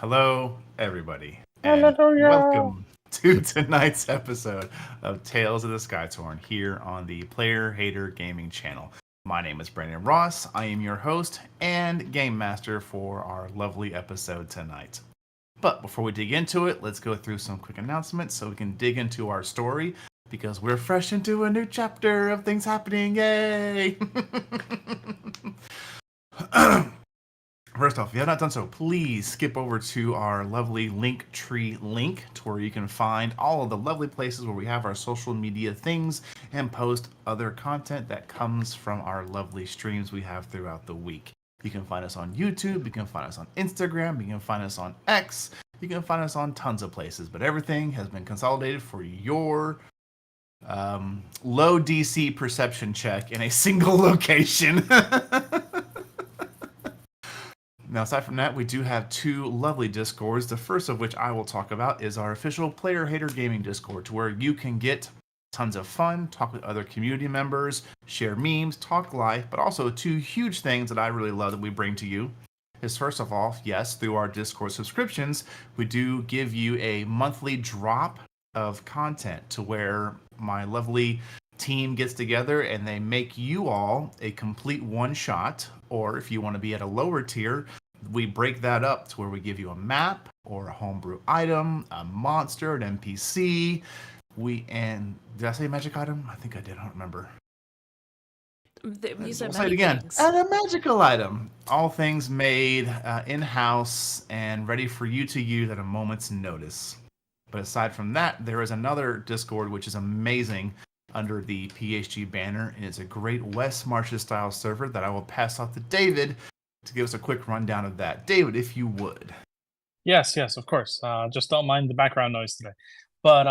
Hello, everybody, and Hallelujah. welcome to tonight's episode of Tales of the Skytorn here on the Player Hater Gaming channel. My name is Brandon Ross. I am your host and game master for our lovely episode tonight. But before we dig into it, let's go through some quick announcements so we can dig into our story because we're fresh into a new chapter of things happening. Yay! First off, if you have not done so, please skip over to our lovely Linktree link to where you can find all of the lovely places where we have our social media things and post other content that comes from our lovely streams we have throughout the week. You can find us on YouTube, you can find us on Instagram, you can find us on X, you can find us on tons of places, but everything has been consolidated for your low DC perception check in a single location. Now, aside from that, we do have two lovely Discords. The first of which I will talk about is our official Player Hater Gaming Discord, to where you can get tons of fun, talk with other community members, share memes, talk life, but also two huge things that I really love that we bring to you is first of all, yes, through our Discord subscriptions, we do give you a monthly drop of content to where my lovely team gets together and they make you all a complete one shot, or if you want to be at a lower tier, we break that up to where we give you a map or a homebrew item, a monster, an NPC. And did I say magic item? I think I did. I don't remember. You said We'll say it many again. things. And a magical item. All things made in-house and ready for you to use at a moment's notice. But aside from that, there is another Discord which is amazing under the PHG banner, and it's a great West Marches style server that I will pass off to David to give us a quick rundown of that. David, if you would. Yes, of course. Just don't mind the background noise today. But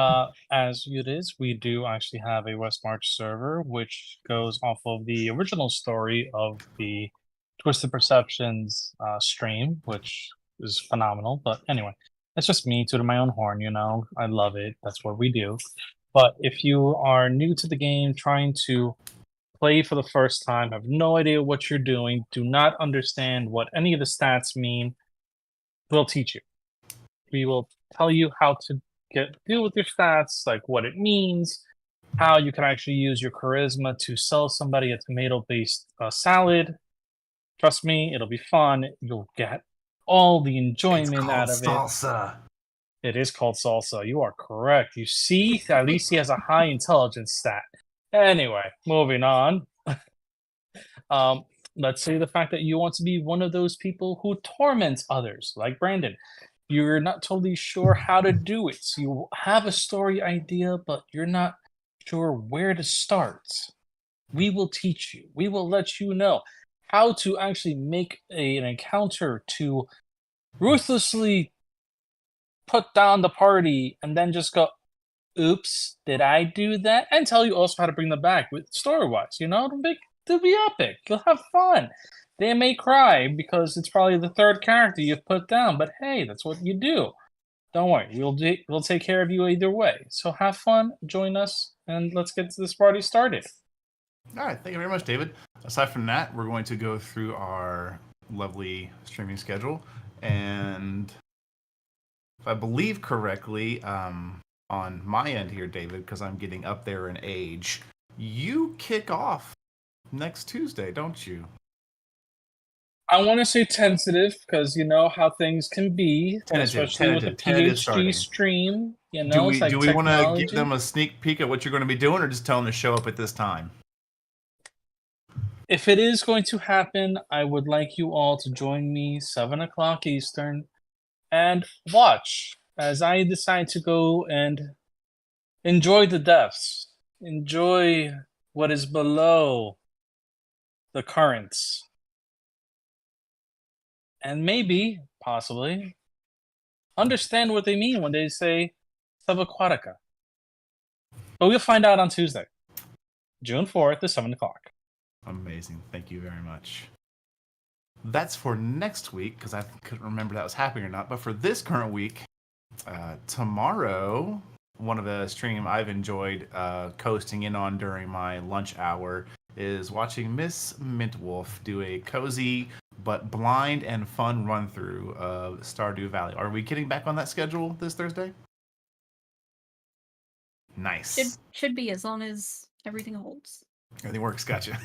as it is, we do actually have a West March server, which goes off of the original story of the Twisted Perceptions stream, which is phenomenal. But anyway, it's just me tooting my own horn, I love it. That's what we do. But if you are new to the game, trying to play for the first time, have no idea what you're doing, do not understand what any of the stats mean, we'll teach you. We will tell you how to deal with your stats, like what it means, how you can actually use your charisma to sell somebody a tomato-based salad. Trust me, it'll be fun. You'll get all the enjoyment out of salsa. It is called salsa. You are correct. You see, at least he has a high intelligence stat. Anyway, moving on. Let's say the fact that you want to be one of those people who torments others, like Brandon. You're not totally sure how to do it. So you have a story idea, but you're not sure where to start. We will teach you. We will let you know how to actually make an encounter to ruthlessly put down the party and then just go, oops, did I do that? And tell you also how to bring them back with story-wise. It'll be epic. You'll have fun. They may cry because it's probably the third character you've put down, but hey, that's what you do. Don't worry, we'll take care of you either way. So have fun, join us, and let's get this party started. All right, thank you very much, David. Aside from that, we're going to go through our lovely streaming schedule, and if I believe correctly, on my end here, David, because I'm getting up there in age, you kick off next Tuesday, don't you? I want to say tentative because you know how things can be, especially with the PhD stream. Do we want to give them a sneak peek at what you're going to be doing, or just tell them to show up at this time? If it is going to happen, I would like you all to join me 7 o'clock Eastern and watch as I decide to go and enjoy the depths, enjoy what is below the currents. And maybe, possibly, understand what they mean when they say subaquatica. But we'll find out on Tuesday, June 4th at 7 o'clock. Amazing. Thank you very much. That's for next week, because I couldn't remember that was happening or not. But for this current week, tomorrow, one of the stream I've enjoyed coasting in on during my lunch hour is watching Miss Mintwolf do a cozy but blind and fun run through of Stardew Valley. Are we getting back on that schedule this Thursday? Nice. Should be, as long as everything holds. Everything works. Gotcha.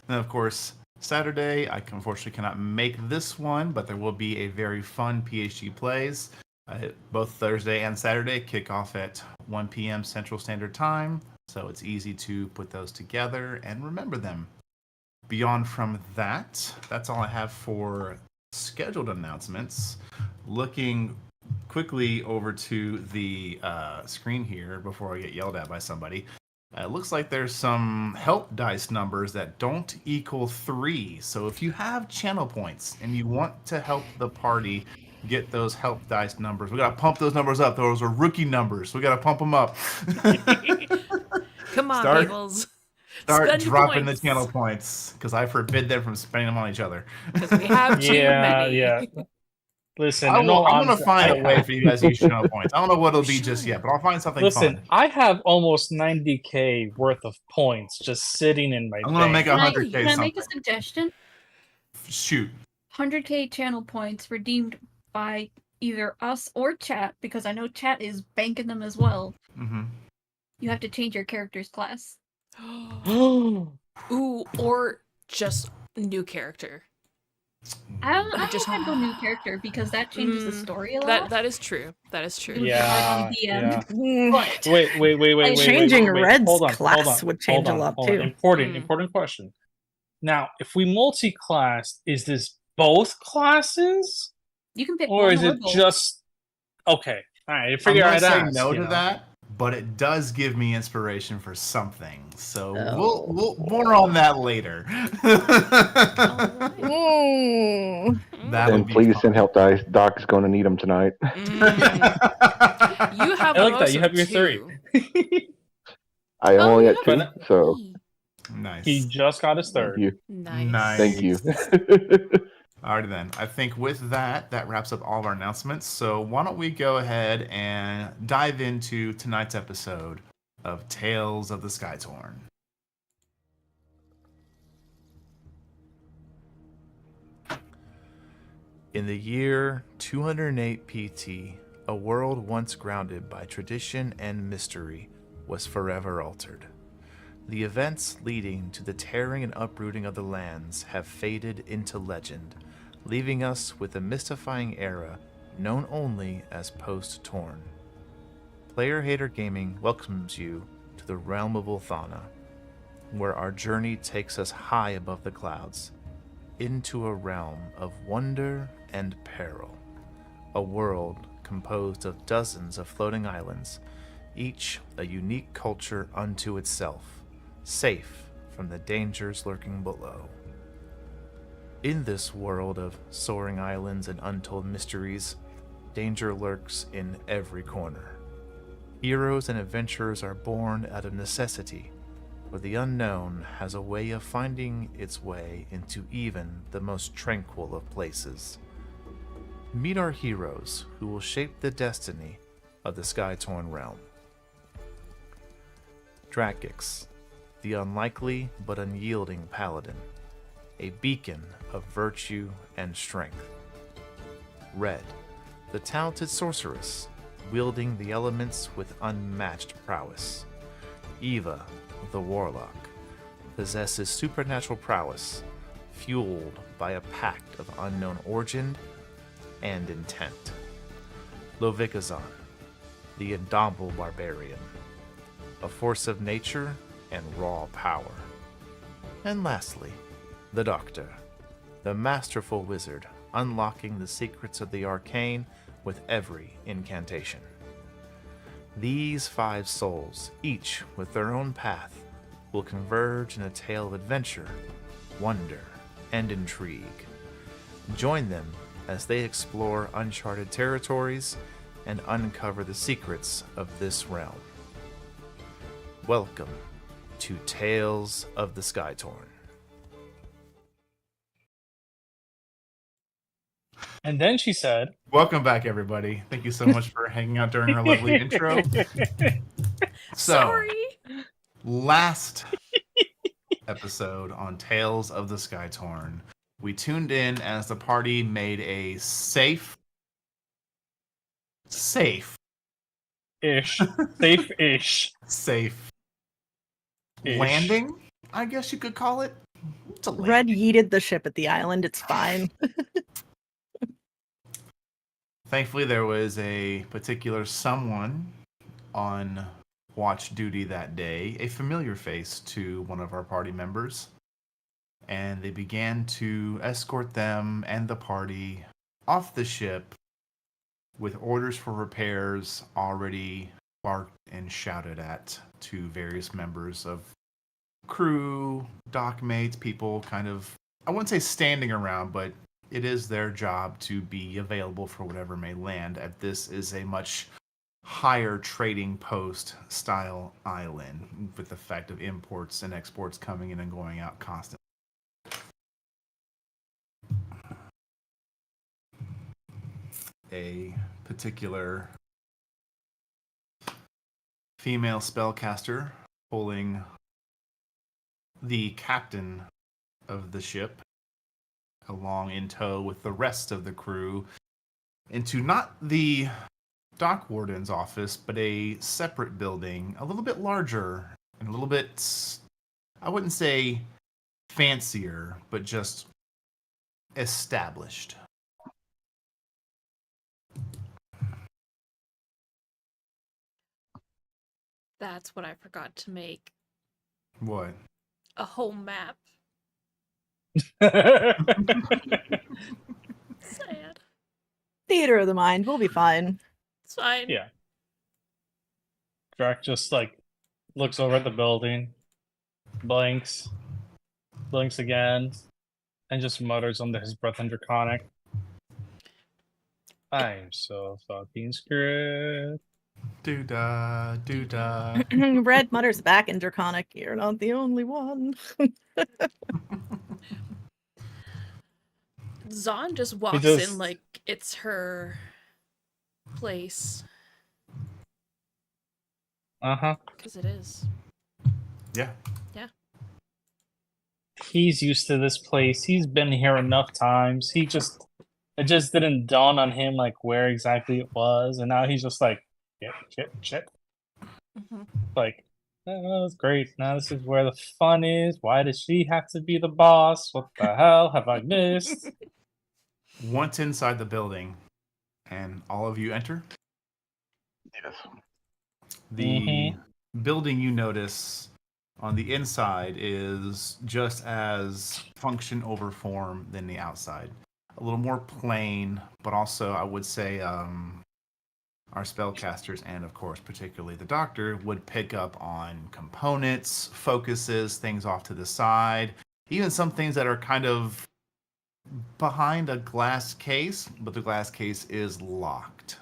Then, of course, Saturday, I unfortunately cannot make this one, but there will be a very fun PhD Plays. Both Thursday and Saturday kick off at 1 p.m. Central Standard Time, so it's easy to put those together and remember them. Beyond from that, that's all I have for scheduled announcements. Looking quickly over to the screen here before I get yelled at by somebody. It looks like there's some help dice numbers that don't equal 3. So if you have channel points and you want to help the party get those help dice numbers, we got to pump those numbers up. Those are rookie numbers. We got to pump them up. Come on, Start- peoples. Start Spend your dropping points. the channel points because I forbid them from spending them on each other. Because we have too many. Yeah. Listen, I'm going to find a I- way for you guys to use channel points. I don't know what it'll be just yet, but I'll find something Listen, fun. I have almost 90k worth of points just sitting in my I'm going to make bank. 100K Can I make a something. suggestion? Shoot. 100k channel points redeemed by either us or chat, because I know chat is banking them as well. Mm-hmm. You have to change your character's class. Ooh, or just new character. I Just- just go new character because that changes the Mm, story a lot. That is true. That is true. Yeah, yeah. But Wait. Changing wait. Red's Hold on, class hold on, would change hold a on, lot, hold on. too. Important question. Now, if we multi-class, is this both classes, you can pick or one is or it both. just okay? All right, I'm figure going I'd to say ask, no you to know? that, but it does give me inspiration for something. So Oh. we'll more on that later. Mm. That Then would be please fun. send help dice. Doc is going to need them tonight. You have I the like that. most You of have your three. two. I am only at yeah, 2, but- so Nice. He just got his thank third. you. Nice. Thank you. Alrighty then. I think with that wraps up all of our announcements. So why don't we go ahead and dive into tonight's episode of Tales of the Skytorn. In the year 208 PT, a world once grounded by tradition and mystery was forever altered. The events leading to the tearing and uprooting of the lands have faded into legend, leaving us with a mystifying era known only as Post-Torn. Player Hater Gaming welcomes you to the realm of Ulthana, where our journey takes us high above the clouds, into a realm of wonder and peril. A world composed of dozens of floating islands, each a unique culture unto itself, safe from the dangers lurking below. In this world of soaring islands and untold mysteries, danger lurks in every corner. Heroes and adventurers are born out of necessity, where the unknown has a way of finding its way into even the most tranquil of places. Meet our heroes who will shape the destiny of the Skytorn realm. Dragix, the unlikely but unyielding paladin, a beacon of virtue and strength. Red, the talented sorceress, wielding the elements with unmatched prowess. Eva, the warlock, possesses supernatural prowess, fueled by a pact of unknown origin and intent. Lovikazan, the indomitable barbarian, a force of nature and raw power. And lastly, the Doctor, the masterful wizard, unlocking the secrets of the arcane with every incantation. These 5 souls, each with their own path, will converge in a tale of adventure, wonder, and intrigue. Join them as they explore uncharted territories and uncover the secrets of this realm. Welcome to Tales of the Skytorn. And then she said, Welcome back, everybody. Thank you so much for hanging out during our lovely intro. So, Sorry. last episode on Tales of the Skytorn, We tuned in as the party made a safe Ish. Safe-ish. safe Ish. landing, I guess you could call it. It's a Red landing. yeeted the ship at the island. It's fine. Thankfully, there was a particular someone on watch duty that day, a familiar face to one of our party members, and they began to escort them and the party off the ship with orders for repairs already barked and shouted at to various members of crew, dock mates, people kind of, I wouldn't say standing around, but it is their job to be available for whatever may land. This is a much higher trading post style island with the fact of imports and exports coming in and going out constantly. A particular female spellcaster pulling the captain of the ship along in tow with the rest of the crew into not the dock warden's office, but a separate building, a little bit larger and a little bit, I wouldn't say fancier, but just established. That's what I forgot to make. What? A whole map. Sad. Theater of the mind. We'll be fine. It's fine. Yeah. Drac just like looks over at the building, blinks again, and just mutters under his breath in Draconic. I'm so fucking screwed. Doo-da, doo-da. Red mutters back in Draconic. You're not the only one. Zahn just walks just- in like it's her place. Uh-huh. Because it is. Yeah. He's used to this place. He's been here enough times. It just didn't dawn on him like where exactly it was, and now he's just like, shit. Mm-hmm. Like, oh, that's great. Now this is where the fun is. Why does she have to be the boss? What the hell have I missed? Once inside the building, and all of you enter, Yes. the building you notice on the inside is just as function over form than the outside. A little more plain, but also I would say our spellcasters and of course particularly the doctor would pick up on components, focuses, things off to the side, even some things that are kind of behind a glass case, but the glass case is locked.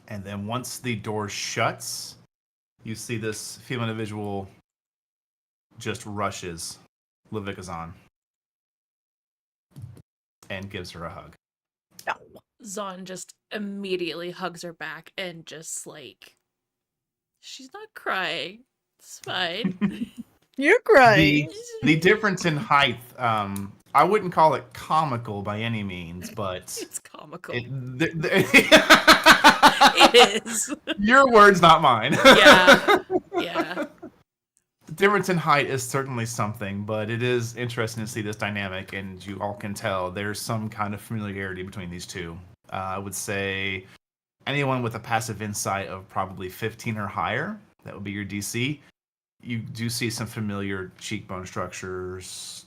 And then once the door shuts, you see this female individual just rushes Levikazan and gives her a hug. Zahn just immediately hugs her back and just like, she's not crying. It's fine. You're crying. The difference in height, I wouldn't call it comical by any means, but It's comical. it is. Your words, not mine. Yeah. The difference in height is certainly something, but it is interesting to see this dynamic, and you all can tell there's some kind of familiarity between these two. I would say anyone with a passive insight of probably 15 or higher, that would be your DC. You do see some familiar cheekbone structures.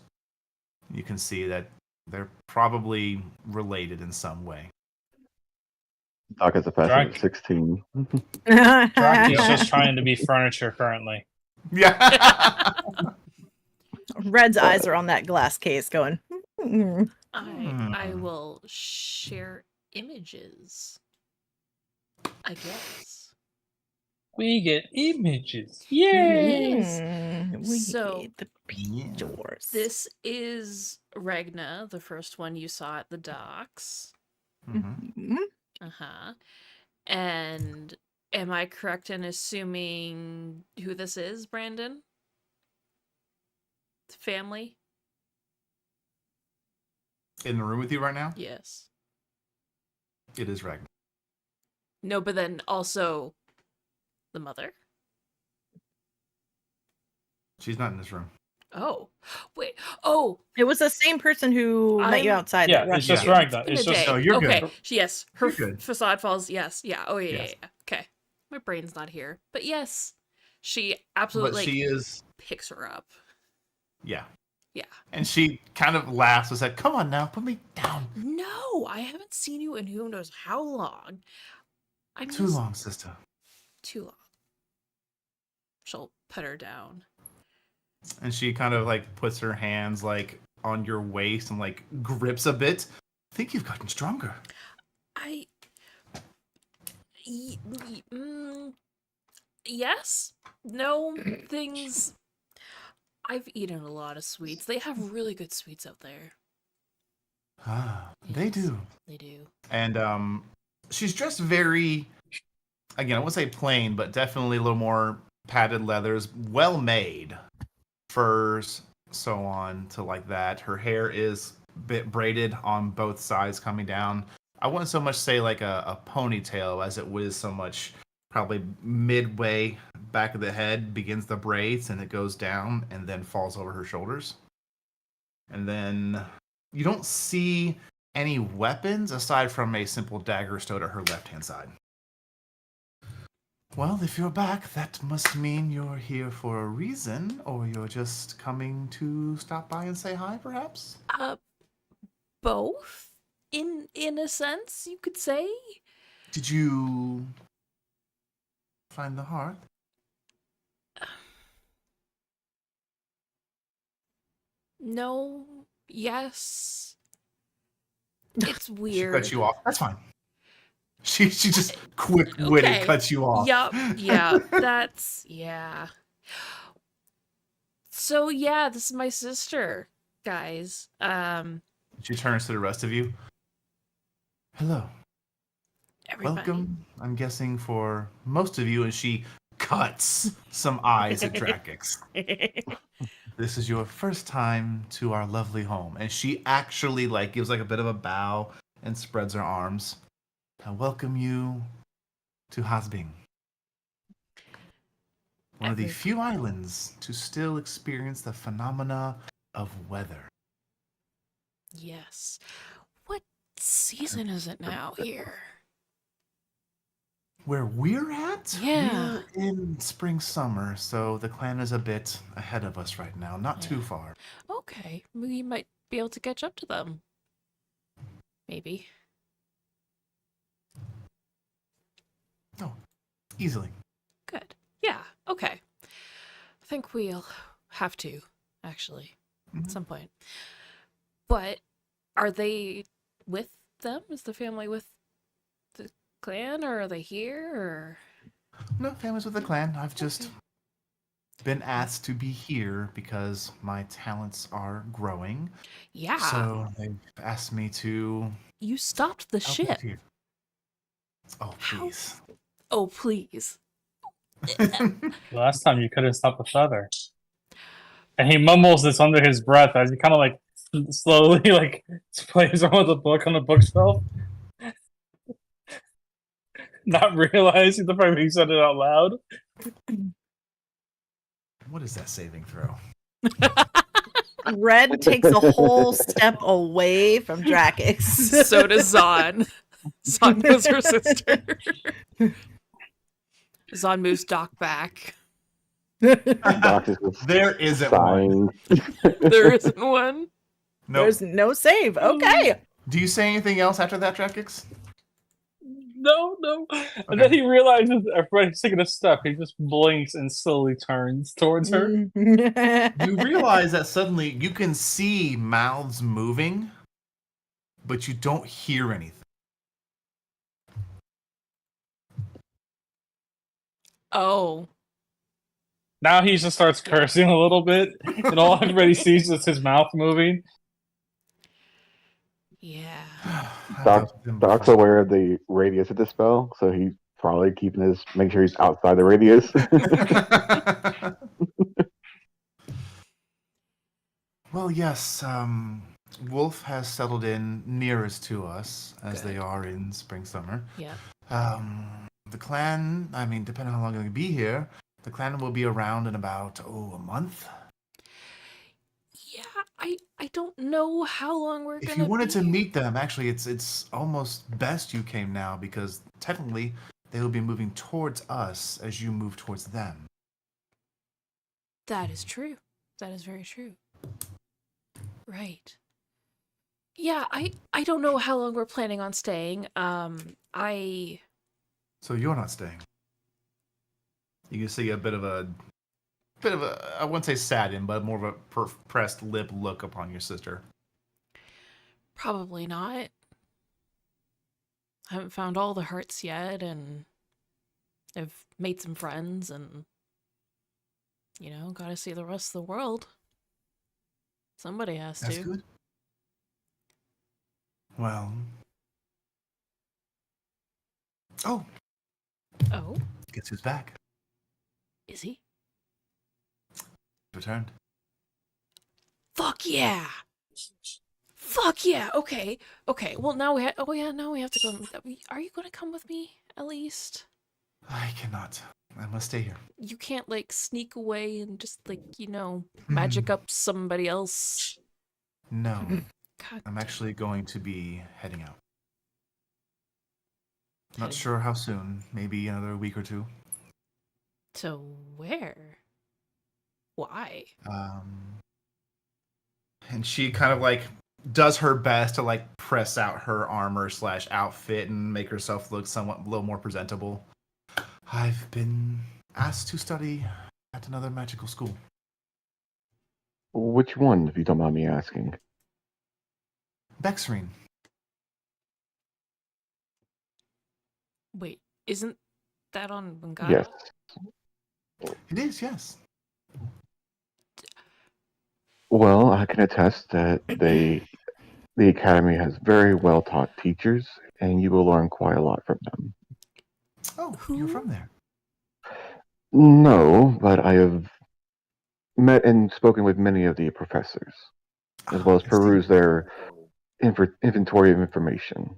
You can see that they're probably related in some way. Doc has a passive Drac- of 16. Drac is just trying to be furniture currently. Yeah. Red's eyes are on that glass case going, I will share images. I guess. We get images. Yay! We So, get the pictures. This is Regna, the first one you saw at the docks. Mhm. Uh-huh. And am I correct in assuming who this is, Brandon? Family? in the room with you right now? Yes. It is Ragnar. No, but then also the mother? She's not in this room. Oh. Wait. Oh, It was the same person who met you I'm- outside. Yeah, that it's rushed just you. Ragnar. in It's a just day. No, you're okay. good. Yes, her You're good. facade falls. Yes. Yeah. Oh, yeah, Yes. yeah. Okay. My brain's not here. But yes, she absolutely But she is, picks her up. yeah. Yeah. And she kind of laughs and said, "Come on now, put me down." No, I haven't seen you in who knows how long. I'm Too just- long, sister. Too long. She'll put her down. And she kind of like puts her hands like on your waist and like grips a bit. I think you've gotten stronger. Yes. No things. I've eaten a lot of sweets. They have really good sweets out there. Ah, they Yes. do. They do. And she's dressed very, again, I wouldn't say plain, but definitely a little more padded leathers, well made, furs, so on to like that. Her hair is a bit braided on both sides coming down. I wouldn't so much say like a ponytail as it was so much probably midway back of the head begins the braids and it goes down and then falls over her shoulders. And then you don't see any weapons aside from a simple dagger stowed at her left-hand side. Well, if you're back, that must mean you're here for a reason, or you're just coming to stop by and say hi, perhaps? Both? In a sense, you could say? Did you find the hearth? No. Yes. It's She weird. cuts you off. That's fine. She just quick-witted Okay. cuts you off. Yup, yeah, that's yeah. So yeah, this is my sister, guys. She turns to the rest of you. Hello. Everybody. Welcome, I'm guessing, for most of you, and she cuts some eyes at Dracix. This is your first time to our lovely home. And she actually like gives like a bit of a bow and spreads her arms. I welcome you to Hasbing. One of the few islands to still experience the phenomena of weather. Yes. What season is it now here? Where we're at? Yeah. We're in spring summer, so the clan is a bit ahead of us right now. Not too Yeah. far. Okay, we might be able to catch up to them. Maybe. Oh, easily. Good. Yeah, okay. I think we'll have to, actually, at Mhm. some point. But are they with them? Is the family with the clan, or are they here, or... No, families with the clan. I've just Okay. been asked to be here because my talents are growing. Yeah, So they've asked me to you stopped the help ship. out here. Oh, How- please. Oh, please. last time you couldn't stop the feather. And he mumbles this under his breath as he kind of like slowly like plays around with the book on the bookshelf. Not realizing the fact that he said it out loud. What is that saving throw? Red takes a whole step away from Dracix. So does Zon. Zon knows her sister. Zon moves Doc back. Doc is just There isn't one. sighing. There isn't one. Nope. There's no save. Okay. Do you say anything else after that, Dracix? No. And then he realizes everybody's taking a step. He just blinks and slowly turns towards her. You realize that suddenly you can see mouths moving, but you don't hear anything. Oh. Now he just starts cursing a little bit, and all everybody sees is his mouth moving. Yeah. I've Doc- dealt with them Doc's before. aware of the radius of the spell, so he's probably keeping his make sure he's outside the radius. Well, yes. Wolf has settled in nearest to us, as they Good. are in spring summer. Yeah. The clan, I mean, depending on how long they'll be here, the clan will be around in about, a month. Yeah, I don't know how long we're If gonna you wanted be to here. meet them, actually, it's almost best you came now because technically they will be moving towards us as you move towards them. That is true. That is very true. Right. Yeah, I don't know how long we're planning on staying. I So you're not staying. You can see a bit of a, I wouldn't say saddened, but more of a pressed lip look upon your sister. probably not. I haven't found all the hearts yet, and I've made some friends, and gotta see the rest of the world. Somebody has That's to. good. Well. Oh, Oh, guess who's back? is he? Returned. Fuck yeah! Fuck yeah! Okay, okay. Well, now we oh yeah, now we have to go. Are you gonna come with me at least? I cannot. I must stay here. You can't like sneak away and just like magic up somebody else. No. God, I'm actually going to be heading out. Not Heading- sure how soon. Maybe another week or two. to where? Why? And she kind of like does her best to like press out her armor / outfit and make herself look somewhat a little more presentable. I've been asked to study at another magical school. Which one, if you don't mind me asking? Bexrine. Wait, isn't that on Bengala? Yes. It is, yes. Well, I can attest that the academy has very well taught teachers, and you will learn quite a lot from them. Oh, Who? you're from there. No, but I have met and spoken with many of the professors, as well as I see. perused their inventory of information.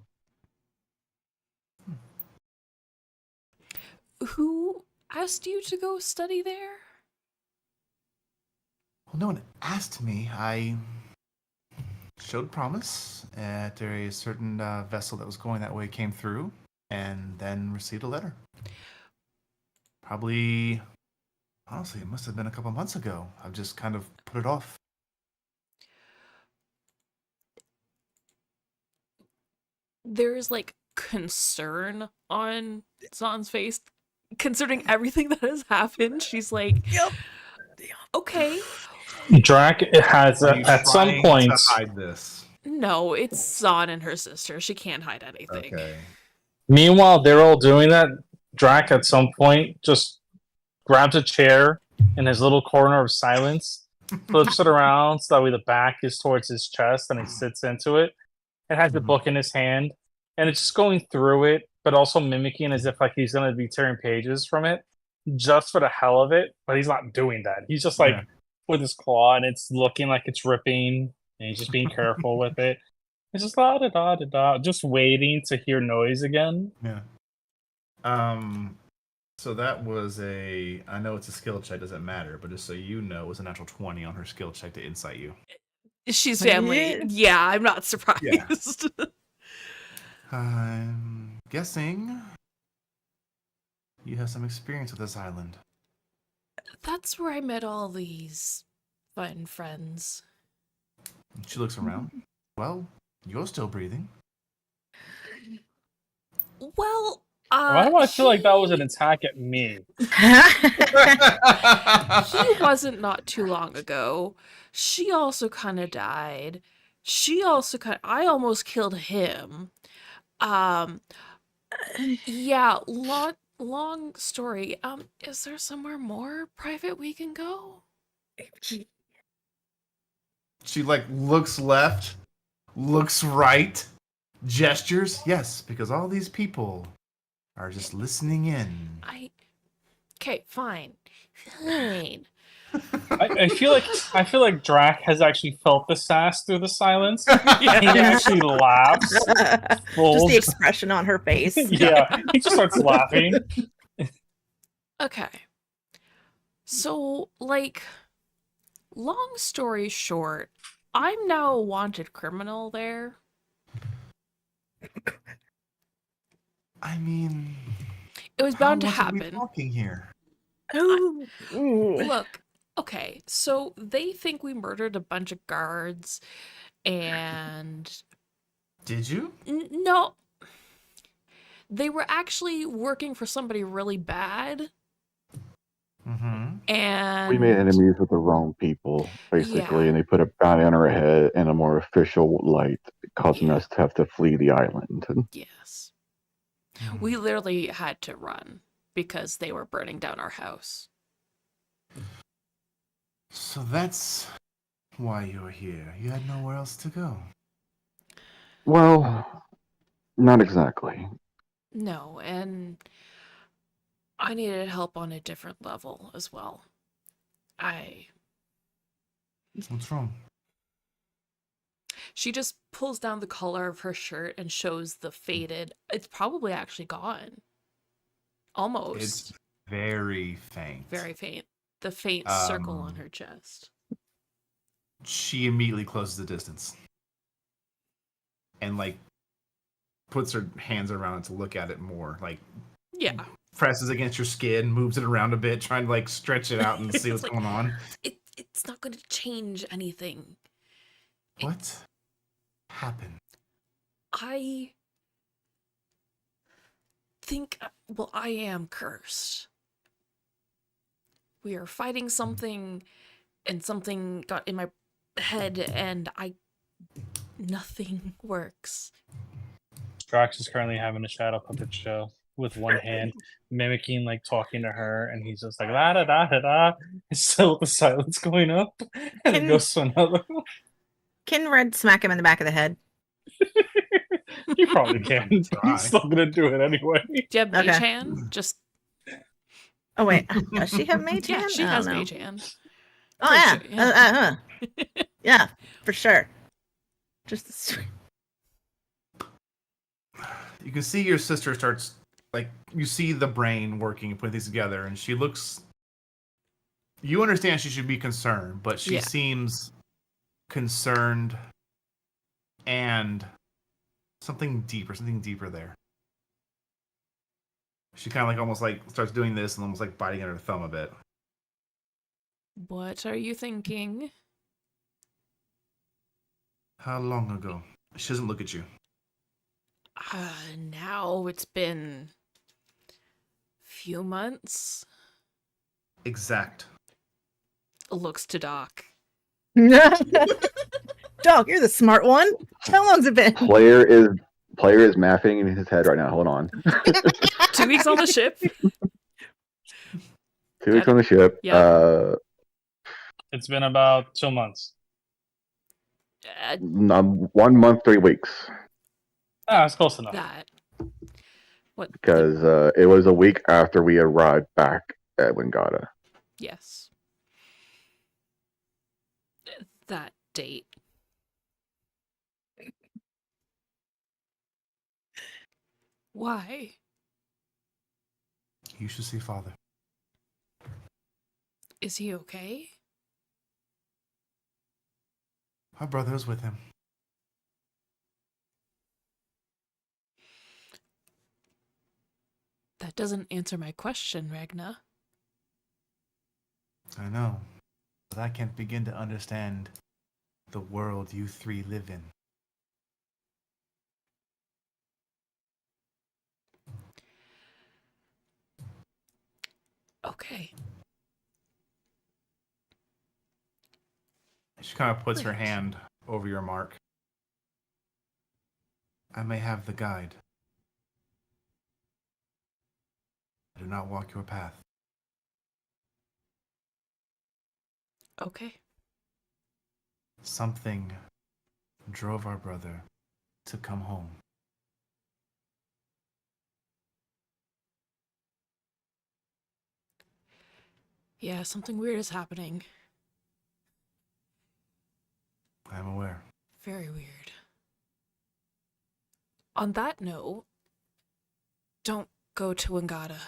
Who asked you to go study there? Well, no one asked me. I showed promise at a certain vessel that was going that way, came through, and then received a letter. Probably, honestly, it must have been a couple months ago. I've just kind of put it off. There's like concern on Zan's face, considering everything that has happened. She's like, Yep. okay, Drac has Are you at some trying point. to hide this? no, it's Zan and her sister. She can't hide anything. Okay. Meanwhile, they're all doing that. Drac at some point just grabs a chair in his little corner of silence, flips it around so that way the back is towards his chest, and he sits into it. It has the Mhm. book in his hand, and it's just going through it, but also mimicking as if like he's going to be tearing pages from it, just for the hell of it. But he's not doing that. He's just like Yeah. with his claw, and it's looking like it's ripping, and he's just being careful with it. It's just da da da da da, just waiting to hear noise again. Yeah. So that was I know it's a skill check, doesn't matter, but just so you know, it was a natural 20 on her skill check to insight you. She's family. Yeah. Yeah, I'm not surprised. I'm guessing you have some experience with this island. That's where I met all these fun friends. She looks around. Well, you're still breathing. Well, Why do I feel like that was an attack at me? he wasn't not too long ago. She also kind of died. I almost killed him. Yeah, long story. Is there somewhere more private we can go? She like looks left, looks right, gestures. Yes, because all these people are just listening in. Okay, fine. Fine. I feel like Drac has actually felt the sass through the silence. He Yeah. actually laughs. Just Full. the expression on her face. Yeah, he just starts laughing. Okay. So, like, long story short, I'm now a wanted criminal there. I mean, It was how bound to much are we happen. talking here? Ooh. Look, okay, so they think we murdered a bunch of guards, and Did you? no, they were actually working for somebody really bad, Mm-hmm. and We made enemies with the wrong people, basically, Yeah. and they put a bounty on our head in a more official light, causing Yeah. us to have to flee the island. Yes, Hmm. we literally had to run because they were burning down our house. So that's why you're here. You had nowhere else to go. Well, not exactly. No, and I needed help on a different level as well. What's wrong? She just pulls down the collar of her shirt and shows the faded. It's probably actually gone. Almost. It's very faint. Very faint. The faint circle on Um, her chest. She immediately closes the distance and like puts her hands around it to look at it more. Like Yeah. presses against your skin, moves it around a bit, trying to like stretch it out and see It's what's like- going on. It's not going to change anything. What happened? I think, well, I am cursed. We are fighting something, and something got in my head, and nothing works. Drax is currently having a shadow puppet show with one hand, mimicking like talking to her, and he's just like la da da da da. Still with the silence going up, and it Can- goes to another. Can Red smack him in the back of the head? You probably can. Try. He's still gonna do it anyway. Do you have Okay. mage hand? Just Oh wait, does she have mage yeah, hand? she I has don't know. mage hand. Oh For yeah, sure, yeah. yeah, for sure. Just You can see your sister starts like you see the brain working, putting things together, and she looks. You understand she should be concerned, but she Yeah. seems concerned and something deeper there. She kind of like almost like starts doing this and almost like biting at her thumb a bit. What are you thinking? How long ago? She doesn't look at you. Now it's been few months. Exact. Looks to Doc. Dog, you're the smart one. How long's it been? Player is mapping in his head right now. Hold on. 2 weeks on the ship. 2 weeks on the ship. Yeah. It's been about 2 months. 1 month, 3 weeks. Ah, it's close enough. That. What? Because it was a week after we arrived back at Wingata. Yes. That date. Why? You should see father. Is he okay? My brother is with him. That doesn't answer my question, Ragna. I know, but I can't begin to understand the world you three live in. Okay. She kind of puts her Right. hand over your mark. I may have the guide. I do not walk your path. Okay. Something drove our brother to come home. Yeah, something weird is happening. I'm aware. Very weird. On that note, don't go to Wangata.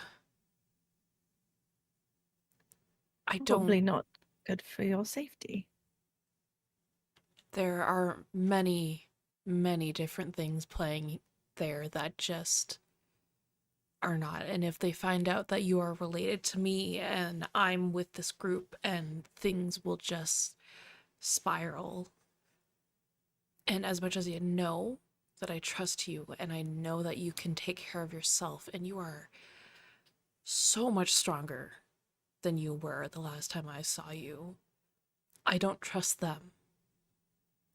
I Probably don't. not good for your safety. There are many, many different things playing there that just are not. And if they find out that you are related to me and I'm with this group, and things will just spiral. And as much as you know that I trust you and I know that you can take care of yourself and you are so much stronger than you were the last time I saw you, I don't trust them.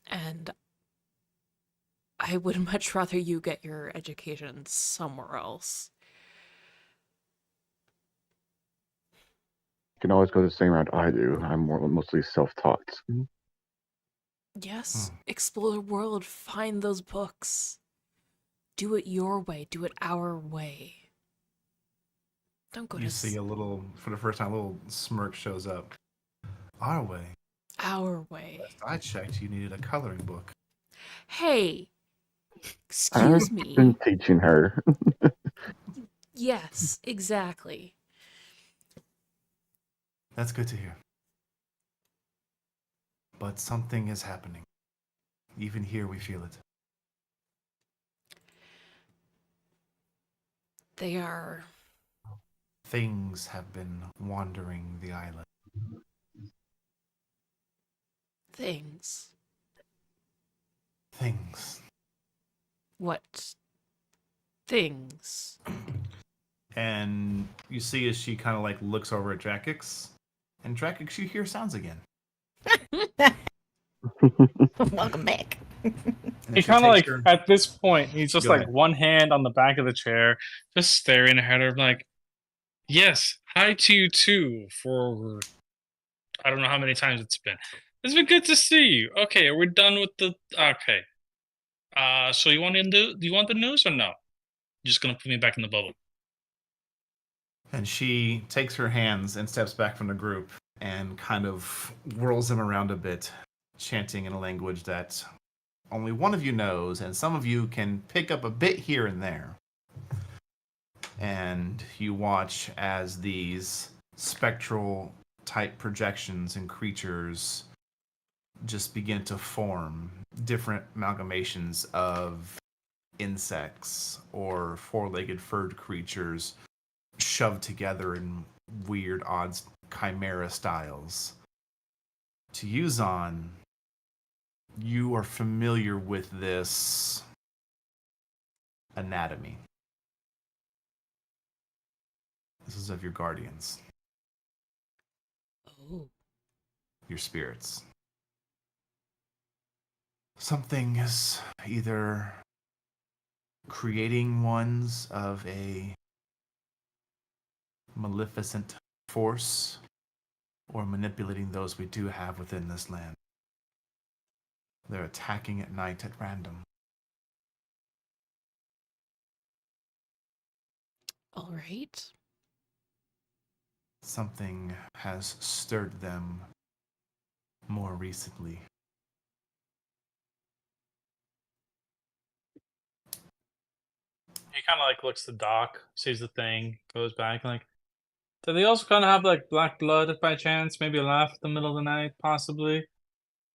And I would much rather you get your education somewhere else. You can always go the same route I do. I'm mostly self-taught. Yes, explore the world, find those books. Do it your way, do it our way. Don't go You to see a little, for the first time, a little smirk shows up. Our way. our way. Last I checked, you needed a coloring book. Hey, excuse I've me. been teaching her. Yes, exactly. That's good to hear. But something is happening. Even here we feel it. They are. Things have been wandering the island. Things. Things. What things? And you see as she kind of like looks over at Drakix, and Drakix, you hear sounds again. Welcome back. And He she kind of takes like, her- at this point, he's just Go like ahead. one hand on the back of the chair, just staring at her, like, yes, hi to you too, for I don't know how many times it's been. It's been good to see you. Okay, are we done with the. Okay. So you want do you want the news or no? You're just gonna put me back in the bubble. And she takes her hands and steps back from the group and kind of whirls them around a bit, chanting in a language that only one of you knows, and some of you can pick up a bit here and there. And you watch as these spectral type projections and creatures just begin to form different amalgamations of insects or four-legged furred creatures shoved together in weird, odd chimera styles. To Yuzon, you are familiar with this anatomy. This is of your guardians, Oh. your spirits. Something is either creating ones of a maleficent force or manipulating those we do have within this land. They're attacking at night at random. All right. Something has stirred them more recently. He kind of like looks to Doc, sees the thing, goes back, like, do they also kind of have like black blood by chance? Maybe laugh in the middle of the night, possibly.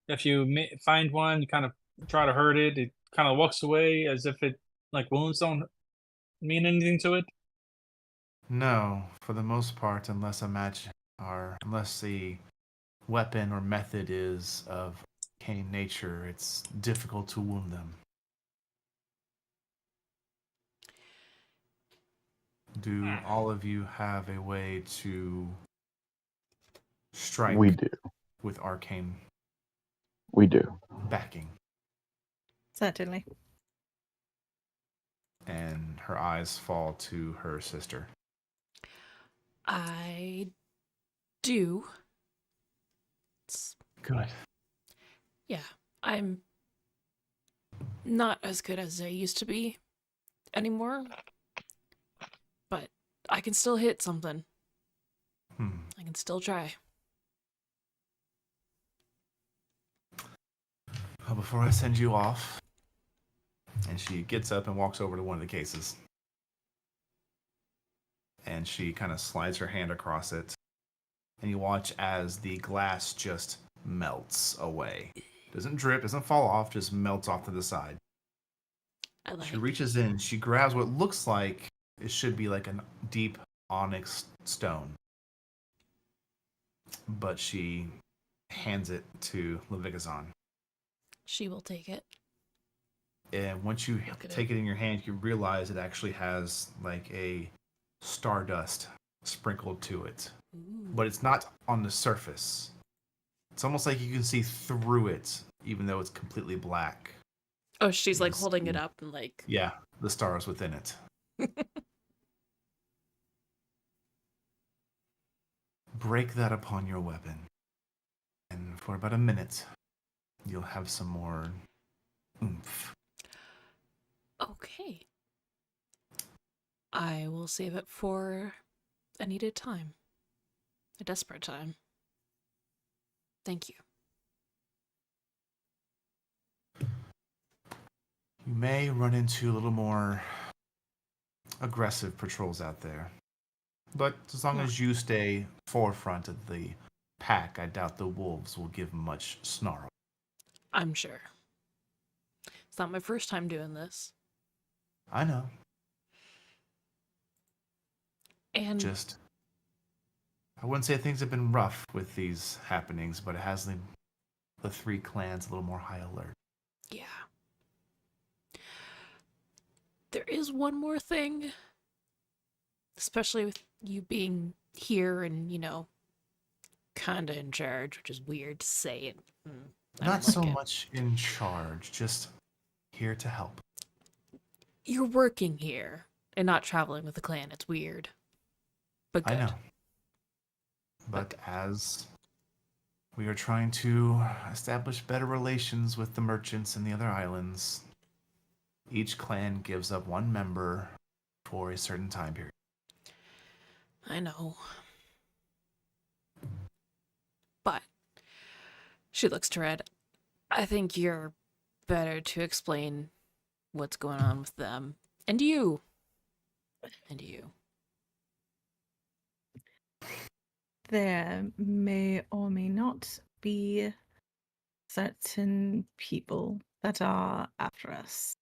If you find one, you kind of try to hurt it. It kind of walks away as if it like wounds don't mean anything to it. No, for the most part, unless the weapon or method is of arcane nature, it's difficult to wound them. Do all of you have a way to strike We do. with arcane We do. backing? Certainly. And her eyes fall to her sister. I do. It's, Good. yeah, I'm not as good as I used to be anymore. But I can still hit something. I can can still try. Well, before I send you off, and she gets up and walks over to one of the cases. And she kind of slides her hand across it. And you watch as the glass just melts away. Doesn't drip, doesn't fall off, just melts off to the side. I like She reaches in, she grabs what looks like it should be like a deep onyx stone. But she hands it to Levigathan. She will take it. And once you Look at take it in your hand, you realize it actually has like a stardust sprinkled to it. Ooh. But it's not on the surface. It's almost like you can see through it, even though it's completely black. Oh, she's like Yes. holding it up and like. Yeah, the stars within it. Break that upon your weapon. And for about a minute, you'll have some more oomph. Okay. I will save it for a needed time. A desperate time. Thank you. You may run into a little more aggressive patrols out there. But as long as you stay forefront of the pack, I doubt the wolves will give much snarl. I'm sure. It's not my first time doing this. I know. And Just, I wouldn't say things have been rough with these happenings, but it has the three clans a little more high alert. yeah. There is one more thing. Especially with you being here and, you know, kinda in charge, which is weird to say it. I Not don't so like it. much in charge, just here to help. You're working here and not traveling with the clan. It's weird. But good. I know. But as we are trying to establish better relations with the merchants in the other islands, each clan gives up one member for a certain time period. I know. But she looks to Red. I think you're better to explain what's going on with them. And you. And you. There may or may not be certain people that are after us.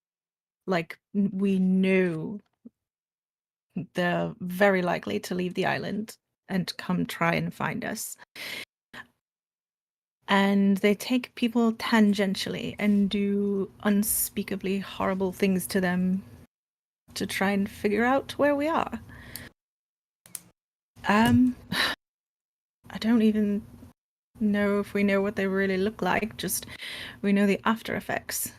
Like, we know they're very likely to leave the island and come try and find us. And they take people tangentially and do unspeakably horrible things to them to try and figure out where we are. I don't even know if we know what they really look like, just we know the after effects.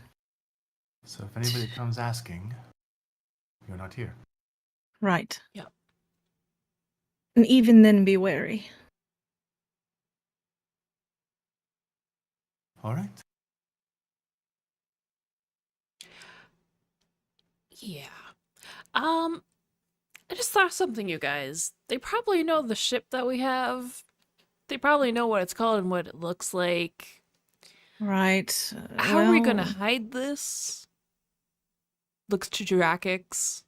So if anybody comes asking, you're not here. Right. Yep. And even then be wary. All right. Yeah. I just thought of something, you guys. They probably know the ship that we have. They probably know what it's called and what it looks like. Right. How are we gonna hide this? Looks to Drakics.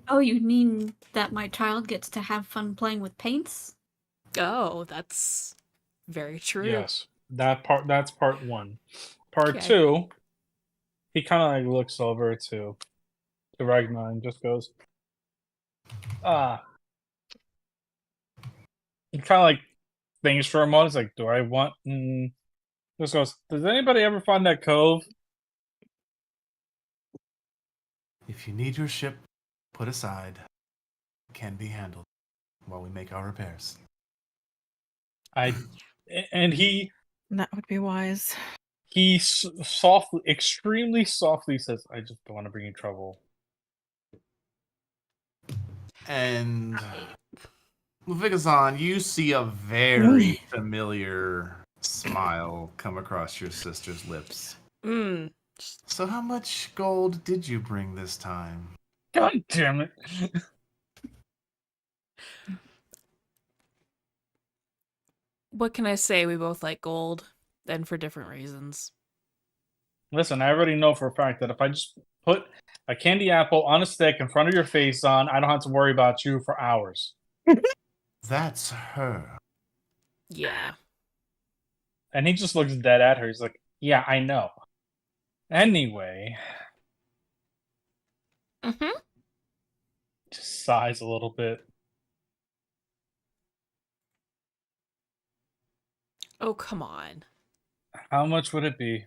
Oh, you mean that my child gets to have fun playing with paints? Oh, that's very true. Yes, that's part one. Part Okay. two, he kind of like looks over to Ragnar and just goes, he kind of like thinks for a moment. It's like, do I want? Just goes, does anybody ever find that cove? If you need your ship put aside, it can be handled while we make our repairs. And he That would be wise. softly, extremely softly says, I just don't want to bring you trouble. And Vigazan, you see a very familiar smile come across your sister's lips. So how much gold did you bring this time? God damn it. What can I say? We both like gold, and for different reasons. Listen, I already know for a fact that if I just put a candy apple on a stick in front of your face on, I don't have to worry about you for hours. That's her. Yeah. And he just looks dead at her. He's like, yeah, I know. Anyway, Mm-hmm. just sighs a little bit. Oh, come on. How much would it be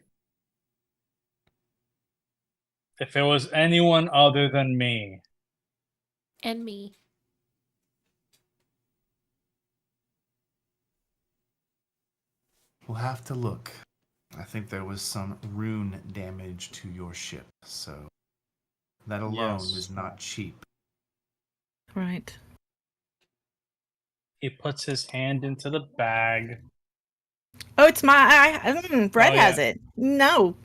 if it was anyone other than me? And me. We'll have to look. I think there was some rune damage to your ship, so that alone Yes. is not cheap. Right. He puts his hand into the bag. Oh, it's Brett Oh, has yeah. it. No.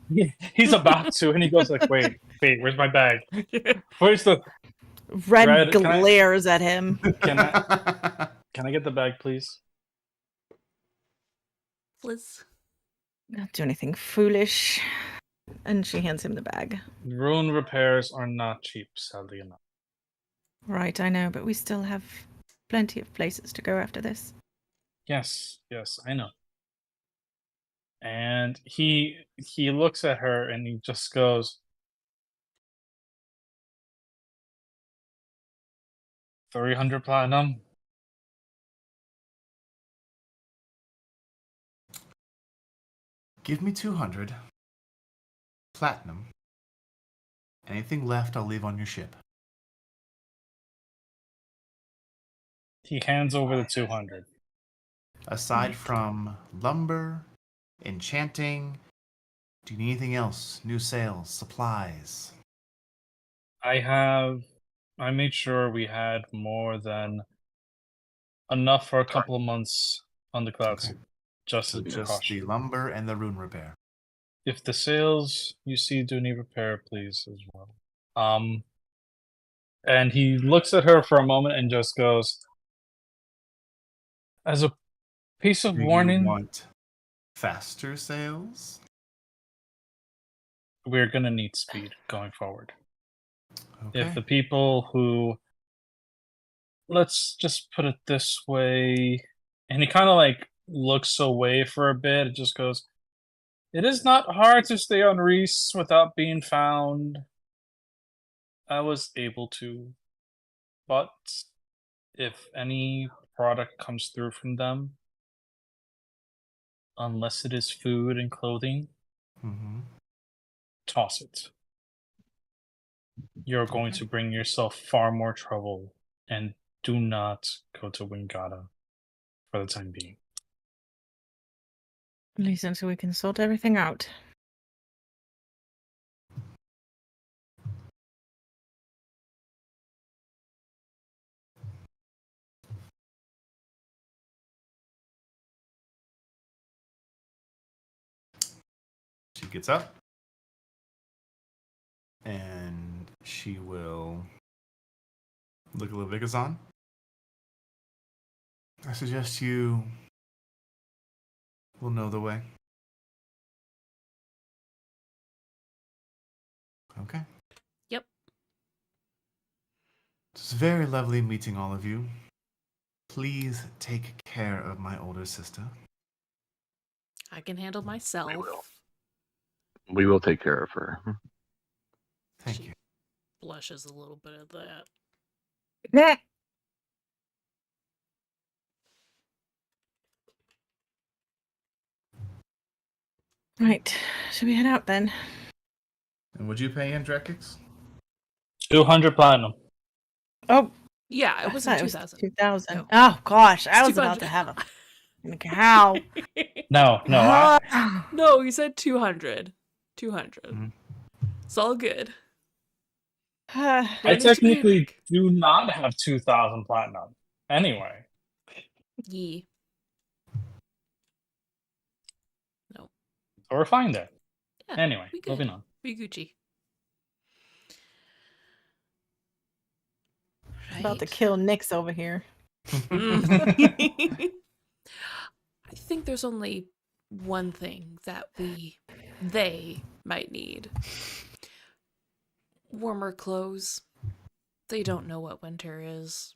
He's about to, and he goes like, wait, where's my bag? Where's the... Red Red, can I- glares at him. Can I get the bag, please? Liz. Not do anything foolish. And she hands him the bag. Rune repairs are not cheap, sadly enough. Right, I know, but we still have plenty of places to go after this. Yes, I know. And he looks at her and he just goes, 300 platinum. Give me 200 platinum. Anything left, I'll leave on your ship. He hands over the 200. Aside from lumber, enchanting, do you need anything else? New sales, supplies? I made sure we had more than enough for a couple of months on the cloud Okay. suit, just So as a just precaution. the lumber and the rune repair. If the sails you see do need repair, please as well. And he looks at her for a moment and just goes, as a piece of Do you warning, want faster sales? we're gonna need speed going forward. Okay. If the people who, let's just put it this way, and he kind of like looks away for a bit, it just goes, it is not hard to stay on Reese without being found. I was able to, but if any product comes through from them, unless it is food and clothing, Mm-hmm. toss it. You're going to bring yourself far more trouble, and do not go to Wingata for the time being. At least until we can sort everything out. She gets up and she will look at Levikazan. I suggest you will know the way. Okay. Yep. It's very lovely meeting all of you. Please take care of my older sister. I can handle myself. We will take care of her. Thank you. Blushes a little bit at that. Right. Should we head out then? And would you pay in Drekix? 200 platinum. Oh, Yeah, it I was thought in it was 2000. 2000. No. Oh, gosh. I It's was about 200. to have a cow. No, No, you said 200. 200. Mhm. It's all good. I Don't need to technically panic. do not have 2,000 platinum. Anyway, Yee. so we're fine there. Yeah, Anyway, we good. moving on. We Gucci. About to Right. kill Nyx over here. I think there's only one thing that they might need. Warmer clothes. They don't know what winter is.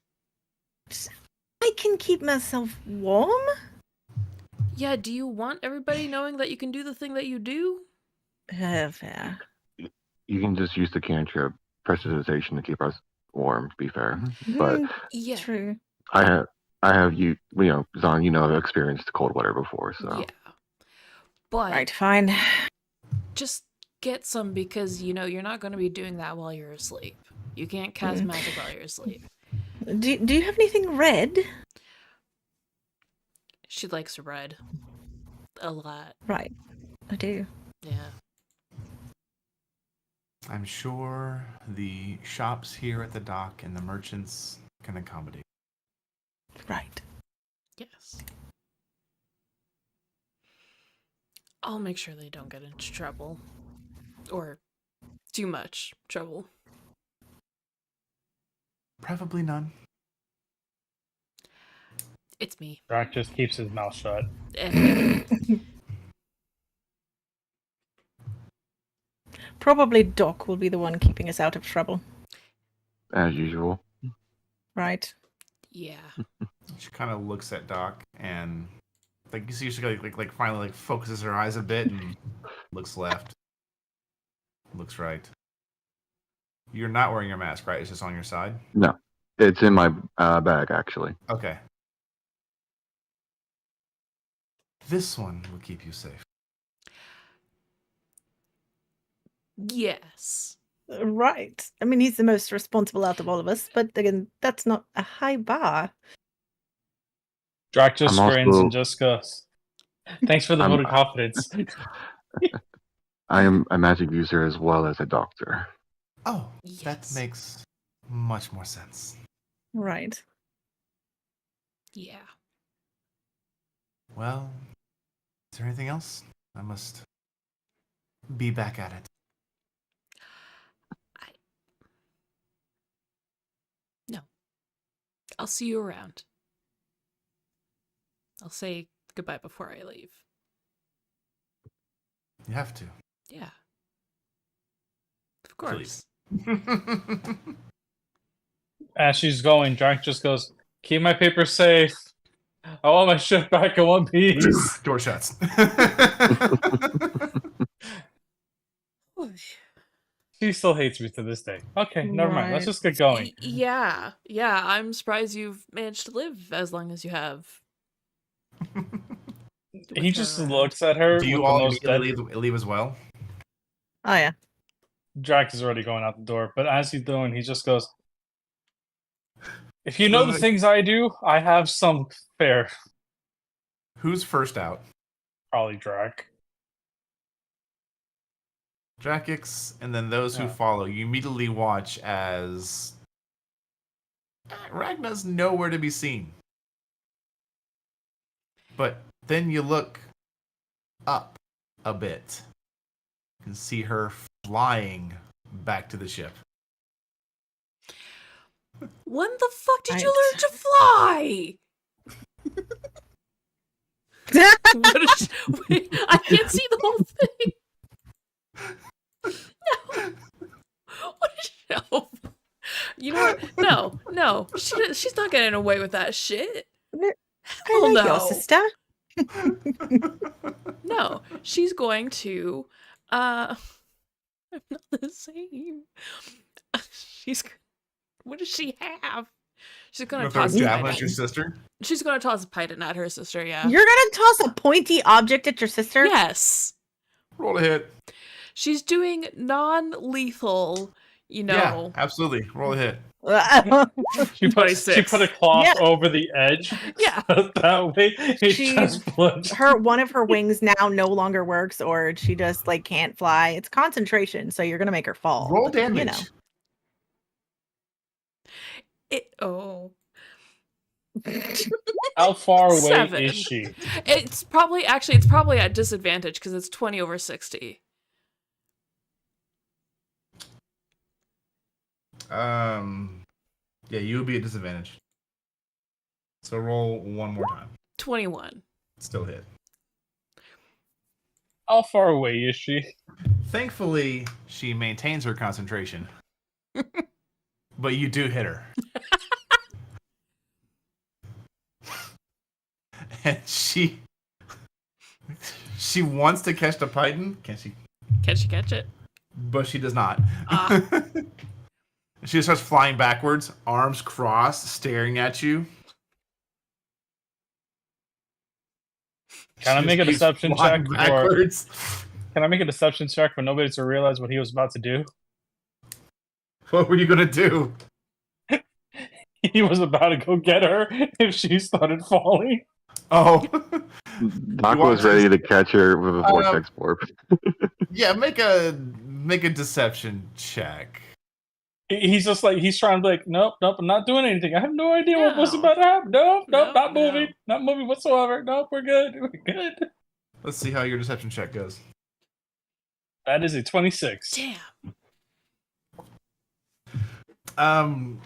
I can keep myself warm. Yeah, do you want everybody knowing that you can do the thing that you do? Fair. You can just use the cantrip prestidigitation to keep us warm, to be fair. But Yeah. True. I have Zon, I've experienced cold weather before, so. Yeah. But Right, fine. just get some because, you're not going to be doing that while you're asleep. You can't cast magic while you're asleep. Do you have anything red? She likes red. A lot. Right, I do. Yeah. I'm sure the shops here at the dock and the merchants can accommodate. Right. Yes. I'll make sure they don't get into trouble. Or too much trouble. Preferably none. It's me. Drac just keeps his mouth shut. Probably Doc will be the one keeping us out of trouble. As usual. Right. Yeah. She kind of looks at Doc and you see she finally focuses her eyes a bit and looks left. Looks right. You're not wearing your mask, right? It's just on your side? No. It's in my bag, actually. Okay. This one will keep you safe. Yes. Right. I mean, he's the most responsible out of all of us, but again, that's not a high bar. Drac just I'm grins also- and just goes, "Thanks for the vote of confidence." I am a magic user as well as a doctor. Oh, that Yes. makes much more sense. Right. Yeah. Well, is there anything else? I must be back at it. No. I'll see you around. I'll say goodbye before I leave. You have to. Yeah. Of course. As she's going, Drac just goes, "Keep my paper safe. I want my ship back in one piece." Door shuts. She still hates me to this day. Okay, never mind. Let's Right. just get going. Yeah. Yeah, I'm surprised you've managed to live as long as you have. He just looks at her Do you with the all most dead... immediately leave as well? Oh, yeah. Drac is already going out the door, but as he's doing, he just goes, "If you know the things I do, I have some fair." Who's first out? Probably Drac. Drakix, and then those who Yeah. follow. You immediately watch as Ragna's nowhere to be seen. But then you look up a bit and see her flying back to the ship. When the fuck did you Right. learn to fly? What is wait, I can't see the whole thing. No. What is no? You know what? No. She's not getting away with that shit. I Hell like your no. sister. No, she's going to. I'm not the same. She's. What does she have? She's gonna Throw a toss a javelin pint at your sister? She's gonna toss a pint at her sister. Yeah. You're gonna toss a pointy object at your sister? Yes. Roll a hit. She's doing non-lethal. Yeah, absolutely. Roll a hit. She put a cloth Yeah. over the edge. Yeah. That way it She- just blends. One of her wings now no longer works, or she just can't fly. It's concentration, so you're gonna make her fall. Roll but, damage. You know. How far away 7. is she? It's probably at disadvantage because it's 20 over 60. Yeah, you would be at disadvantage. So roll one more time. 21. Still hit. How far away is she? Thankfully, she maintains her concentration. But you do hit her. And she wants to catch the python. Can she? Can she catch it? But she does not. Ah. She just starts flying backwards, arms crossed, staring at you. Can I She make a just keeps deception flying check backwards. Can I make a deception check for nobody to realize what he was about to do? What were you gonna do? He was about to go get her if she started falling. Oh, Doc want was to- ready to catch her with a vortex orb. yeah. Make a deception check. He's just like, he's trying to be like, nope, I'm not doing anything. I have no idea what was No. about to happen. Nope, No, not no. moving. Not moving whatsoever. Nope, we're good. We're good. Let's see how your deception check goes. That is a 26. Damn.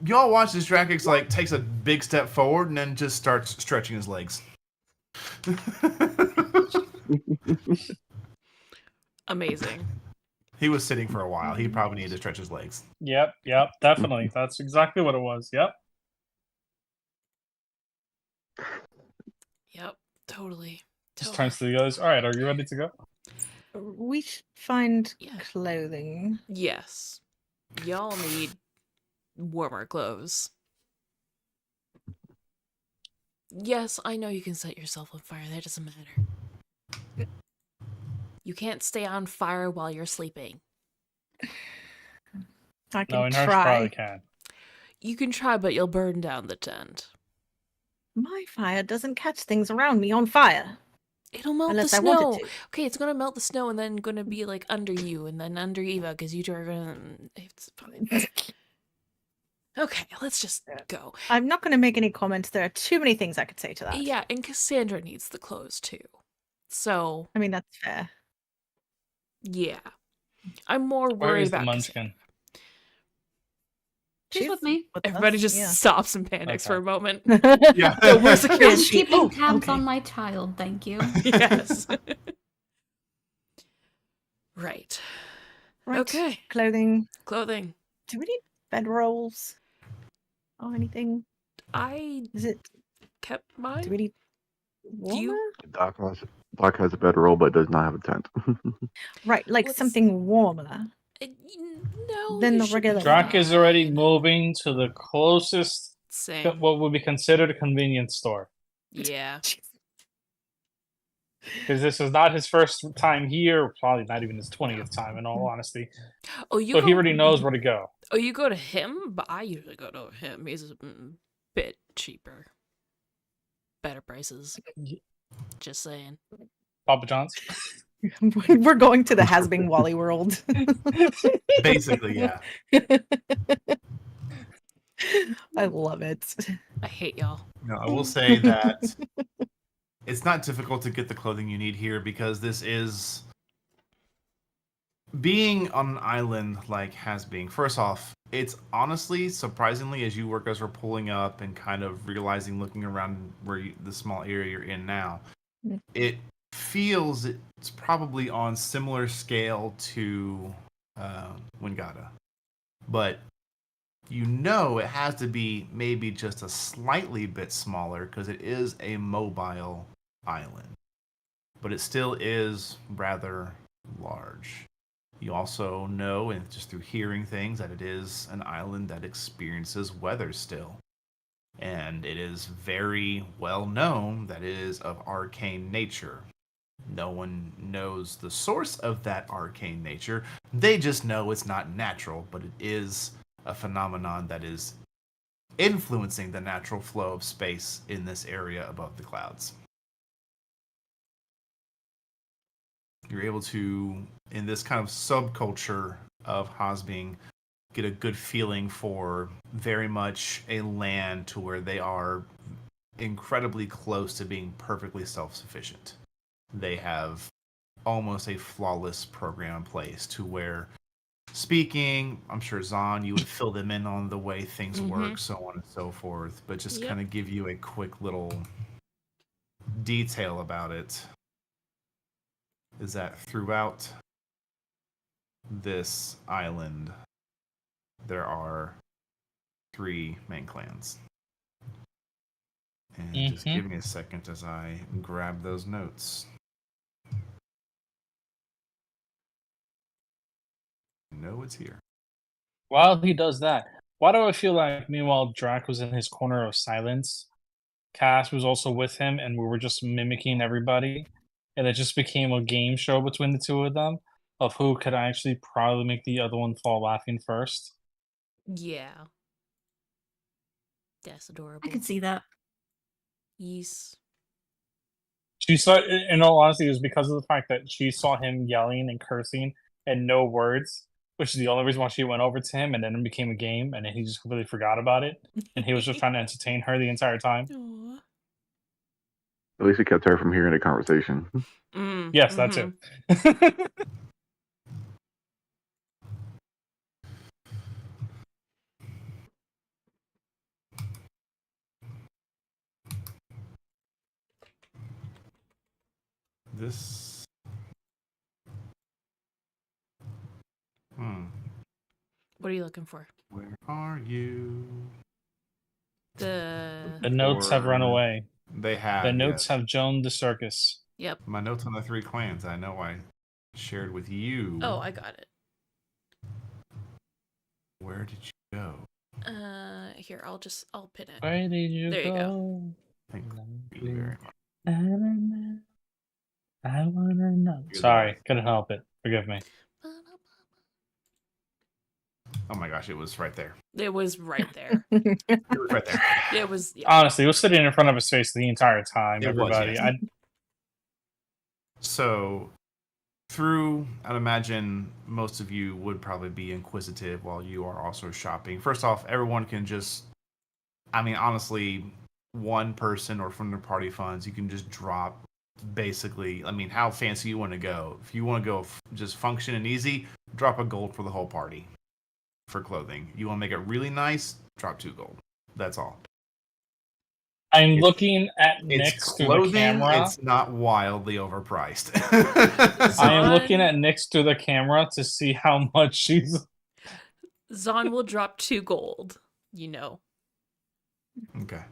Y'all watch this Drakex like takes a big step forward and then just starts stretching his legs. Amazing. He was sitting for a while. He probably needed to stretch his legs. Yep, definitely. That's exactly what it was. Yep. Yep. Totally. Just turns to the others. All right, are you ready to go? We should find Yeah. clothing. Yes. Y'all need warmer clothes. Yes, I know you can set yourself on fire. That doesn't matter. You can't stay on fire while you're sleeping. I No, can in hers try. probably can. You can try, but you'll burn down the tent. My fire doesn't catch things around me on fire. It'll melt Unless the I snow. wanted to. Okay, it's gonna melt the snow and then gonna be like under you and then under Eva because you two are gonna. It's fine. Okay, let's just go. I'm not going to make any comments. There are too many things I could say to that. Yeah, and Cassandra needs the clothes too. So I mean, that's fair. yeah, I'm more Where worried is the about munchkin? She's with me. with Everybody us, just yeah. stops and panics for a Okay. moment. Yeah. So where's the I'm kid? keeping Oh, tabs okay. on my child, thank you. Yes. Right. Right. Okay. Clothing. Clothing. Do we need bedrolls or anything? I Is it? kept Do mine. we need Do you- warmer? Doc has a bedroll but does not have a tent. Right, like Let's- something warmer No. than you the should regular. be Drac is already fine. moving to the closest, Same. what would be considered a convenience store. Yeah. Because this is not his first time here, probably not even his 20th time, in all honesty. Oh, you. So go, he already knows where to go. Oh, you go to him, but I usually go to him. He's a bit cheaper, better prices. Ye- Just saying. Papa John's. We're going to the Has-Been Wally world. Basically, yeah. I love it. I hate y'all. No, I will say that it's not difficult to get the clothing you need here because this is being on an island like has been. First off, it's honestly surprisingly as you work as we're pulling up and kind of realizing, looking around the small area you're in now, Mm. it feels it's probably on similar scale to Wingata, but you know it has to be maybe just a slightly bit smaller because it is a mobile island, but it still is rather large. You also know, and just through hearing things, that it is an island that experiences weather still. And it is very well known that it is of arcane nature. No one knows the source of that arcane nature. They just know it's not natural, but it is a phenomenon that is influencing the natural flow of space in this area above the clouds. You're able to, in this kind of subculture of Hosbing, get a good feeling for very much a land to where they are incredibly close to being perfectly self-sufficient. They have almost a flawless program in place to where speaking, I'm sure Zahn, you would fill them in on the way things work, so on and so forth, but just Yep. kind of give you a quick little detail about it is that throughout this island, there are 3 main clans. And just give me a second as I grab those notes. No, it's here. While he does that, why do I feel like meanwhile Drac was in his corner of silence, Cass was also with him, and we were just mimicking everybody, and it just became a game show between the two of them of who could actually probably make the other one fall laughing first? Yeah. That's adorable. I can see that. Yes. She saw, in all honesty, it was because of the fact that she saw him yelling and cursing and no words, which is the only reason why she went over to him, and then it became a game, and then he just completely forgot about it, and he was just trying to entertain her the entire time. Aw. At least it kept her from hearing the conversation. Yes, that too. This. What are you looking for? Where are you? The notes have run away. They have. The notes yes. have joined the circus. Yep. My notes on the 3 clans. I know I shared with you. Oh, I got it. Where did you go? Here, I'll pin it. Where did you There you go? Thank you very much. I wanna know. Sorry, couldn't help it. Forgive me. Oh my gosh, it was right there. It was right there. It was right there. It was. Yeah. Honestly, it was sitting in front of his face the entire time. It was, everybody. yes. So, I'd imagine most of you would probably be inquisitive while you are also shopping. First off, everyone can just, honestly, one person or from their party funds, you can just drop basically, how fancy you want to go. If you want to go just function and easy, drop a gold for the whole party for clothing. You want to make it really nice, drop 2 gold. That's all. I'm looking at It's Nyx through clothing, the camera. it's not wildly overpriced. I am looking at Nyx through the camera to see how much she's. Zon will drop 2 gold. You know. Okay.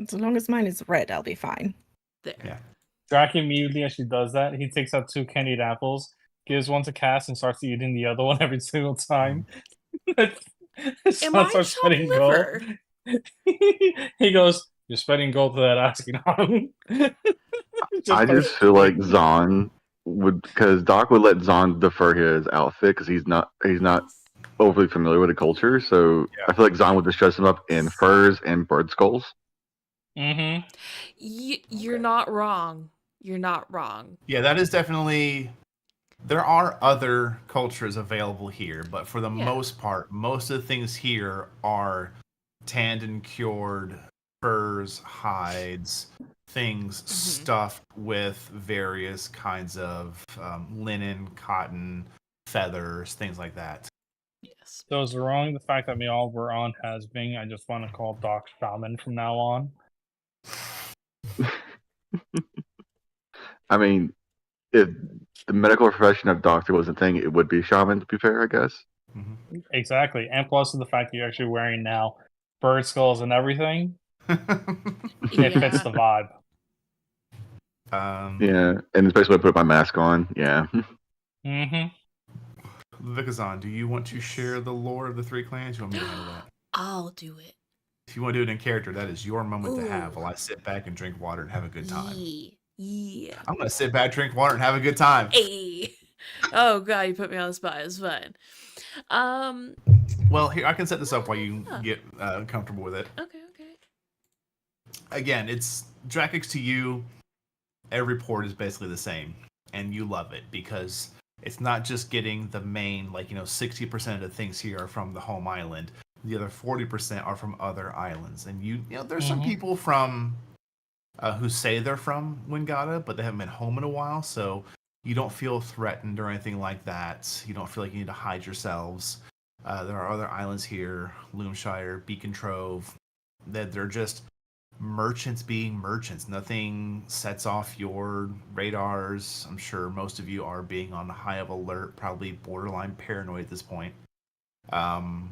As long as mine is red, I'll be fine. There. Yeah. Drac immediately, as she does that, he takes out 2 candied apples, gives one to Cass, and starts eating the other one every single time. Am I starts chopped spending liver? gold. He goes, "You're spending gold to that asking on." I just feel like Zon would, because Doc would let Zon defer his outfit because he's not overly familiar with the culture. So Yeah. I feel like Zon would just dress him up in furs and bird skulls. Mm-hmm. You're not wrong. You're not wrong. Yeah, that is definitely. There are other cultures available here, but for the most part, most of the things here are tanned and cured furs, hides, things stuffed with various kinds of linen, cotton, feathers, things like that. Yes. So it's wrong the fact that we all were on has been. I just want to call Doc Shaman from now on. If the medical profession of doctor was a thing, it would be shaman, to be fair, I guess. Mm-hmm. Exactly. And plus the fact that you're actually wearing now bird skulls and everything, it fits the vibe. Yeah, and especially when I put my mask on, yeah. Mm-hmm. Vikazan, do you want to share the lore of the 3 clans? You want me to handle that? I'll do it. If you want to do it in character, that is your moment to have Ooh. while I sit back and drink water and have a good time. Yeah. I'm going to sit back, drink water, and have a good time. Hey. Oh god, you put me on the spot. It's fine. Well, here, I can set this up while you get comfortable with it. Okay. Again, it's Dracox to you. Every port is basically the same, and you love it because it's not just getting the main, 60% of the things here are from the home island. The other 40% are from other islands, and there's some people from who say they're from Wingata, but they haven't been home in a while, so you don't feel threatened or anything like that. You don't feel like you need to hide yourselves. There are other islands here, Loomshire, Beacon Trove, that they're just merchants being merchants. Nothing sets off your radars. I'm sure most of you are being on high of alert, probably borderline paranoid at this point. For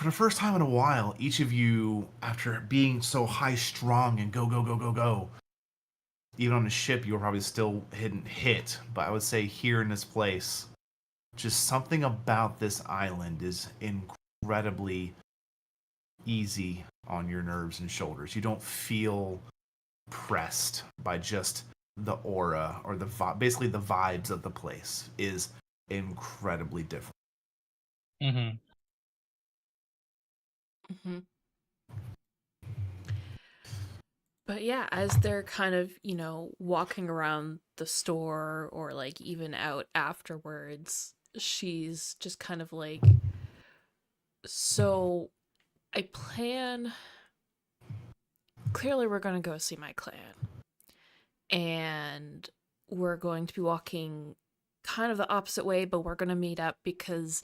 the first time in a while, each of you, after being so high strung and go, go, go, go, go, even on the ship, you were probably still hit. But I would say here in this place, just something about this island is incredibly easy on your nerves and shoulders. You don't feel pressed by just the aura or basically the vibes of the place is incredibly different. Mm-hmm. Mm-hmm. But yeah, as they're kind of, walking around the store or like even out afterwards, she's just kind of like, so I plan. Clearly, we're going to go see my clan. And we're going to be walking kind of the opposite way, but we're going to meet up because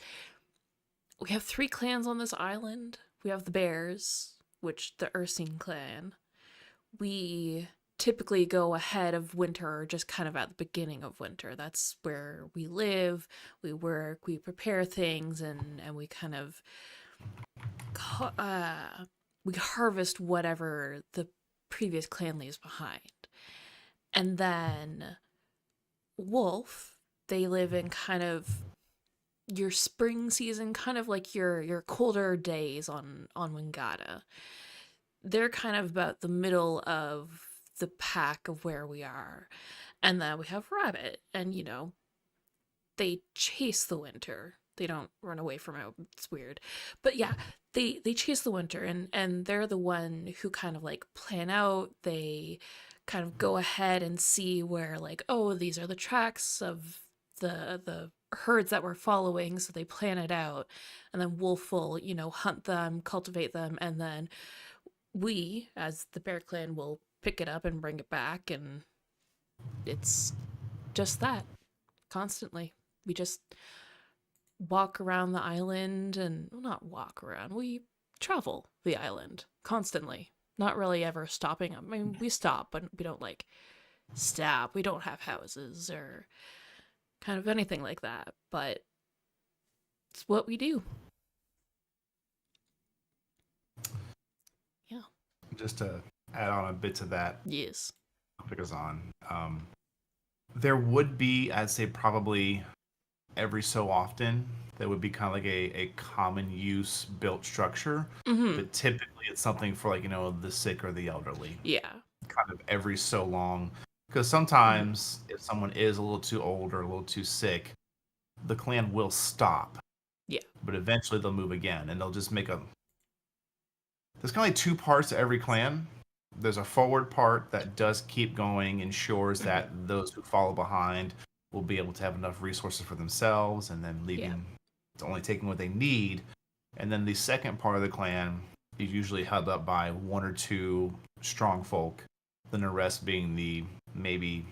we have 3 clans on this island. We have the Bears, which the Ursine clan. We typically go ahead of winter, or just kind of at the beginning of winter. That's where we live, we work, we prepare things, and we kind of we harvest whatever the previous clan leaves behind. And then Wolf, they live in kind of your spring season, kind of like your colder days on Wingata. They're kind of about the middle of the pack of where we are. And then we have Rabbit, and they chase the winter. They don't run away from it. It's weird. But yeah, they chase the winter, and they're the one who kind of like plan out. They kind of go ahead and see where, like, oh, these are the tracks of the herds that we're following, so they plan it out. And then Wolf will, hunt them, cultivate them, and then we, as the Bear Clan, will pick it up and bring it back, and it's just that, constantly. We just walk around the island, and well, not walk around, we travel the island constantly, not really ever stopping. I mean, we stop, but we don't like stop. We don't have houses or kind of anything like that, but it's what we do. Yeah. Just to add on a bit to that, Yes. because there would be, I'd say, probably every so often, there would be kind of like a common use built structure, but typically it's something for, like, the sick or the elderly. Yeah. Kind of every so long, because sometimes if someone is a little too old or a little too sick, the clan will stop. Yeah. But eventually they'll move again, and they'll just make a. There's kind of like 2 parts to every clan. There's a forward part that does keep going, ensures that those who follow behind will be able to have enough resources for themselves, and then leaving, only taking what they need. And then the second part of the clan is usually held up by 1 or 2 strong folk, then the rest being the maybe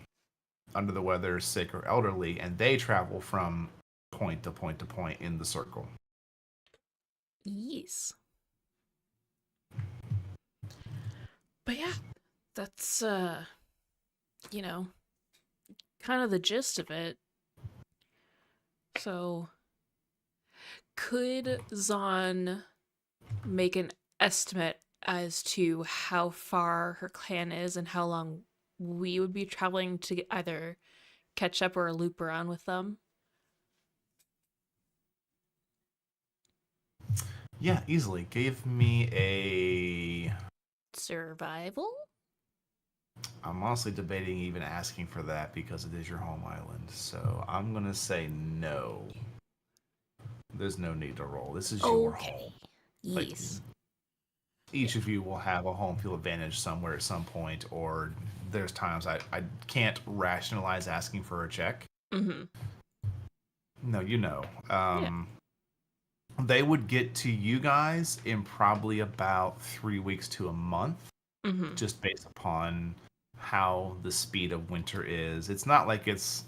under the weather, sick, or elderly, and they travel from point to point to point in the circle. Yes. But yeah, that's kind of the gist of it. So could Zon make an estimate as to how far her clan is and how long we would be traveling to either catch up or loop around with them? Yeah, easily. Give me a. Survival? I'm honestly debating even asking for that because it is your home island. So I'm going to say no. There's no need to roll. This is your home. Like, Yes. each of you will have a home field advantage somewhere at some point, or there's times I can't rationalize asking for a check. Mm-hmm. No, They would get to you guys in probably about 3 weeks to a month, just based upon how the speed of winter is. It's not like it's.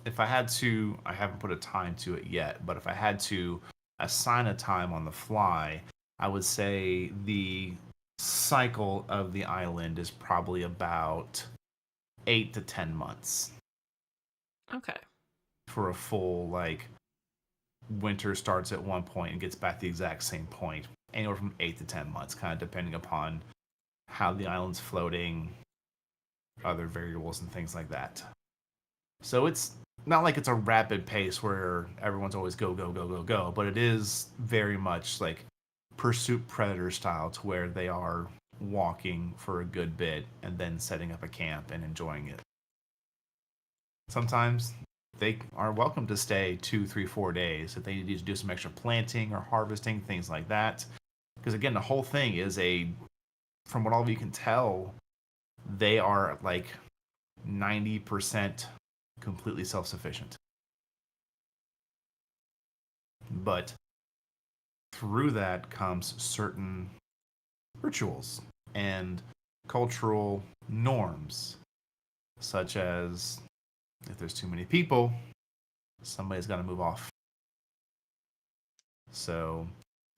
If I had to, I haven't put a time to it yet, but if I had to assign a time on the fly, I would say the cycle of the island is probably about 8 to 10 months Okay. for a full, like, winter starts at one point and gets back to the exact same point. Anywhere from 8 to 10 months, kind of depending upon how the island's floating, other variables and things like that. So it's not like it's a rapid pace where everyone's always go, go, go, go, go, but it is very much like Pursuit Predator style, to where they are walking for a good bit and then setting up a camp and enjoying it. Sometimes they are welcome to stay 2, 3, 4 days if they need to do some extra planting or harvesting, things like that. Because again, the whole thing is from what all of you can tell, they are like 90% completely self-sufficient. But through that comes certain rituals and cultural norms, such as if there's too many people, somebody's got to move off. So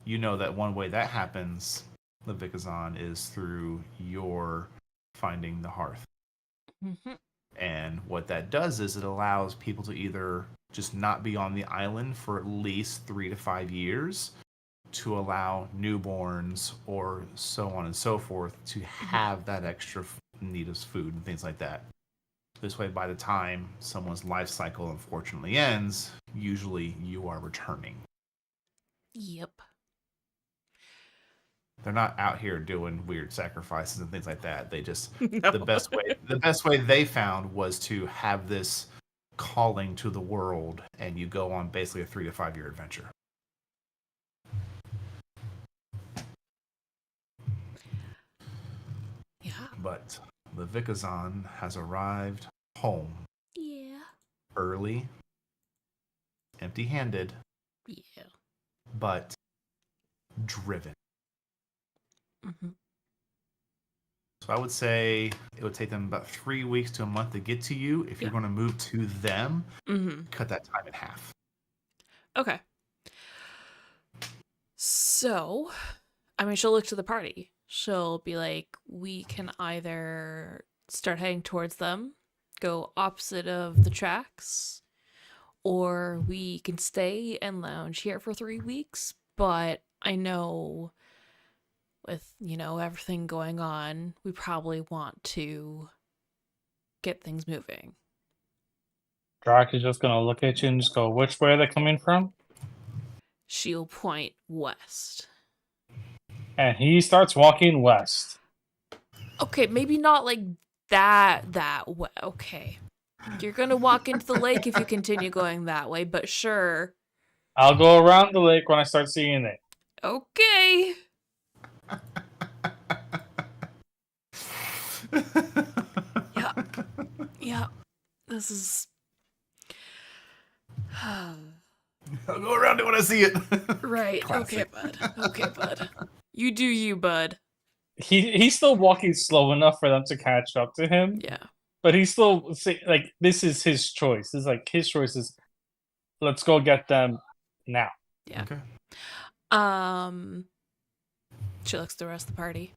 you know that one way that happens, Levikazon, is through your finding the hearth. Mm-hmm. And what that does is it allows people to either just not be on the island for at least 3 to 5 years, to allow newborns or so on and so forth to have that extra need of food and things like that. This way, by the time someone's life cycle unfortunately ends, usually you are returning. Yep. They're not out here doing weird sacrifices and things like that. They just No. the best way they found was to have this calling to the world, and you go on basically a 3 to 5 year adventure. Yeah. But Levikazon has arrived home Yeah. early, empty-handed, Yeah. but driven. Mm-hmm. So I would say it would take them about 3 weeks to a month to get to you. If you're Yeah. going to move to them, Mm-hmm. cut that time in half. Okay. So, I mean, she'll look to the party. She'll be like, we can either start heading towards them, go opposite of the tracks, or we can stay and lounge here for 3 weeks. But I know with, everything going on, we probably want to get things moving. Drac is just gonna look at you and just go, which way are they coming from? She'll point west. And he starts walking west. Okay, maybe not like that way. Okay. You're gonna walk into the lake if you continue going that way, but sure. I'll go around the lake when I start seeing it. Okay. Yeah. Yeah. This is I'll go around it when I see it. right. Classic. Okay, bud. Okay, bud. You do you, bud. He's still walking slow enough for them to catch up to him, Yeah. but he's still like, this is his choice. This is like his choice is, let's go get them now. Yeah. Okay. She looks at the rest of the party.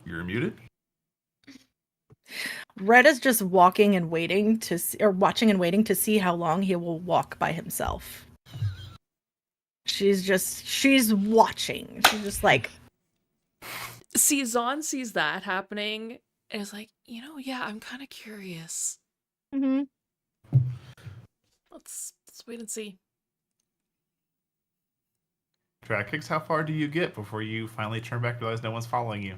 You're muted. Red is just walking and waiting to see, or watching and waiting to see how long he will walk by himself. She's watching. She's just like, Zon sees that happening and is like, yeah, I'm kind of curious. mm-hmm. Let's wait and see. Dracix, how far do you get before you finally turn back and realize no one's following you?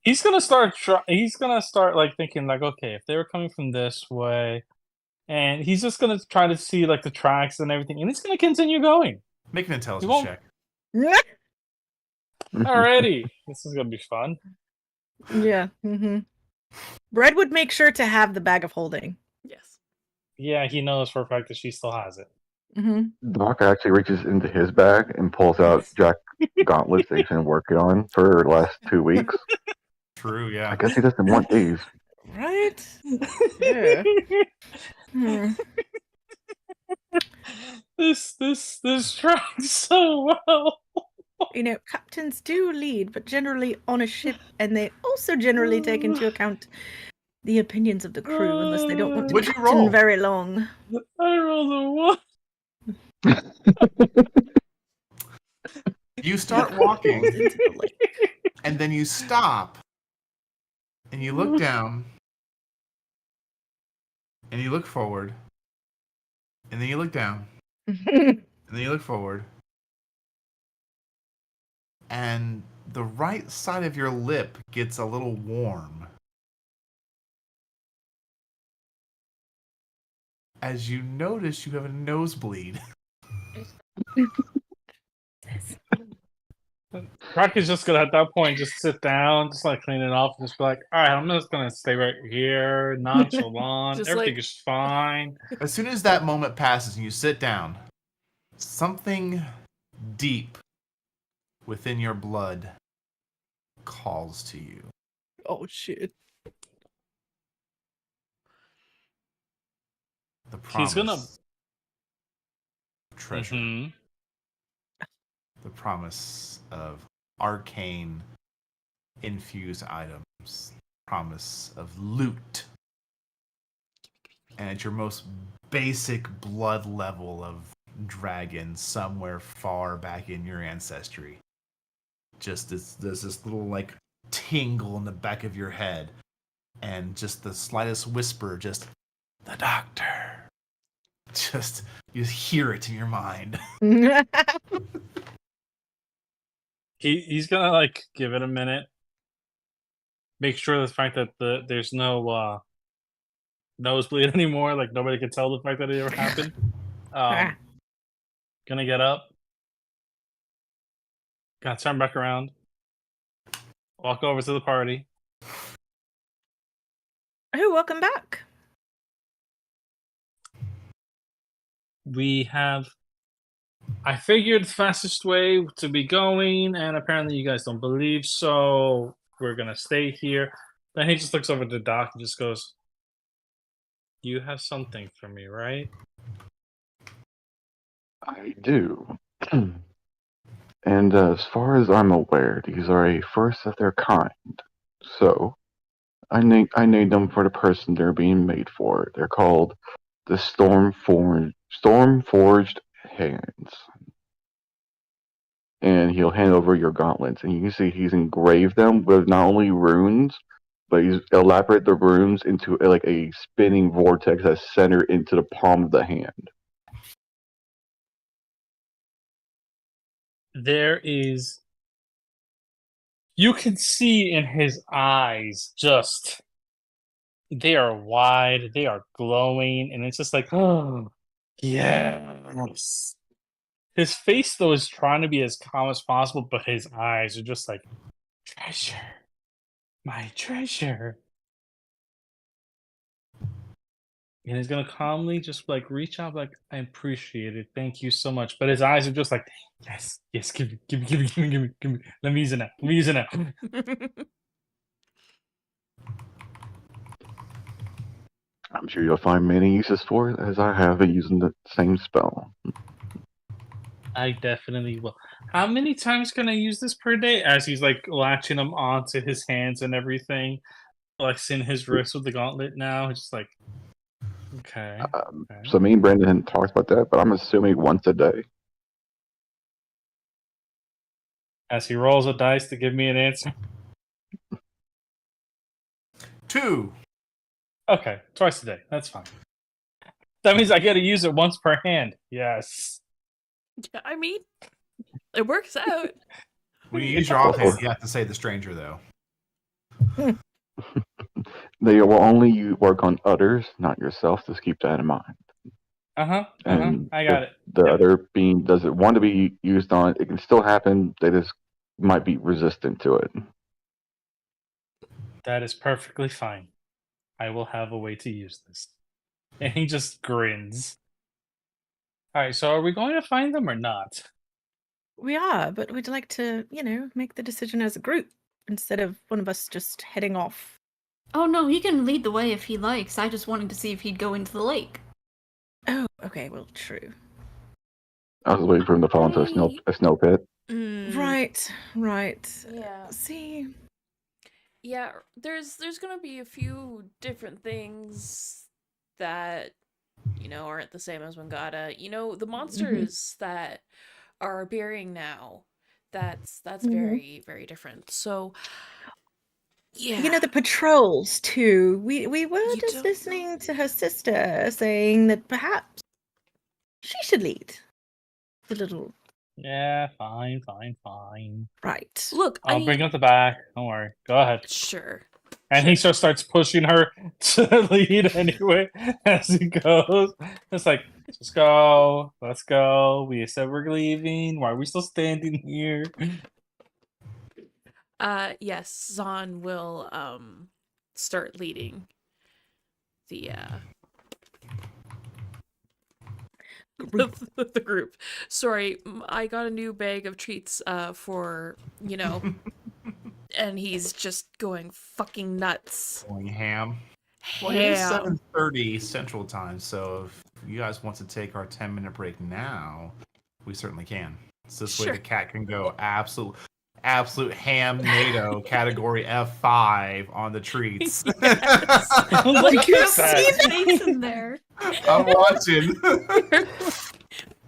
He's gonna start like thinking like, okay, if they were coming from this way, and he's just gonna try to see like the tracks and everything, and he's gonna continue going. Make an intelligence won't- check. Alrighty, this is gonna be fun. Yeah. Mm-hmm. Red would make sure to have the bag of holding. Yes. Yeah, he knows for a fact that she still has it. Mm-hmm. Doc actually reaches into his bag and pulls out Jack gauntlets that he's been working on for the last 2 weeks. True, yeah. I guess he doesn't want these. Right? Yeah. Hmm. This tracks so well. You know, captains do lead, but generally on a ship, and they also generally take into account the opinions of the crew, unless they don't want to What'd you captain roll? very long. I rolled a 1. You start Falls walking, into the lake. and then you stop, and you look down, and you look forward, and then you look down, and then you look forward, and the right side of your lip gets a little warm as you notice you have a nosebleed. Crack is just gonna at that point just sit down, just like clean it off, and just be like, all right, I'm just gonna stay right here, nonchalant, Just everything like- is fine. As soon as that moment passes and you sit down, something deep within your blood calls to you. Oh shit. The promise. He's gonna- of treasure. Mhm. The promise of arcane infused items. Promise of loot. And at your most basic blood level of dragon somewhere far back in your ancestry. Just there's this little like tingle in the back of your head. And just the slightest whisper, just the doctor. Just you hear it in your mind. He's gonna like give it a minute, make sure the fact that there's no nosebleed anymore, like nobody can tell the fact that it ever happened. Gonna get up, gonna turn back around, walk over to the party. Oh, welcome back. We have. I figured the fastest way to be going, and apparently you guys don't believe, so we're gonna stay here. Then he just looks over to Doc and just goes, "You have something for me, right?" I do. And as far as I'm aware, these are a first of their kind. So, I named them for the person they're being made for. They're called the Stormforged Hands. And he'll hand over your gauntlets, and you can see he's engraved them with not only runes, but he's elaborated the runes into like a spinning vortex that's centered into the palm of the hand. There is. You can see in his eyes just. They are wide, they are glowing, and it's just like, oh, yes. His face, though, is trying to be as calm as possible, but his eyes are just like, treasure. My treasure. And he's gonna calmly just like reach out, like, I appreciate it. Thank you so much. But his eyes are just like, yes, give me. Let me use it now. I'm sure you'll find many uses for it, as I have been using the same spell. I definitely will. How many times can I use this per day? As he's like latching them onto his hands and everything, flexing his wrist with the gauntlet now. It's just like, okay. So me and Brandon hadn't talked about that, but I'm assuming once a day. As he rolls a dice to give me an answer. 2. Okay, twice a day. That's fine. That means I got to use it once per hand. Yes. Yeah, I mean, it works out. When you use your offhand, you have to say the stranger, though. They will only work on others, not yourself. Just keep that in mind. And I got if it. the Yep. other being doesn't want to be used on, it can still happen. They just might be resistant to it. That is perfectly fine. I will have a way to use this. And he just grins. Alright, so are we going to find them or not? We are, but we'd like to, make the decision as a group instead of one of us just heading off. Oh no, he can lead the way if he likes. I just wanted to see if he'd go into the lake. Oh, okay, well, true. I was waiting for him to fall into a snow pit. Mm, Right. Yeah. See, Yeah, there's gonna be a few different things that aren't the same as Wangata. The monsters that are appearing now, that's very, very different. So yeah, the patrols too. We were You just don't listening to her sister saying that perhaps she should lead the little Yeah, fine. right. look, I I'll bring mean, up the back. Don't worry. Go ahead. sure. And he just starts pushing her to lead anyway as he goes. It's like, just go. Let's go. We said we're leaving. Why are we still standing here? Yes, Zahn will start leading the the group. Sorry, I got a new bag of treats for and he's just going fucking nuts. Going ham. Well, it is Ham. 7:30 Central Time, so if you guys want to take our 10-minute break now, we certainly can. So this way Sure. the cat can go absolute ham NATO category F5 on the treats. Yes. Look Did you at see that. Space in there. I'm watching.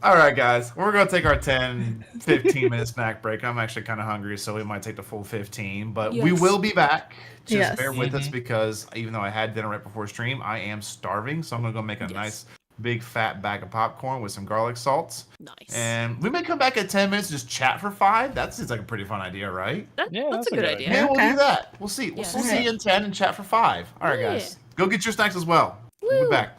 All right, guys, we're going to take our 10-15 minute snack break. I'm actually kind of hungry, so we might take the full 15, but we Yes. will be back. Just Yes. bear with us Mhm. because even though I had dinner right before stream, I am starving, so I'm going to go make a Yes. nice big fat bag of popcorn with some garlic salts. Nice. And we may come back at 10 minutes and just chat for 5. That seems like a pretty fun idea, right? Yeah, That's a good idea. Yeah, we'll Okay. do that. We'll see. We'll Yes. see you in 10 and chat for 5. All right, Yeah. guys. Go get your snacks as well. We'll Woo. be back.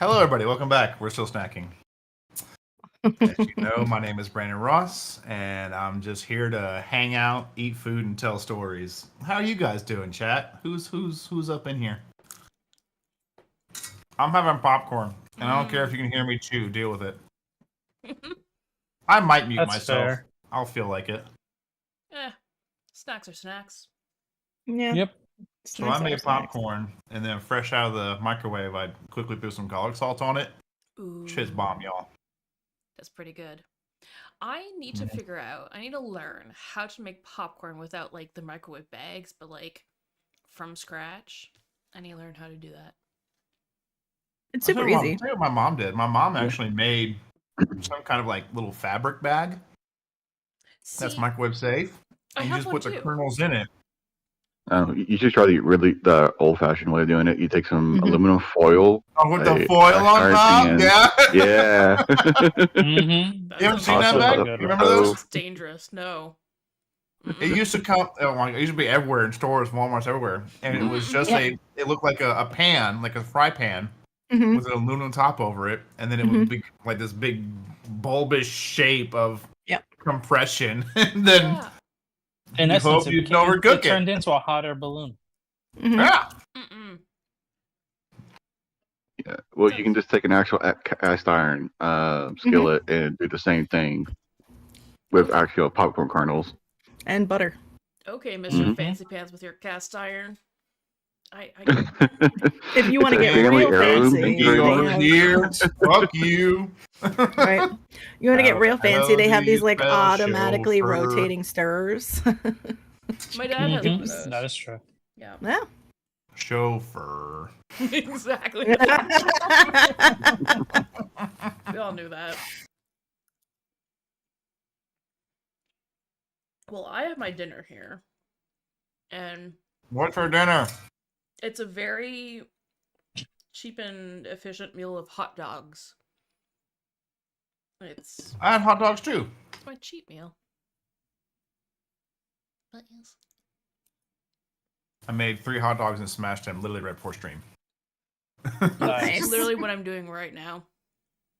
Hello, everybody. Welcome back. We're still snacking. As you know, my name is Brandon Ross, and I'm just here to hang out, eat food, and tell stories. How are you guys doing, chat? Who's up in here? I'm having popcorn, and I don't care if you can hear me chew. Deal with it. I might mute That's myself. fair. I'll feel like it. Snacks are snacks. Yeah. Yep. So I made popcorn, and then fresh out of the microwave, I quickly threw some garlic salt on it. Ooh, Shit's bomb, y'all. that's pretty good. I need to figure out. I need to learn how to make popcorn without like the microwave bags, but like from scratch. I need to learn how to do that. It's super I'll tell easy. you what my mom did. My mom actually made some kind of like little fabric bag that's See, microwave safe. I And you have just one put the too. kernels in it. You should try the old-fashioned way of doing it. You take some Mhm. aluminum foil. Oh, with the a foil cast on iron top? pan. Yeah. Yeah. Mm-hmm. That's You ever seen that Also, bag? a You good remember one. those? It's dangerous. No. It used to come. Oh my! It used to be everywhere in stores, Walmart's everywhere, and it was just Yeah. It looked like a pan, like a fry pan, Mhm. with an aluminum top over it, and then it Mhm. would be like this big bulbous shape of Yep. compression, and then Yeah. In you essence, hope it you don't became overcook it turned into a hot air balloon. Mhm. Yeah. Mm-mm. Yeah. Well, you can just take an actual cast iron skillet and do the same thing with Okay. actual popcorn kernels. And butter. Okay, Mr. Mhm. Fancy Pants with your cast iron. I If you want to It's a get family real heirloom. fancy, Thank you very they over much. have- here. Fuck you. right? You want to get real fancy? They have these like Spell automatically chauffeur. rotating stirrers. My dad has one of Mhm. those. That is true. Yeah. Yeah. Chauffeur. Exactly. We all knew that. Well, I have my dinner here. And What's for dinner? it's a very cheap and efficient meal of hot dogs. It's I had hot dogs too. my cheap meal. But yes. I made 3 hot dogs and smashed them literally right before stream. That's Nice. literally what I'm doing right now.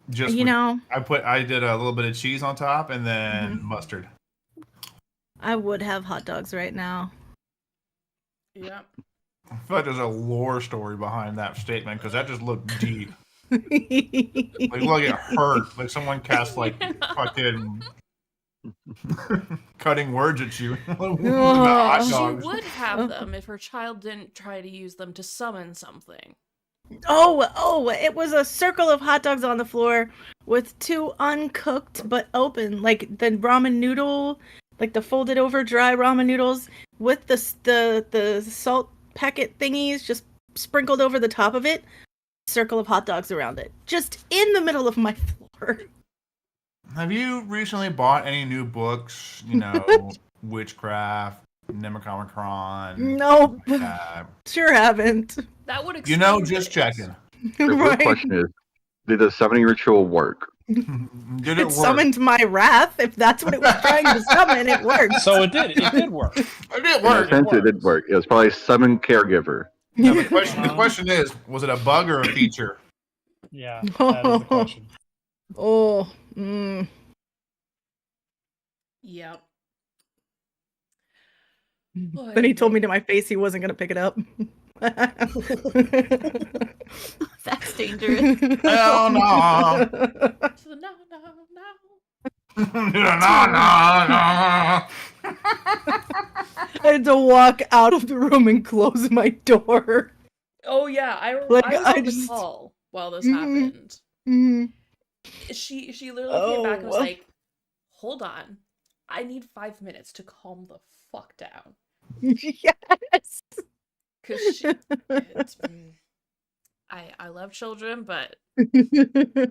Just You with- know, I did a little bit of cheese on top and then mustard. I would have hot dogs right now. Yeah. I feel like there's a lore story behind that statement because that just looked deep. Like it hurt. Like someone cast like fucking cutting words at you. About hot She dogs. would have them if her child didn't try to use them to summon something. Oh, it was a circle of hot dogs on the floor with 2 uncooked but open, like the ramen noodle, like the folded over dry ramen noodles with the salt packet thingies just sprinkled over the top of it. Circle of hot dogs around it, just in the middle of my floor. Have you recently bought any new books? You know, witchcraft, Nemocomicron. Nope, sure haven't. That would You know, explain just things. checking. The real Right. question is, did the summoning ritual work? Did it It work? summoned my wrath. If that's what it was trying to summon, it worked. So it did. It did work. It did In a work. sense, it did work. It was probably summon caregiver. Now, the question is, was it a bug or a feature? Yeah, that is the question. Oh, Yep. Then he told me to my face he wasn't gonna pick it up. That's dangerous. Hell no. So no. I had to walk out of the room and close my door. Oh yeah, I Like, was I on the just- call while this Mhm. happened. Mhm. She literally came back and was Oh. like, "Hold on, I need 5 minutes to calm the fuck down." Yes. Cause I love children, but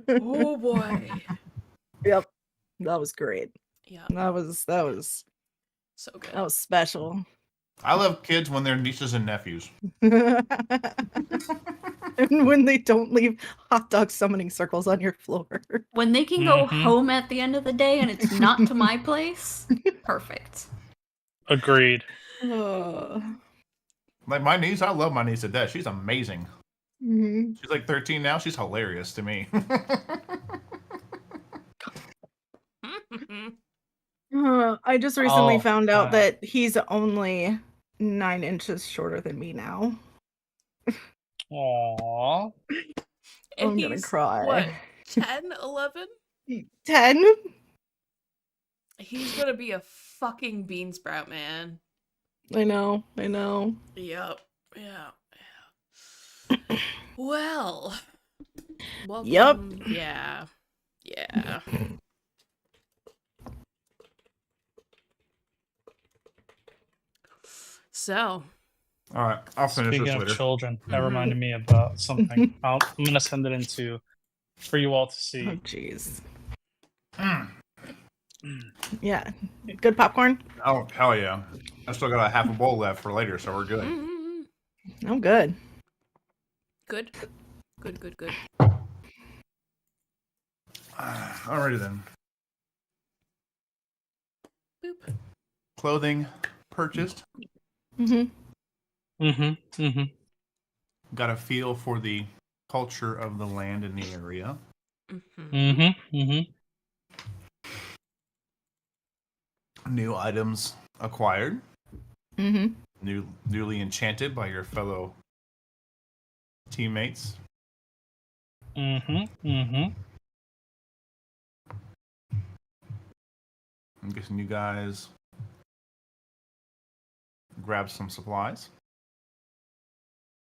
oh boy, Yep. That was great. yeah, That was so good. that was special. I love kids when they're nieces and nephews. And when they don't leave hot dog summoning circles on your floor. When they can go Mhm. home at the end of the day and it's not to my place, perfect. Agreed. Oh. Like my niece, I love my niece to death. She's amazing. Mhm. She's like 13 now. She's hilarious to me. I just recently Oh, found out uh, that he's only 9 inches shorter than me now. Aw. And I'm gonna he's, cry. what, 10, 11? 10? He's gonna be a fucking bean sprout, man. I know. I know. Yep. Yeah. Well. Yup. Welcome. Yeah. Yeah. So. All right, I'll finish Speaking this of later. children, that Mhm. reminded me about something. I'm gonna send it into for you all to Oh, see. jeez. Mm. Yeah. Good popcorn? Oh, hell yeah. I still got a half a bowl left for later, so we're good. Mhm. Oh, good. Good. Good, good, good. Alrighty then. Boop. Clothing purchased. Mm-hmm. Mm-hmm. Mm-hmm. Got a feel for the culture of the land in the area. Mm-hmm. Mm-hmm. Mm-hmm. New items acquired. Mm-hmm. Newly enchanted by your fellow teammates. Mm-hmm. Mm-hmm. I'm guessing you guys grabbed some supplies.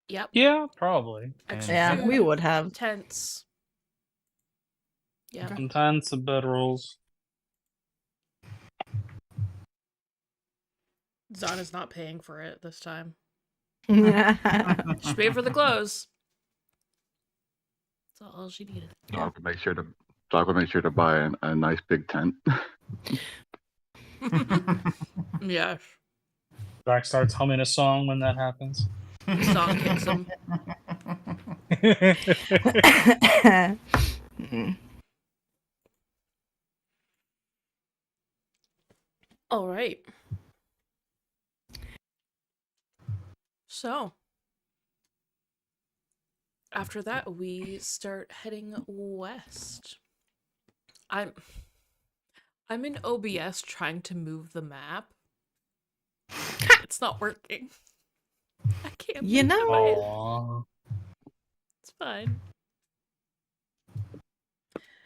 Yep. Yeah, probably. Extra Yeah, food, we would have. tents. Yep. Okay. Sometimes the bedrolls. Zon is not paying for it this time. Mm-hmm. She paid for the clothes. That's all she needed. So I could make sure to buy a nice big tent. Yeah. Jack starts humming a song when that happens. Zon kicks him. All right. So, after that, we start heading west. I'm in OBS trying to move the map. It's not working. I can't. You move know, it. Aww. It's fine.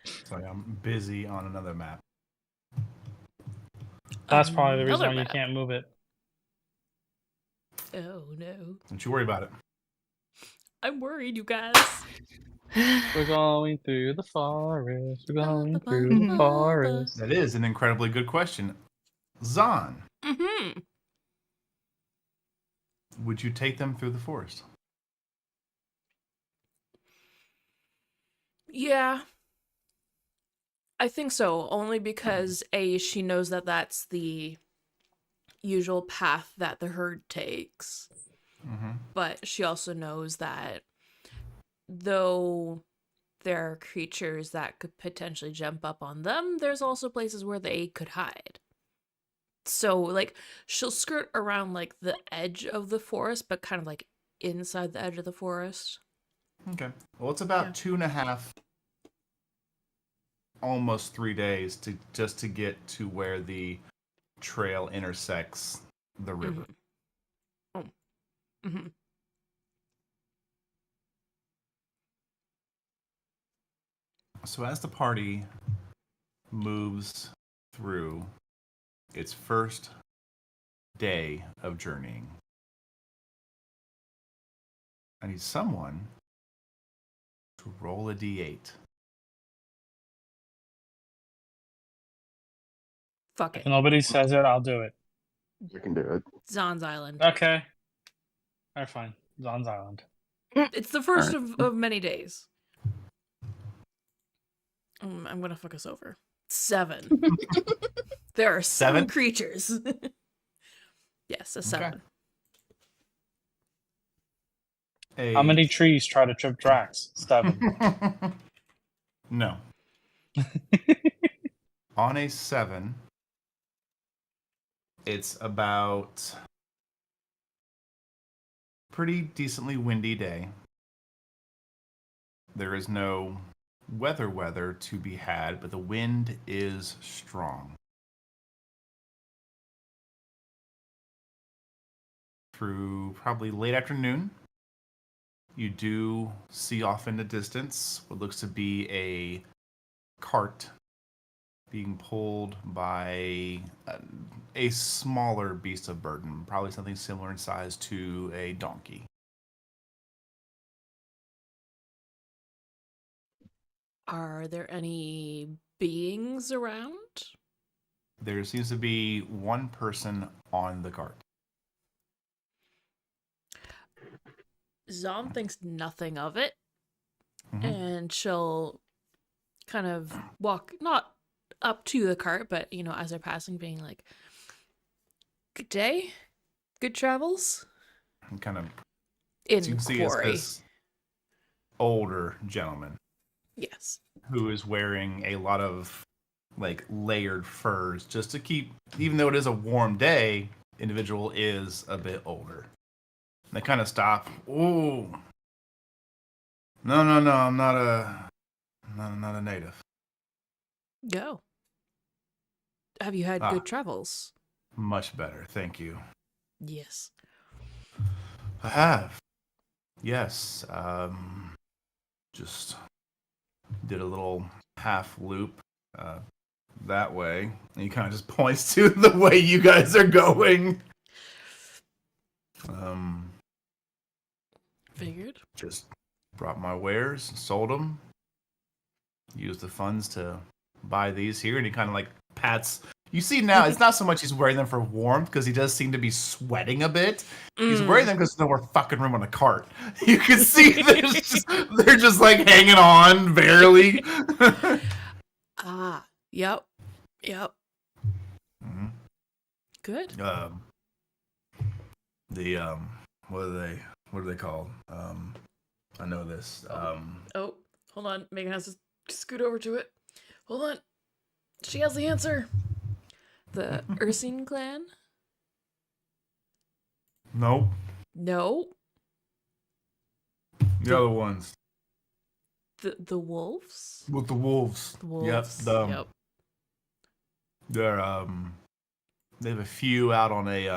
Sorry, I'm busy on another map. That's probably the reason Another why you map. can't move it. Oh no. Don't you worry about it. I'm worried, you guys. We're going through the forest. We're going through the forest. That is an incredibly good question. Zon, Mm-hmm. would you take them through the forest? Yeah. I think so, only because A, she knows that that's the usual path that the herd takes. Mm-hmm. But she also knows that though there are creatures that could potentially jump up on them, there's also places where they could hide. So, like, she'll skirt around, like, the edge of the forest, but kind of, like, inside the edge of the forest. Okay. Well, it's about Yeah. 2.5, almost 3 days to get to where the trail intersects the river. Oh. Mm-hmm. So as the party moves through its first day of journeying, I need someone to roll a d8. Fuck If it. nobody says it, I'll do it. You can do it. Zon's Island. Okay. Alright, fine. Zon's Island. It's the first Alright. of many days. I'm gonna fuck us over. 7. There are 7 7? creatures. Yes, a 7. How many trees try to trip Drax? 7. No. On a 7, it's about pretty decently windy day. There is no weather to be had, but the wind is strong. Through probably late afternoon, you do see off in the distance what looks to be a cart being pulled by a smaller beast of burden, probably something similar in size to a donkey. Are there any beings around? There seems to be one person on the cart. Zom thinks nothing of it, Mhm. and she'll kind of walk, not up to the cart, but, you know, as they're passing, being like, "Good day, good travels." And kind of, In so you can see it's quarry. this older gentleman Yes. who is wearing a lot of like layered furs just to keep, even though it is a warm day, individual is a bit older. And they kind of stop. Oh, no, I'm not a native. Go. Have you had Ah. good travels? Much better, thank you. Yes. I have. Yes. Just did a little half loop that way. And he kind of just points to the way you guys are going. Figured. Just brought my wares, sold them, used the funds to buy these here, and he kind of like pats. You see now, it's not so much he's wearing them for warmth, because he does seem to be sweating a bit. He's wearing them because there's no more fucking room on the cart. You can see they're just like hanging on barely. Ah, yep. Mhm. Good. What are they called? I know this. Oh, hold on. Megan has to scoot over to it. Hold on. She has the answer. The Ursine clan? Nope. No. The other ones. The wolves? With the wolves. The wolves. Yep. They're they have a few out on a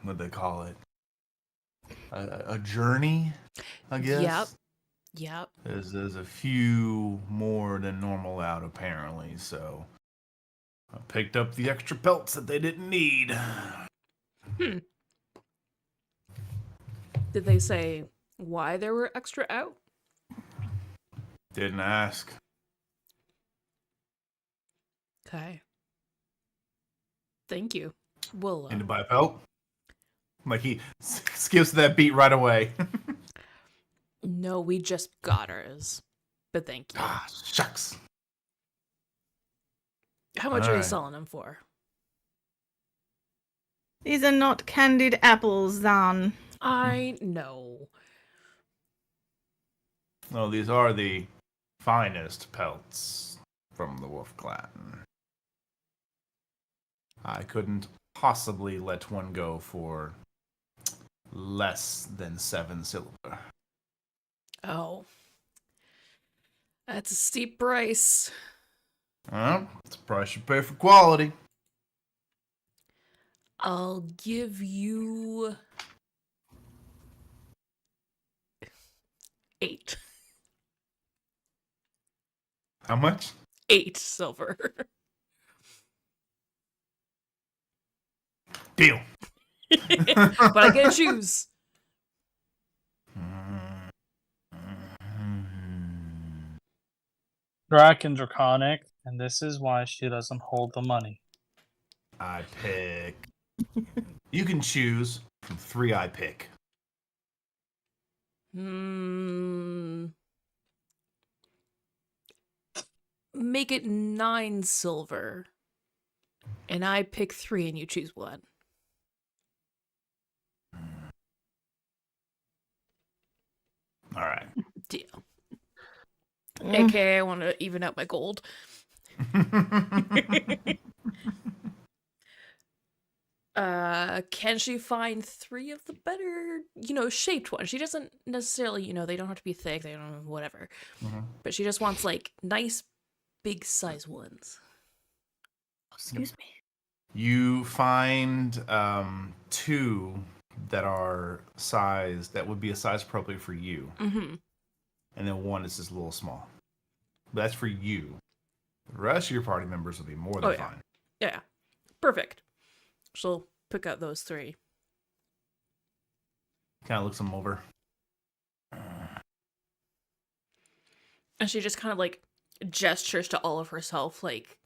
what do they call it? A journey, I guess. Yep. There's a few more than normal out apparently, so I picked up the extra pelts that they didn't need. Did they say why there were extra out? Didn't ask. Okay. Thank you. We'll Need to buy a pelt? Like he skips that beat right away. No, we just got ours. But thank you. Ah, shucks. How much are you Alright. selling them for? These are not candied apples, Zan. I know. Well, these are the finest pelts from the Wolf Clan. I couldn't possibly let one go for less than 7 silver. Oh. That's a steep price. Well, it's a price you pay for quality. I'll give you 8. How much? 8 silver. Deal. But I get to choose. Drac and Draconic, and this is why she doesn't hold the money. I pick. You can choose from 3 I pick. Make it 9 silver. And I pick 3 and you choose 1. All right. Deal. AKA, I want to even out my gold. Can she find 3 of the better, shaped ones? She doesn't necessarily, they don't have to be thick, they don't whatever. Mhm. But she just wants like nice big size ones. Excuse me. You find 2 that are size that would be a size appropriate for you, Mm-hmm. and then 1 is just a little small. But that's for you. The rest of your party members will be more than Oh, yeah. fine. Yeah. Perfect. She'll pick out those 3. Kind of looks them over. And she just kind of like gestures to all of herself like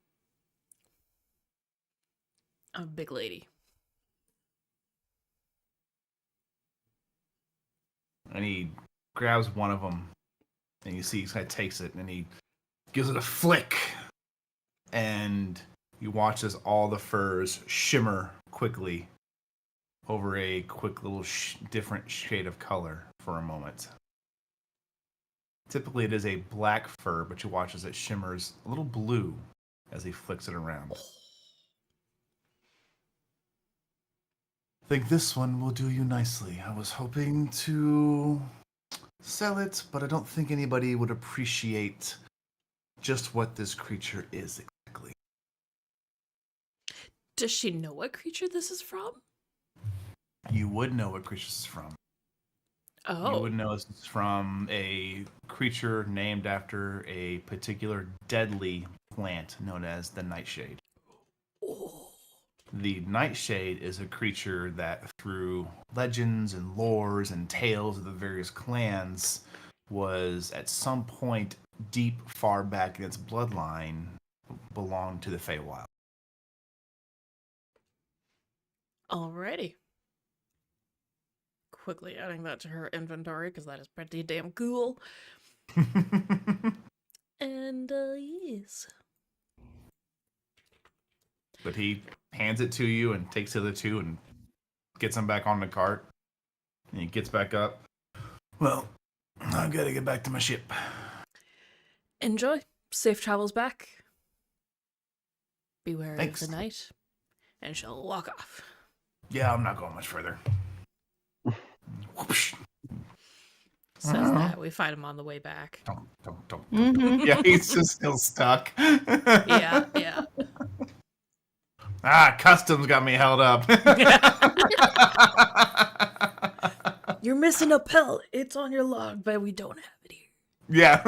a big lady. And he grabs one of them, and you see he kind of takes it, and he gives it a flick, and you watch as all the furs shimmer quickly over a quick little different shade of color for a moment. Typically it is a black fur, but you watch as it shimmers a little blue as he flicks it around. I think this one will do you nicely. I was hoping to sell it, but I don't think anybody would appreciate just what this creature is exactly. Does she know what creature this is from? You would know what creature this is from. Oh. You would know this is from a creature named after a particular deadly plant known as the nightshade. Oh. The nightshade is a creature that, through legends and lores and tales of the various clans, was at some point deep far back in its bloodline belonged to the Feywild. Alrighty. Quickly adding that to her inventory because that is pretty damn cool. And yes. But he hands it to you and takes the other 2 and gets them back on the cart. And he gets back up. Well, I've got to get back to my ship. Enjoy. Safe travels back. Beware Thanks. of the night. And she'll walk off. Yeah, I'm not going much further. Whoosh. Says that. We find him on the way back. Don't. Mhm. Yeah, he's just still stuck. Yeah, yeah. Customs got me held up. You're missing a pellet. It's on your log, but we don't have it here. Yeah.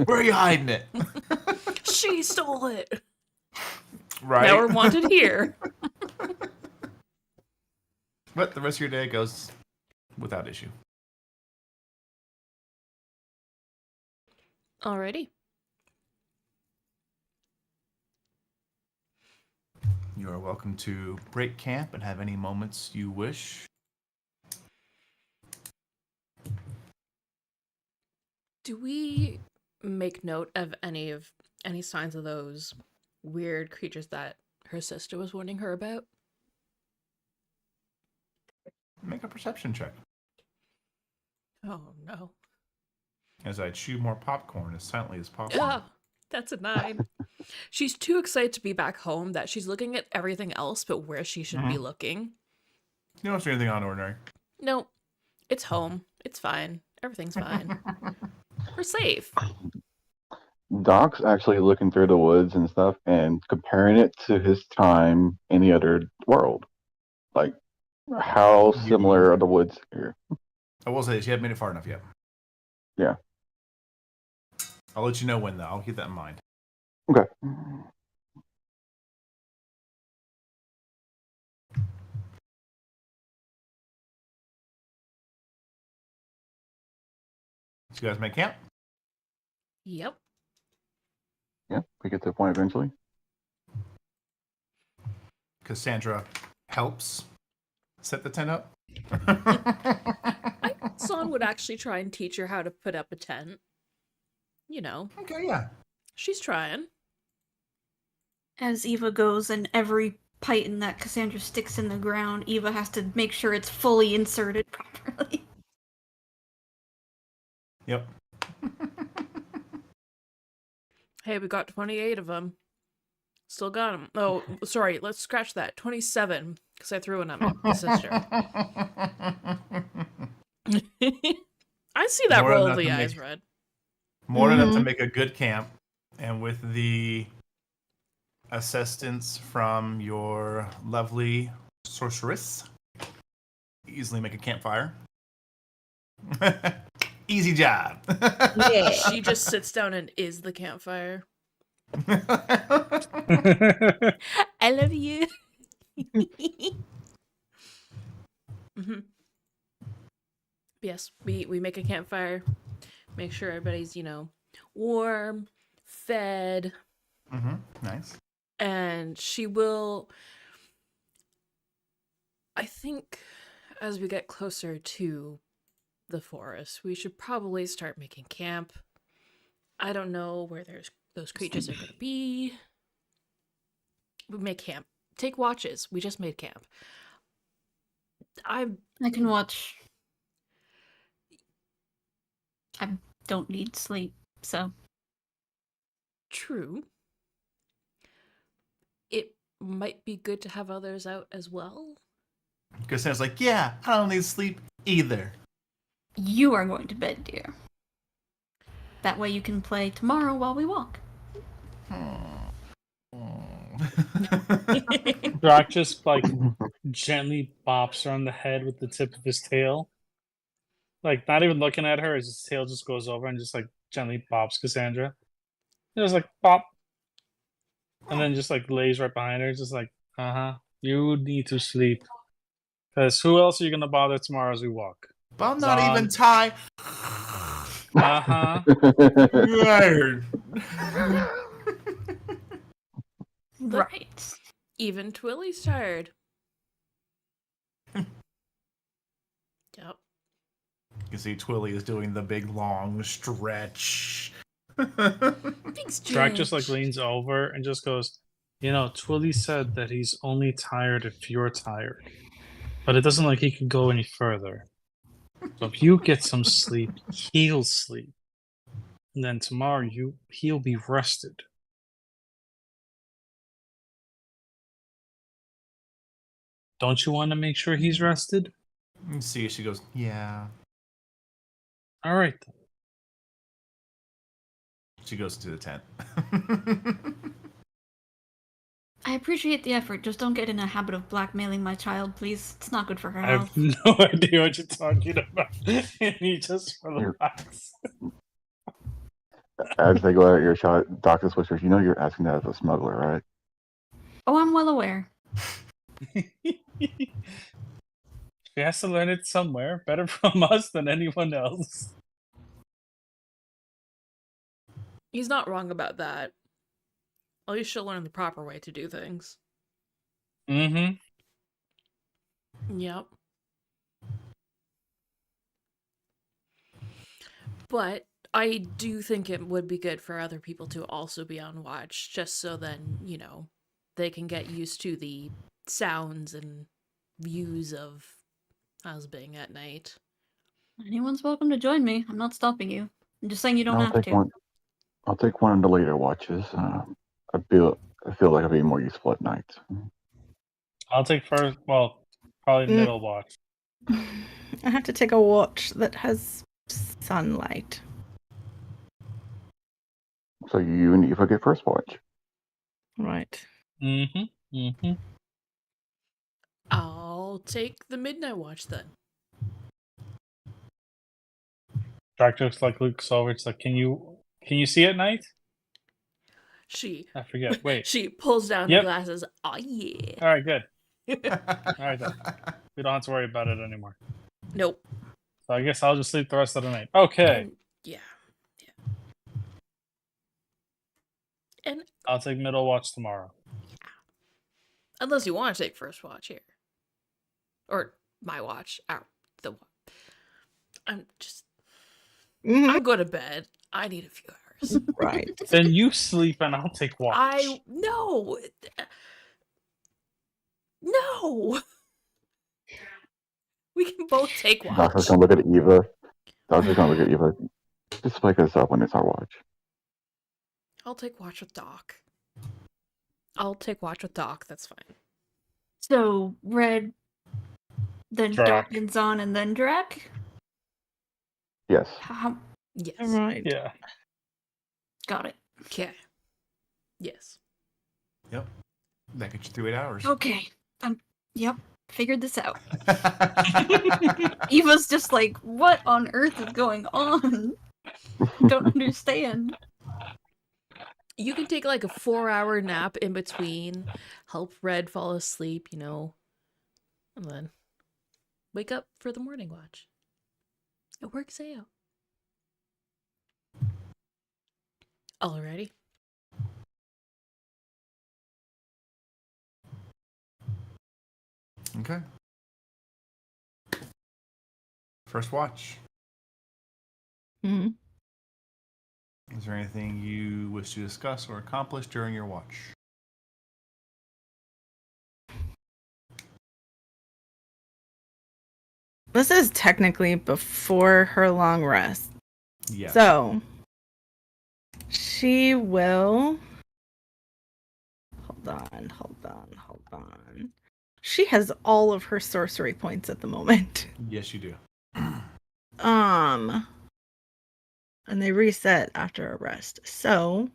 Where are you hiding it? She stole it. Right. Now we're wanted here. But the rest of your day goes without issue. Alrighty. You are welcome to break camp and have any moments you wish. Do we make note of any signs of those weird creatures that her sister was warning her about? Make a perception check. Oh no. As I chew more popcorn as silently as possible. Ah, that's a 9. She's too excited to be back home that she's looking at everything else but where she should be looking. You don't see anything unordinary. No, it's home. It's fine. Everything's fine. We're safe. Doc's actually looking through the woods and stuff and comparing it to his time in the other world. Like, how similar are the woods here? I will say this, you haven't made it far enough yet. Yeah. I'll let you know when, though. I'll keep that in mind. Okay. So you guys make camp? Yep. Yeah, we get to the point eventually. Cassandra helps set the tent up. Son would actually try and teach her how to put up a tent. You know, Okay, yeah. she's trying. As Eva goes, and every python that Cassandra sticks in the ground, Eva has to make sure it's fully inserted properly. Still got him. Oh, sorry. Let's scratch that. 27, because I threw one at my sister. I see that More roll than of the enough to eyes, make- Red. More than enough to Mhm. make a good camp, and with the assistance from your lovely sorceress, easily make a campfire. Easy job. Yeah. She just sits down and is the campfire. I love you. hmm Yes, we make a campfire. Make sure everybody's, warm, fed, Nice. and she will. I think as we get closer to the forest, we should probably start making camp. I don't know where those creatures are going to be. We make camp. Take watches. We just made camp. I can watch. I don't need sleep, so True. It might be good to have others out as well. Because Sam's like, yeah, I don't need sleep either. you are going to bed, dear. That way you can play tomorrow while we walk. Brock just gently bops her on the head with the tip of his tail. Like not even looking at her, his tail just goes over and just gently bops Cassandra. Just bop. And then just lays right behind her, just you need to sleep. Because who else are you gonna bother tomorrow as we walk? But I'm not Zon. even tired. Tired. Right. Even Twilly's tired. Yep. You can see Twilly is doing the big long stretch. Big Drac just stretch. leans over and just goes, Twilly said that he's only tired if you're tired. But it doesn't he can go any further. So if you get some sleep, he'll sleep. And then tomorrow he'll be rested. Don't you want to make sure he's rested? You see, she goes, yeah. All right. Then. She goes to the tent. I appreciate the effort. Just don't get in a habit of blackmailing my child, please. It's not good for her I have health. no idea what you're talking about. And he just relaxes. As they go at your shot, Doctor whispers, "You know you're asking that as a smuggler, right?" Oh, I'm well aware. He has to learn it somewhere. Better from us than anyone else. He's not wrong about that. At least she'll learn the proper way to do things. Mm-hmm. Yep. But I do think it would be good for other people to also be on watch, just so then, they can get used to the sounds and views of us being at night. Anyone's welcome to join me. I'm not stopping you. I'm just saying you don't I'll have take to. one. I'll take one of the later watches. I feel like I'll be more useful at night. I'll take first. Well, probably middle watch. I have to take a watch that has sunlight. So you and Eva get first watch. Right. Mm-hmm. Mm-hmm. I'll take the midnight watch then. Drac just looks over. It's can you see at night? She I forget. Wait. she pulls down Yep. the glasses. Oh yeah. All right. Good. All right then. We don't have to worry about it anymore. Nope. So I guess I'll just sleep the rest of the night. Okay. Yeah. And I'll take middle watch tomorrow. unless you want to take first watch here. Or my watch. I'm going to bed. I need a few hours. Right. Then you sleep and I'll take watch. No. We can both take watch. Doctor's gonna look at Eva. Doctor's gonna look at Eva. Just wake us up when it's our watch. I'll take watch with Doc. I'll take watch with Doc. That's fine. So red, then Drac. darkens on, and then Drac? Yes. How? Yes. Right. Yeah. Got it. Okay. Yes. Yep. That gets you through 8 hours. Okay. Yep. Figured this out. Eva's just like, what on earth is going on? Don't understand. You can take like a 4-hour nap in between, help Red fall asleep, and then wake up for the morning watch. It works out. Alrighty. Okay. First watch. Hmm. Is there anything you wish to discuss or accomplish during your watch? This is technically before her long rest. Yes. So she will. Hold on. She has all of her sorcery points at the moment. Yes, you do. And they reset after a rest. So,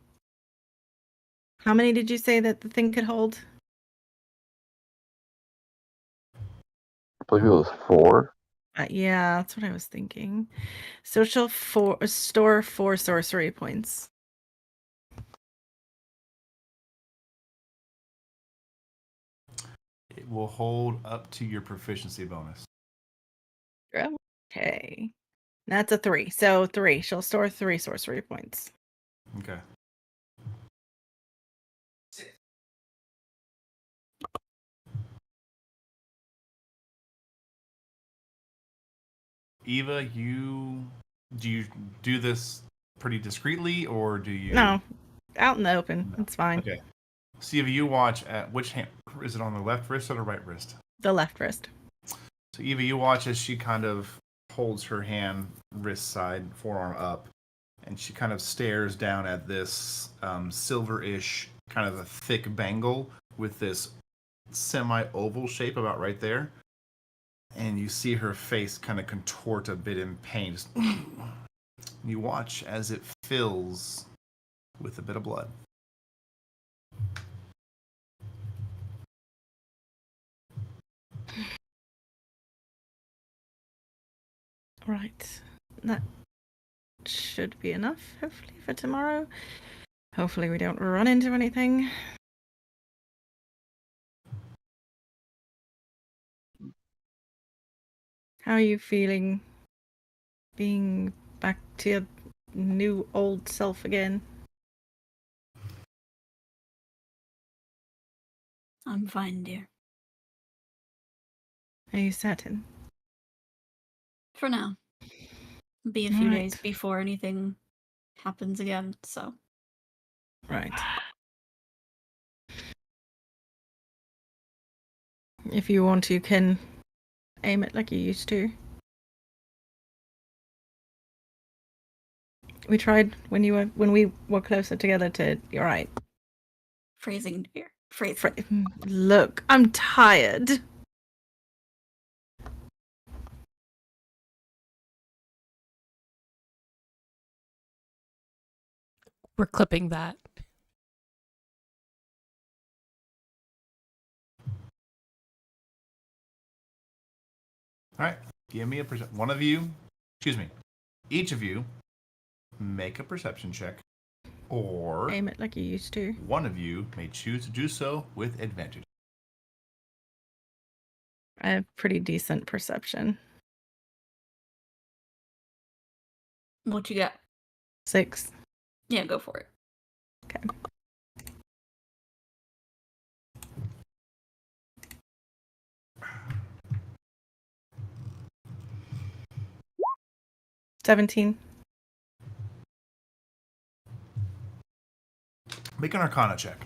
how many did you say that the thing could hold? I believe it was 4. Yeah, that's what I was thinking. So she'll store 4 sorcery points. It will hold up to your proficiency bonus. Okay. That's a 3. So 3. She'll store 3 sorcery points. Okay. Eva, do you do this pretty discreetly, or do you? No, out in the open. No. It's fine. Okay. So Eva, you watch at which hand? Is it on the left wrist or the right wrist? The left wrist. So Eva, you watch as she kind of holds her hand, wrist side, forearm up, and she kind of stares down at this silver-ish, kind of a thick bangle with this semi-oval shape about right there. And you see her face kind of contort a bit in pain. You watch as it fills with a bit of blood. Right. That should be enough, hopefully, for tomorrow. Hopefully we don't run into anything. How are you feeling being back to your new old self again? I'm fine, dear. Are you certain? For now. Be a few Right. days before anything happens again, so. Right. If you want, you can aim it like you used to. We tried when we were closer together to. You're right. Phrasing, dear. Phrasing. Look, I'm tired. We're clipping that. All right. Give me a one of you. Excuse me. Each of you make a perception check, or Aim it like you used to. one of you may choose to do so with advantage. I have pretty decent perception. What you got? 6. Yeah, go for it. Okay. $17. Make an Arcana check.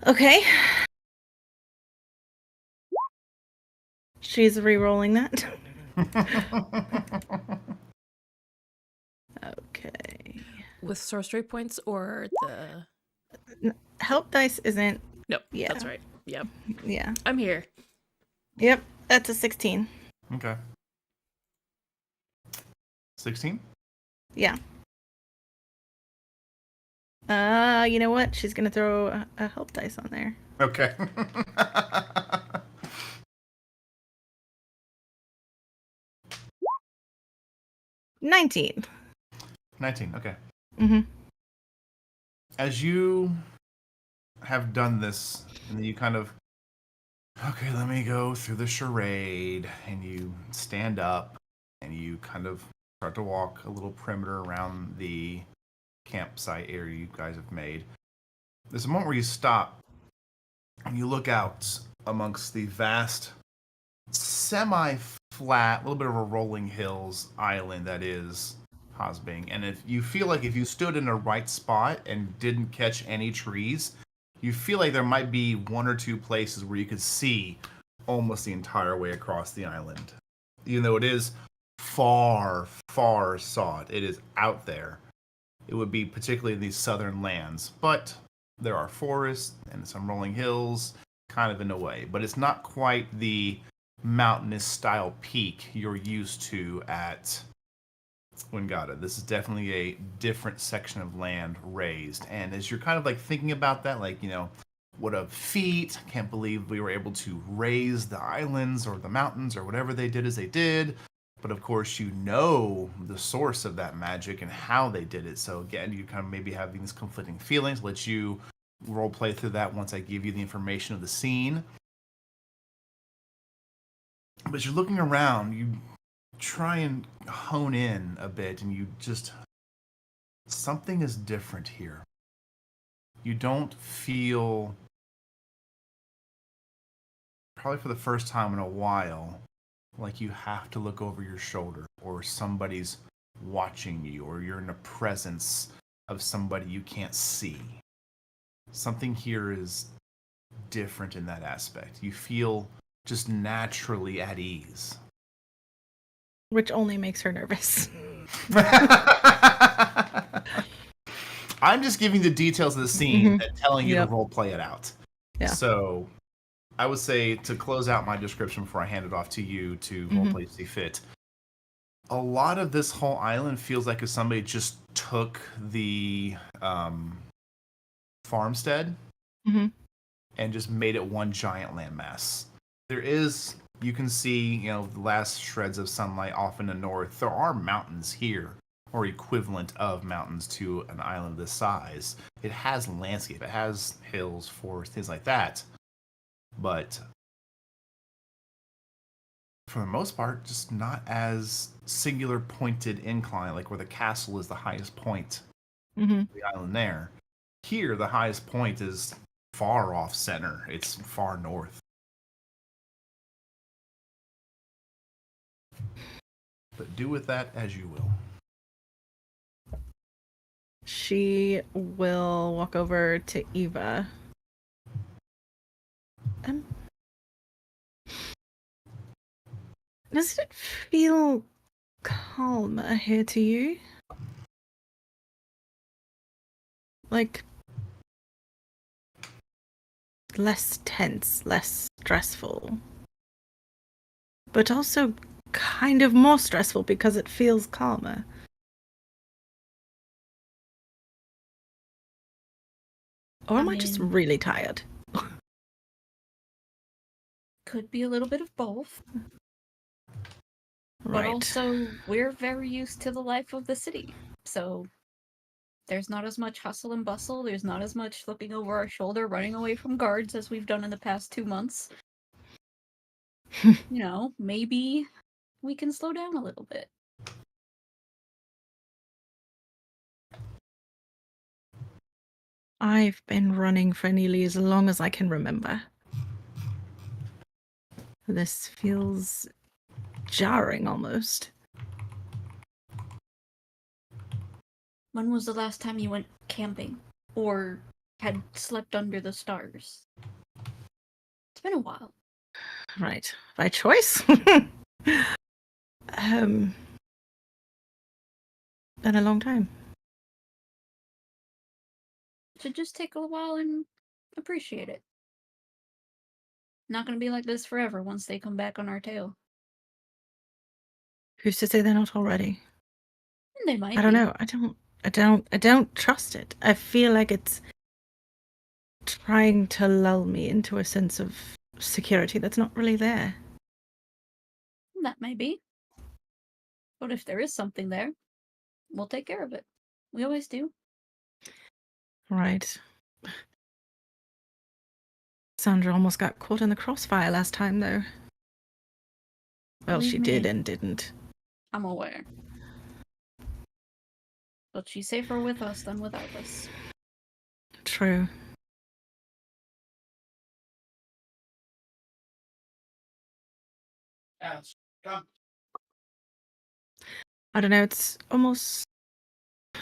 Okay. She's re-rolling that. Okay. With sorcery points or the Help dice isn't. Nope. Yeah. That's right. Yep. Yeah. I'm here. Yep. That's a 16. Okay. 16? Yeah. You know what? She's gonna throw a help dice on there. Okay. 19. 19, okay. Mm-hmm. As you have done this, and then you kind of, okay, let me go through the charade, and you stand up, and you kind of start to walk a little perimeter around the campsite area you guys have made. There's a moment where you stop, and you look out amongst the vast, semi-flat, a little bit of a rolling hills island that is Hosbing. And if you feel like if you stood in a right spot and didn't catch any trees, you feel like there might be one or two places where you could see almost the entire way across the island. Even though it is far, far sought, it is out there. It would be particularly in these southern lands. But there are forests and some rolling hills, kind of in a way. But it's not quite the mountainous style peak you're used to at Wingata. This is definitely a different section of land raised. And as you're kind of like thinking about that, like, you know, what a feat. I can't believe we were able to raise the islands or the mountains or whatever they did as they did. But of course, you know the source of that magic and how they did it. So again, you kind of maybe have these conflicting feelings. Let you role play through that once I give you the information of the scene. But you're looking around, you try and hone in a bit, and you just, something is different here. You don't feel, probably for the first time in a while, like you have to look over your shoulder or somebody's watching you or you're in the presence of somebody you can't see. Something here is different in that aspect. You feel just naturally at ease. Which only makes her nervous. I'm just giving the details of the scene and telling you to role play it out. Yeah. So I would say, to close out my description before I hand it off to you to role play see fit, a lot of this whole island feels like if somebody just took the farmstead and just made it one giant landmass. There is, you can see, you know, the last shreds of sunlight off in the north. There are mountains here, or equivalent of mountains to an island this size. It has landscape. It has hills, forests, things like that. But for the most part, just not as singular pointed incline, like where the castle is the highest point of the island there. Here, the highest point is far off center. It's far north. But do with that as you will. She will walk over to Eva. Does it feel calmer here to you? Like less tense, less stressful. But also kind of more stressful because it feels calmer. Or am I just really tired? Could be a little bit of both. Right. But also, we're very used to the life of the city. So there's not as much hustle and bustle. There's not as much looking over our shoulder, running away from guards as we've done in the past 2 months. You know, maybe we can slow down a little bit. I've been running for nearly as long as I can remember. This feels jarring almost. When was the last time you went camping? Or had slept under the stars? It's been a while. Right. By choice? Been a long time. should just take a while and appreciate it. Not gonna be like this forever once they come back on our tail. Who's to say they're not already? And they might I don't be. know. I don't trust it. I feel like it's trying to lull me into a sense of security that's not really there. That may be. But if there is something there, we'll take care of it. We always do. Right. Sandra almost got caught in the crossfire last time, though. Well, Believe she me. did and didn't. I'm aware. But she's safer with us than without us. True. I don't know, it's almost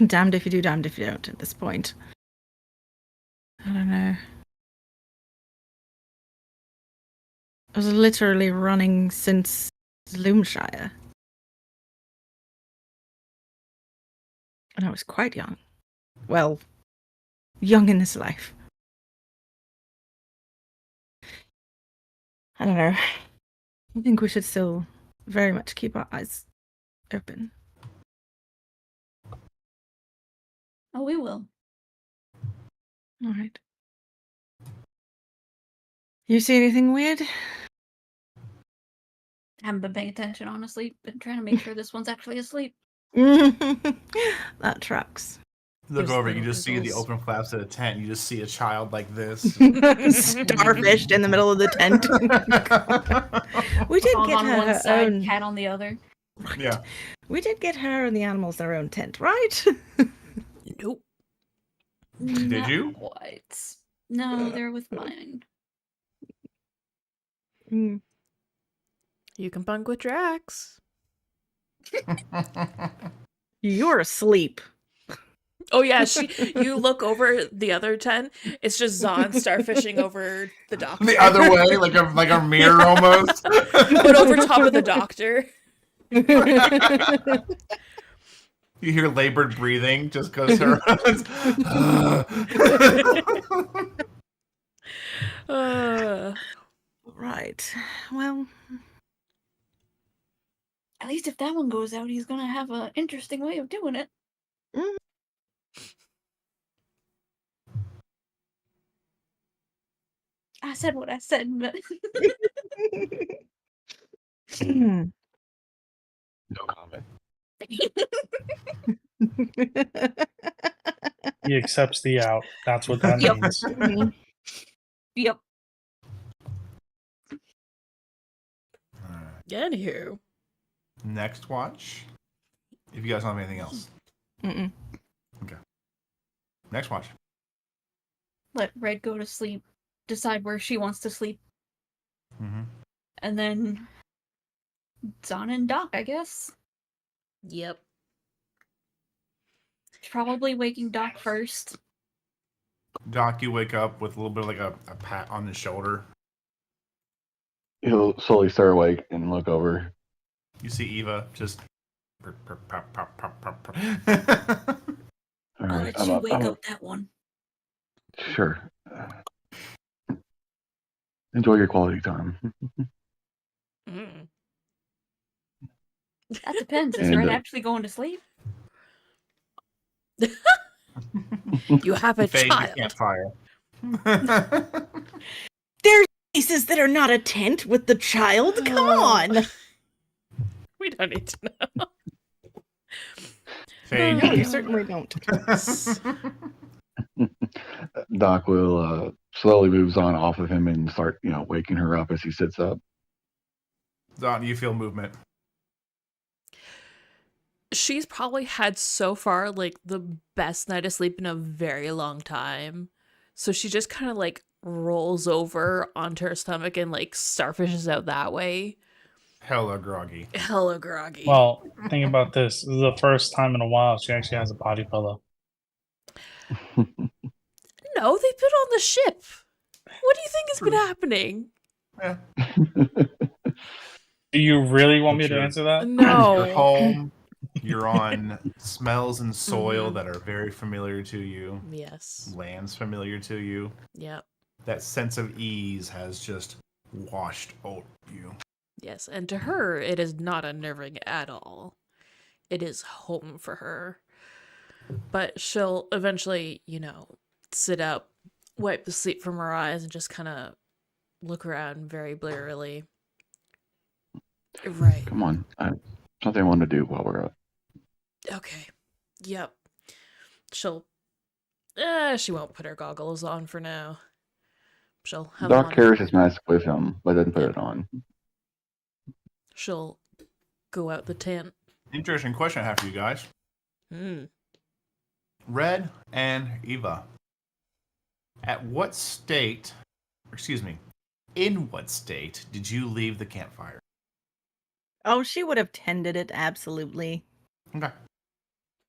damned if you do, damned if you don't at this point. I don't know. I was literally running since Loomshire. And I was quite young. Well, young in this life. I don't know. I think we should still very much keep our eyes open. Oh, we will. All right. You see anything weird? Haven't been paying attention, honestly. Been trying to make sure this one's actually asleep. That tracks. Look There's over, you little just see the giggles. open flaps of the tent. You just see a child like this. Starfished in the middle of the tent. We did Dog get on her one her side, own. cat on the other. Right. Yeah. We did get her and the animals their own tent, right? Nope. Did Not you? quite. No, they're with mine. Mm. You can bunk with Drax. You're asleep. Oh yeah, you look over the other tent. It's just Zon starfishing over the doctor. The other way, like a mirror almost. But over top of the doctor. You hear labored breathing just because her. Right. Well, At least if that one goes out, he's gonna have an interesting way of doing it. mm. I said what I said, but No comment. He accepts the out. That's what that Yep. means. Yep. Anywho. Next watch. If you guys don't have anything else. Mm-mm. Next watch. Let Red go to sleep, decide where she wants to sleep, Mm-hmm. and then Zon and Doc, I guess. Yep. Probably waking Doc first. Doc, you wake up with a little bit of like a pat on the shoulder. He'll slowly start awake and look over. You see Eva just. Pop, pop, pop, pop, pop. All I'll right, let you wake up that one. Sure. Enjoy your quality time. Mm. That depends. Is And, Red actually going to sleep? You have a Fade the child. campfire. There's places that are not a tent with the child. Come on. We don't need to know. Fade. No, you certainly don't. Doc will slowly moves on off of him and start, waking her up as he sits up. Don, you feel movement. She's probably had so far like the best night of sleep in a very long time. So she just kind of like rolls over onto her stomach and like starfishes out that way. Hella groggy. Hella groggy. Well, think about this. This is the first time in a while she actually has a body pillow. No, they've been on the ship. What do you think has been happening? Yeah. Do you really want me to Sure. answer that? You're No. home. You're on smells and soil Mhm. that are very familiar to you. Yes. Lands familiar to you. Yep. That sense of ease has just washed over you. Yes. And to her, it is not unnerving at all. It is home for her. But she'll eventually, sit up, wipe the sleep from her eyes, and just kind of look around very blearily. Right. Come on, something I want to do while we're up. Okay. Yep. She'll. She won't put her goggles on for now. She'll have them Doc on. carries his mask with him, but doesn't put Yep. it on. She'll go out the tent. Interesting question I have for you guys. Red and Eva. In what state did you leave the campfire? Oh, she would have tended it, absolutely. Okay.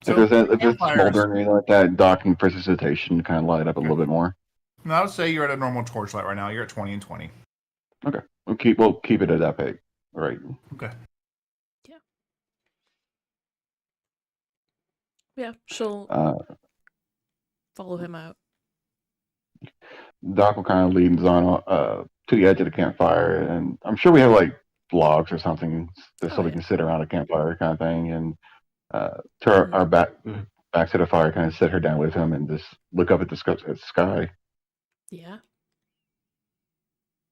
If there's a campfires- smoldering or anything like that, Doc and precipitation kind of light up a little bit more. No, I would say you're at a normal torchlight right now. You're at 20 and 20. Okay, we'll keep it at that peg. All right. Okay. Yeah, she'll follow him out. Doc will kind of lead us on to the edge of the campfire, and I'm sure we have like logs or something so we can sit around a campfire kind of thing, and to our back to the fire, kind of sit her down with him and just look up at the sky. Yeah.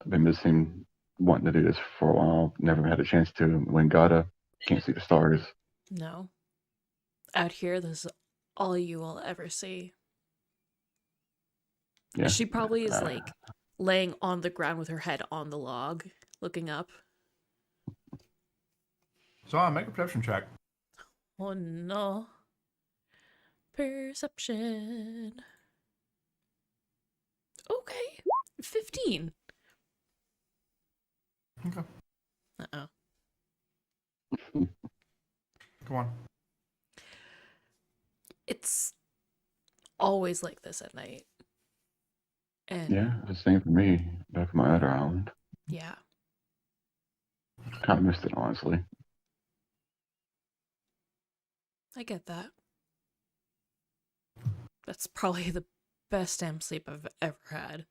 I've been wanting to do this for a while. Never had a chance to. When can't see the stars. No. Out here, this is all you will ever see. Yeah. She probably is like laying on the ground with her head on the log, looking up. So I'll make a perception check. Oh no. Perception. Okay. 15. Okay. Uh-oh. Come on. It's always like this at night. And Yeah, the same for me. Back at my other island. yeah. Kind of missed it, honestly. I get that. That's probably the best damn sleep I've ever had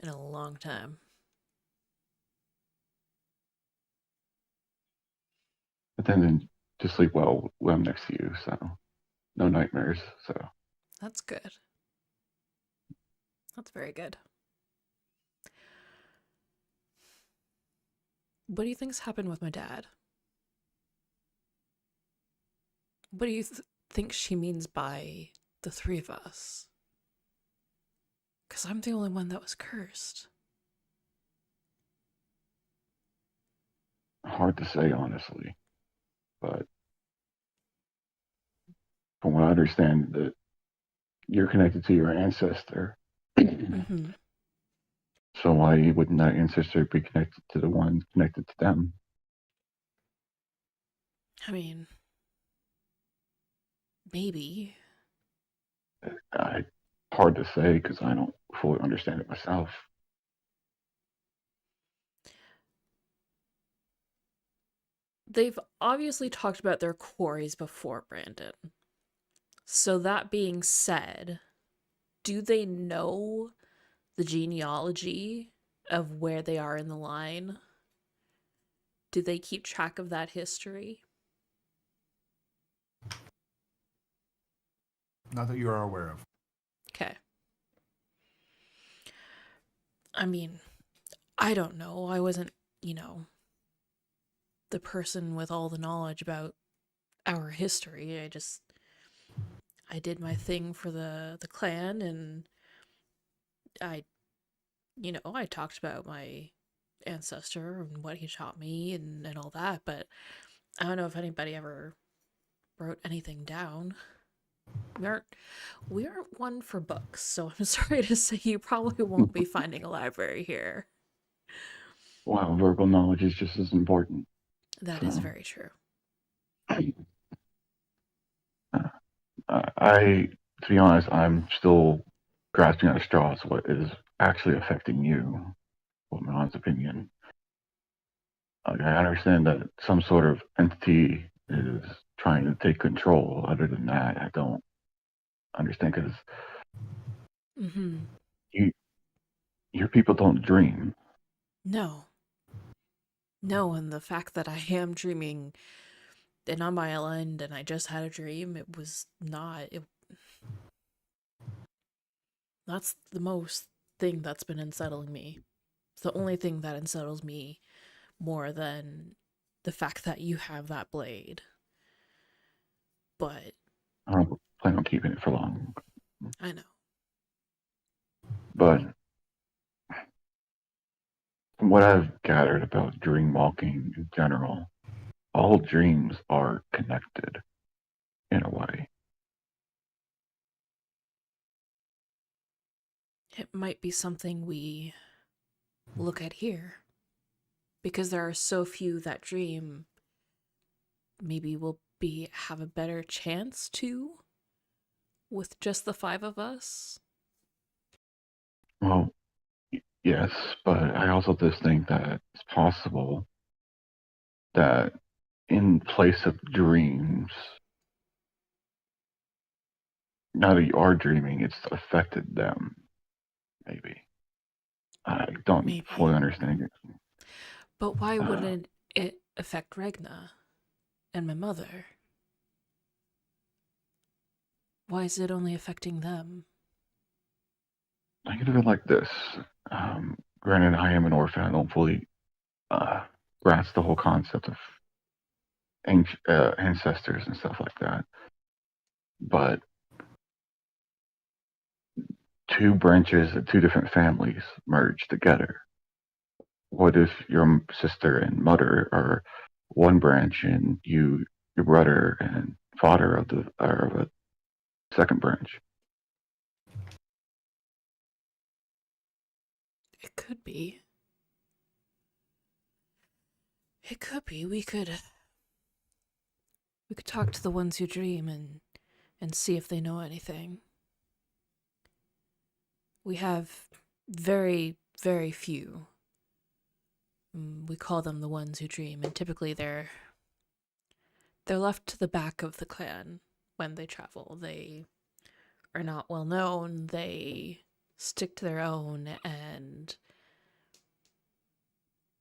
in a long time. But then to sleep well when I'm next to you, so no nightmares. So That's good. That's very good. What do you think's happened with my dad? What do you think she means by the three of us? Because I'm the only one that was cursed. hard to say, honestly. But from what I understand, that you're connected to your ancestor. Mm-hmm. So why wouldn't that ancestor be connected to the one connected to them? I mean, maybe. Hard to say because I don't fully understand it myself. They've obviously talked about their quarries before, Brandon. So that being said, do they know the genealogy of where they are in the line? Do they keep track of that history? Not that you are aware of. Okay. I mean, I don't know. I wasn't, the person with all the knowledge about our history. I did my thing for the clan, and I talked about my ancestor and what he taught me and all that, but I don't know if anybody ever wrote anything down. We aren't one for books, so I'm sorry to say you probably won't be finding a library here. Wow, verbal knowledge is just as important. That is very true. To be honest, I'm still grasping at straws what is actually affecting you, in my honest opinion. I understand that some sort of entity is trying to take control. Other than that, I don't understand because Mm-hmm. your people don't dream. No. No, and the fact that I am dreaming and on my island and I just had a dream, it was not. That's the most thing that's been unsettling me. It's the only thing that unsettles me more than the fact that you have that blade. But I don't plan on keeping it for long. I know. But from what I've gathered about dream walking in general, all dreams are connected in a way. It might be something we look at here. Because there are so few that dream, maybe we'll have a better chance to with just the 5 of us. Well, yes, but I also just think that it's possible that in place of dreams, now that you are dreaming, it's affected them. Maybe. I don't Maybe. fully understand it. But why wouldn't it affect Regna and my mother? Why is it only affecting them? I can do it like this. Granted, I am an orphan. I don't fully grasp the whole concept of ancestors and stuff like that. But two branches of two different families merge together. What if your sister and mother are one branch, and your brother and father are of a second branch? It could be. It could be. We could talk to the ones who dream and see if they know anything. We have very, very few. We call them the ones who dream, and typically they're left to the back of the clan when they travel. They are not well known. They stick to their own, and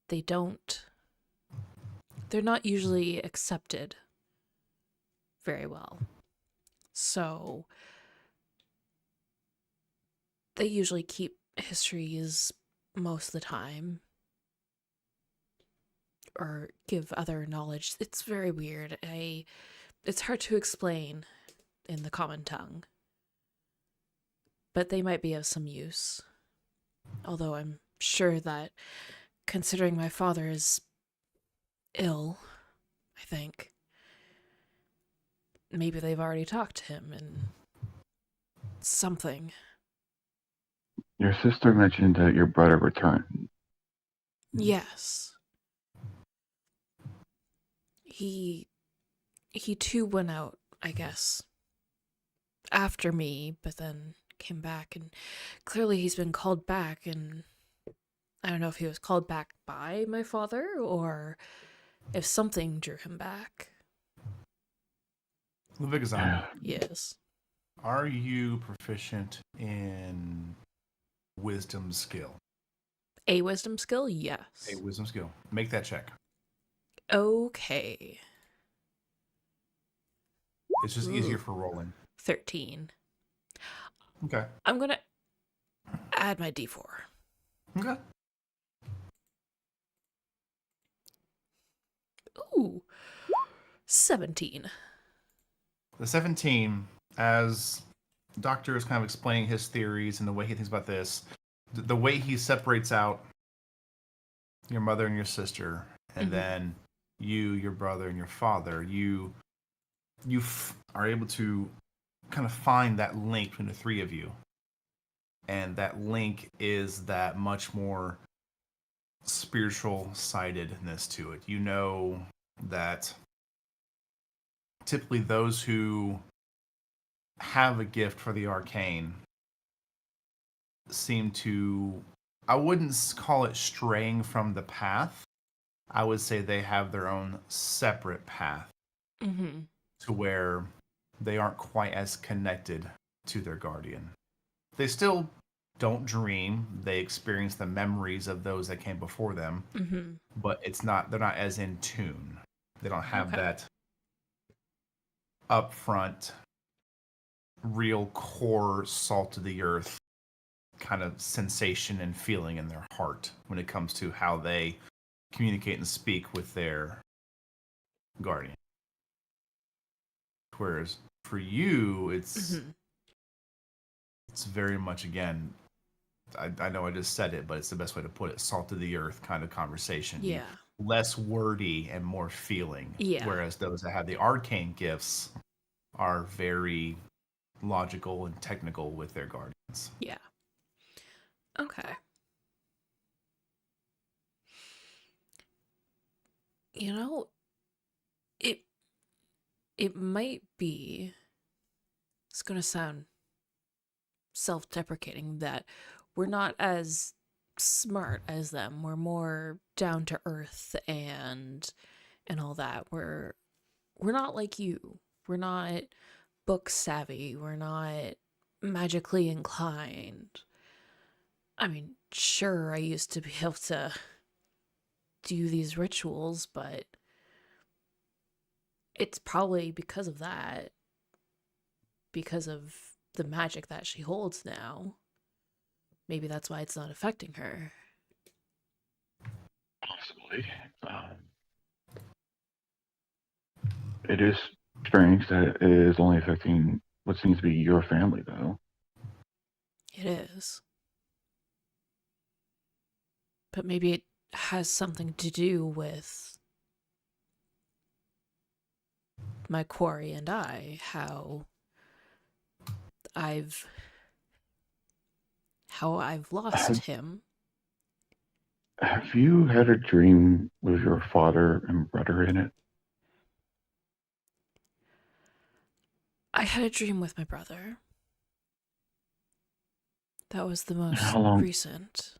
they're not usually accepted very well. So they usually keep histories most of the time, or give other knowledge. It's very weird. It's hard to explain in the common tongue. But they might be of some use. Although I'm sure that, considering my father is ill, I think, maybe they've already talked to him and something. Your sister mentioned that your brother returned. Yes. He too went out, I guess, after me, but then came back, and clearly he's been called back, and I don't know if he was called back by my father or if something drew him back. Luvigazan, Yes. are you proficient in wisdom skill? A wisdom skill? Yes. A wisdom skill. Make that check. Okay. It's just easier for rolling. 13. Okay. I'm gonna add my d4. Okay. Ooh. 17. The 17, as the Doctor is kind of explaining his theories and the way he thinks about this, the way he separates out your mother and your sister, and then you, your brother, and your father, you are able to kind of find that link between the three of you. And that link is that much more spiritual sidedness to it. You know that typically those who have a gift for the arcane seem to, I wouldn't call it straying from the path. I would say they have their own separate path Mm-hmm. to where they aren't quite as connected to their guardian. They still don't dream. They experience the memories of those that came before them, Mm-hmm. but they're not as in tune. They don't have Okay. that upfront, real core salt of the earth kind of sensation and feeling in their heart when it comes to how they communicate and speak with their guardian. Whereas for you, Mm-hmm. it's very much, again, I know I just said it, but it's the best way to put it, salt of the earth kind of conversation. Yeah. Less wordy and more feeling. Yeah. Whereas those that have the arcane gifts are very logical and technical with their guardians. Yeah. Okay. You know, it it might be, it's gonna sound self-deprecating, that we're not as smart as them. We're more down to earth and all that. We're not like you. We're not book savvy. We're not magically inclined. I mean, sure, I used to be able to do these rituals, but it's probably because of that, because of the magic that she holds now. Maybe that's why it's not affecting her. Possibly. It is strange that it is only affecting what seems to be your family, though. It is. But maybe it has something to do with my quarry and I, how I've lost him. Have you had a dream with your father and brother in it? I had a dream with my brother. That was the most How long? recent.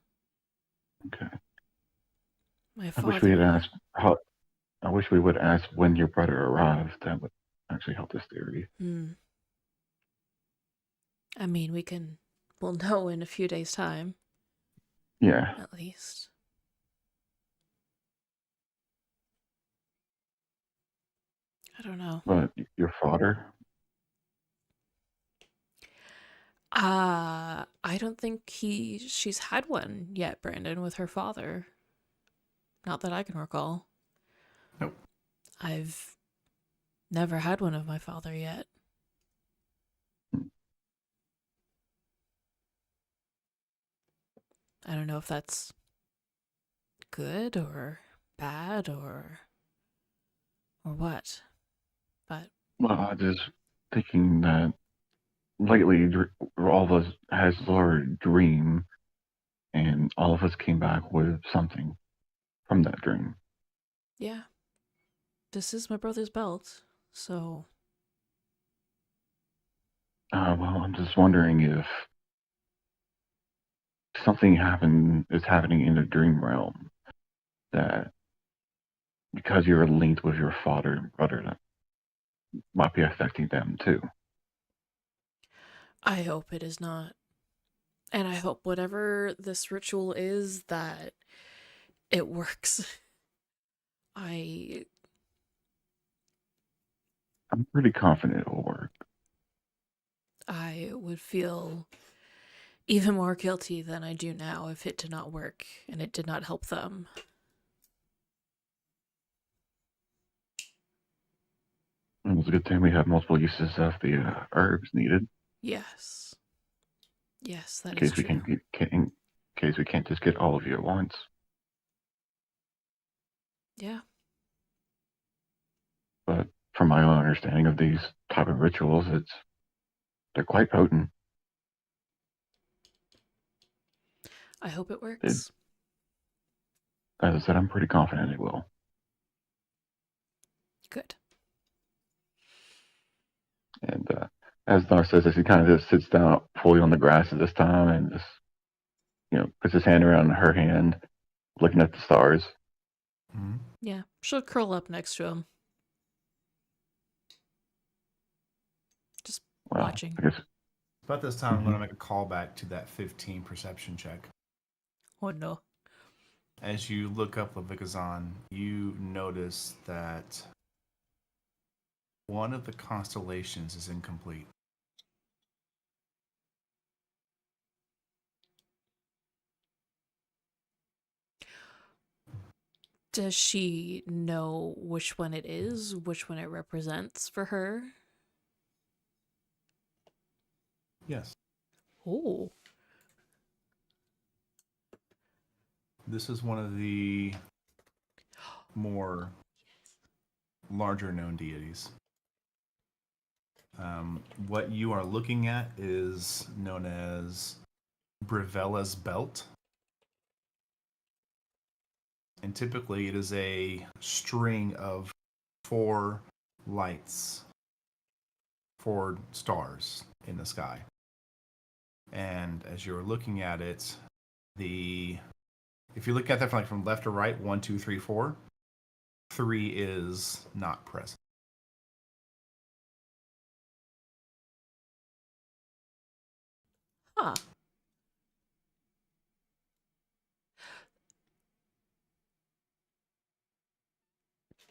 Okay. My I wish we had father. asked. I wish we would ask when your brother arrived. That would actually help this theory. I mean, we'll know in a few days' time. Yeah. At least. I don't know. But your father? I don't think she's had one yet, Brandon, with her father. Not that I can recall. Nope. I've never had one of my father yet. I don't know if that's good or bad or what. But Well, I just thinking that lately all of us has our dream, and all of us came back with something from that dream. yeah. This is my brother's belt, so Well, I'm just wondering if something is happening in the dream realm that, because you're linked with your father and brother, that might be affecting them too. I hope it is not. And I hope whatever this ritual is, that it works. I'm pretty confident it will work. I would feel even more guilty than I do now if it did not work and it did not help them. It was a good thing we have multiple uses of the herbs needed. Yes. Yes, that in is case we true. in case we can't just get all of you at once. Yeah. But from my own understanding of these type of rituals, they're quite potent. I hope it works. As I said, I'm pretty confident it will. Good. And as Dar says, as he kind of just sits down fully on the grass at this time and just, puts his hand around her hand, looking at the stars. Mm-hmm. Yeah, she'll curl up next to him. Well, watching. I guess About this time, I'm going to make a callback to that 15 perception check. Oh no. As you look up Leviathan, you notice that one of the constellations is incomplete. Does she know which one it is, which one it represents for her? Yes. Oh. This is one of the more larger known deities. What you are looking at is known as Brivella's Belt. And typically it is a string of 4 lights, 4 stars in the sky. And as you're looking at it, if you look at that from left to right, 1, 2, 3, 4, 3 is not present. Huh.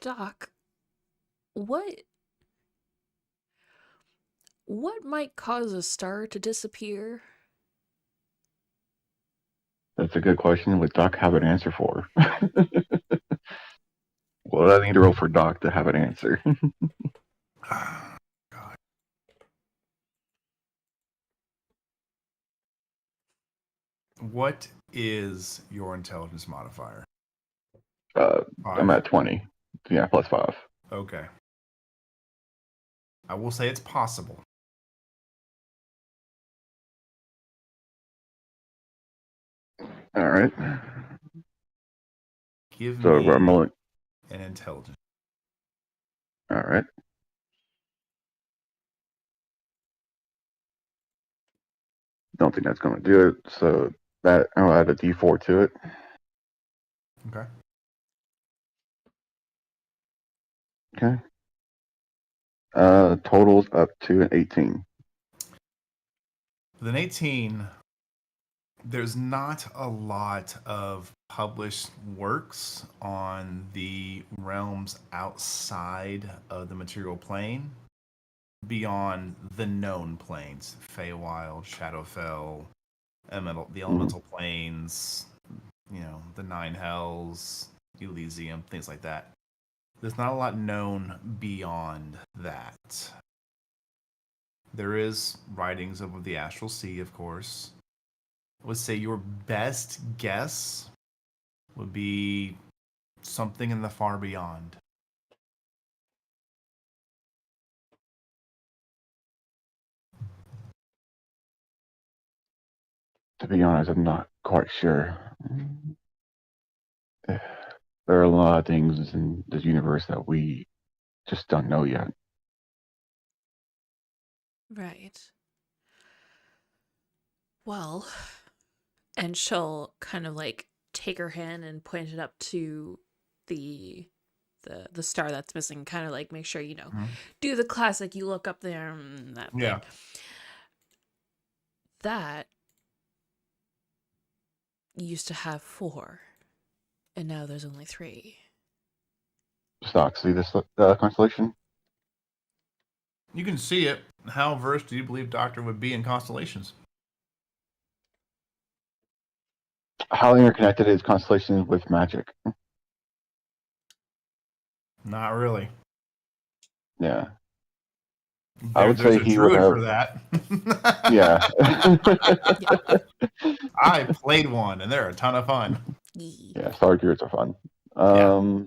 Doc, what might cause a star to disappear? that's a good question. Would Doc have an answer for? Well, I need to roll for Doc to have an answer. God. What is your intelligence modifier? I'm 5? at 20. Yeah, plus 5. Okay. I will say it's possible. All right. Give So me I'm rolling. an intelligence. All right. Don't think that's going to do it. So that I'll add a D4 to it. Okay. Okay. Totals up to an 18. With an 18, there's not a lot of published works on the realms outside of the material plane beyond the known planes: Feywild, Shadowfell, the elemental planes, the Nine Hells, Elysium, things like that. There's not a lot known beyond that. There is writings of the Astral Sea, of course. I would say your best guess would be something in the far beyond. To be honest, I'm not quite sure. There are a lot of things in this universe that we just don't know yet. Right. Well, and she'll kind of like take her hand and point it up to the star that's missing, kind of like make sure, do the classic, you look up there, that thing. Yeah. That used to have 4, and now there's only 3. Stock, see this constellation? You can see it. How versed do you believe Doctor would be in constellations? How interconnected is constellation with magic? Not really. Yeah. I would There's say a he would druid have. for that. Yeah. I played one, and they're a ton of fun. Yeah, Star Druids are fun. Yeah.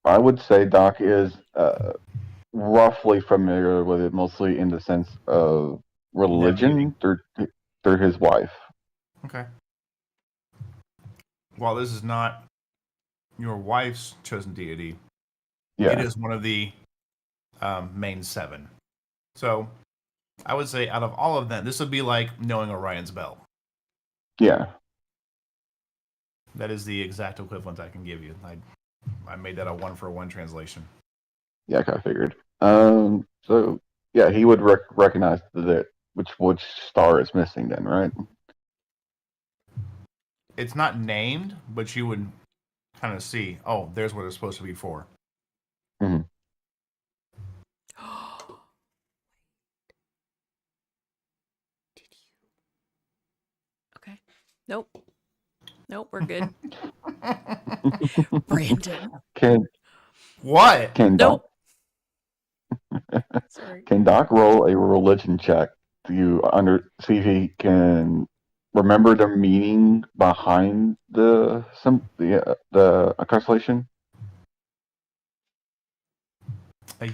I would say Doc is roughly familiar with it, mostly in the sense of religion through his wife. Okay. While this is not your wife's chosen deity, Yeah. it is one of the main 7. So I would say out of all of them, this would be like knowing Orion's belt. Yeah. That is the exact equivalent I can give you. I made that a 1-for-1 translation. Yeah, I kind of figured. So Yeah, he would recognize which star is missing then, right? It's not named, but you would kind of see, oh, there's what it's supposed to be for. Mhm. Did you? Okay. Nope. Nope, we're good. Brandon. Can What? Nope. Sorry. Can Doc roll a religion check to see if he can remember the meaning behind the constellation?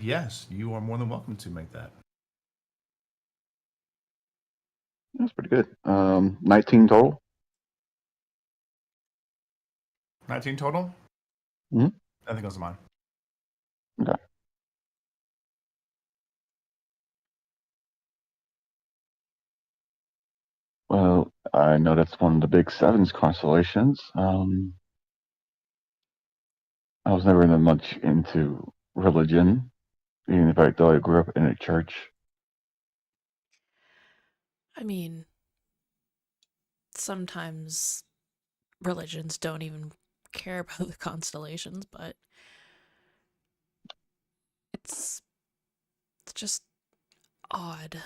Yes, you are more than welcome to make that. That's pretty good. 19 total. 19 total? Mhm. I think it was mine. Okay. Well, I know that's one of the big sevens constellations. I was never that much into religion, even if though I grew up in a church. I mean, sometimes religions don't even care about the constellations, but it's just odd.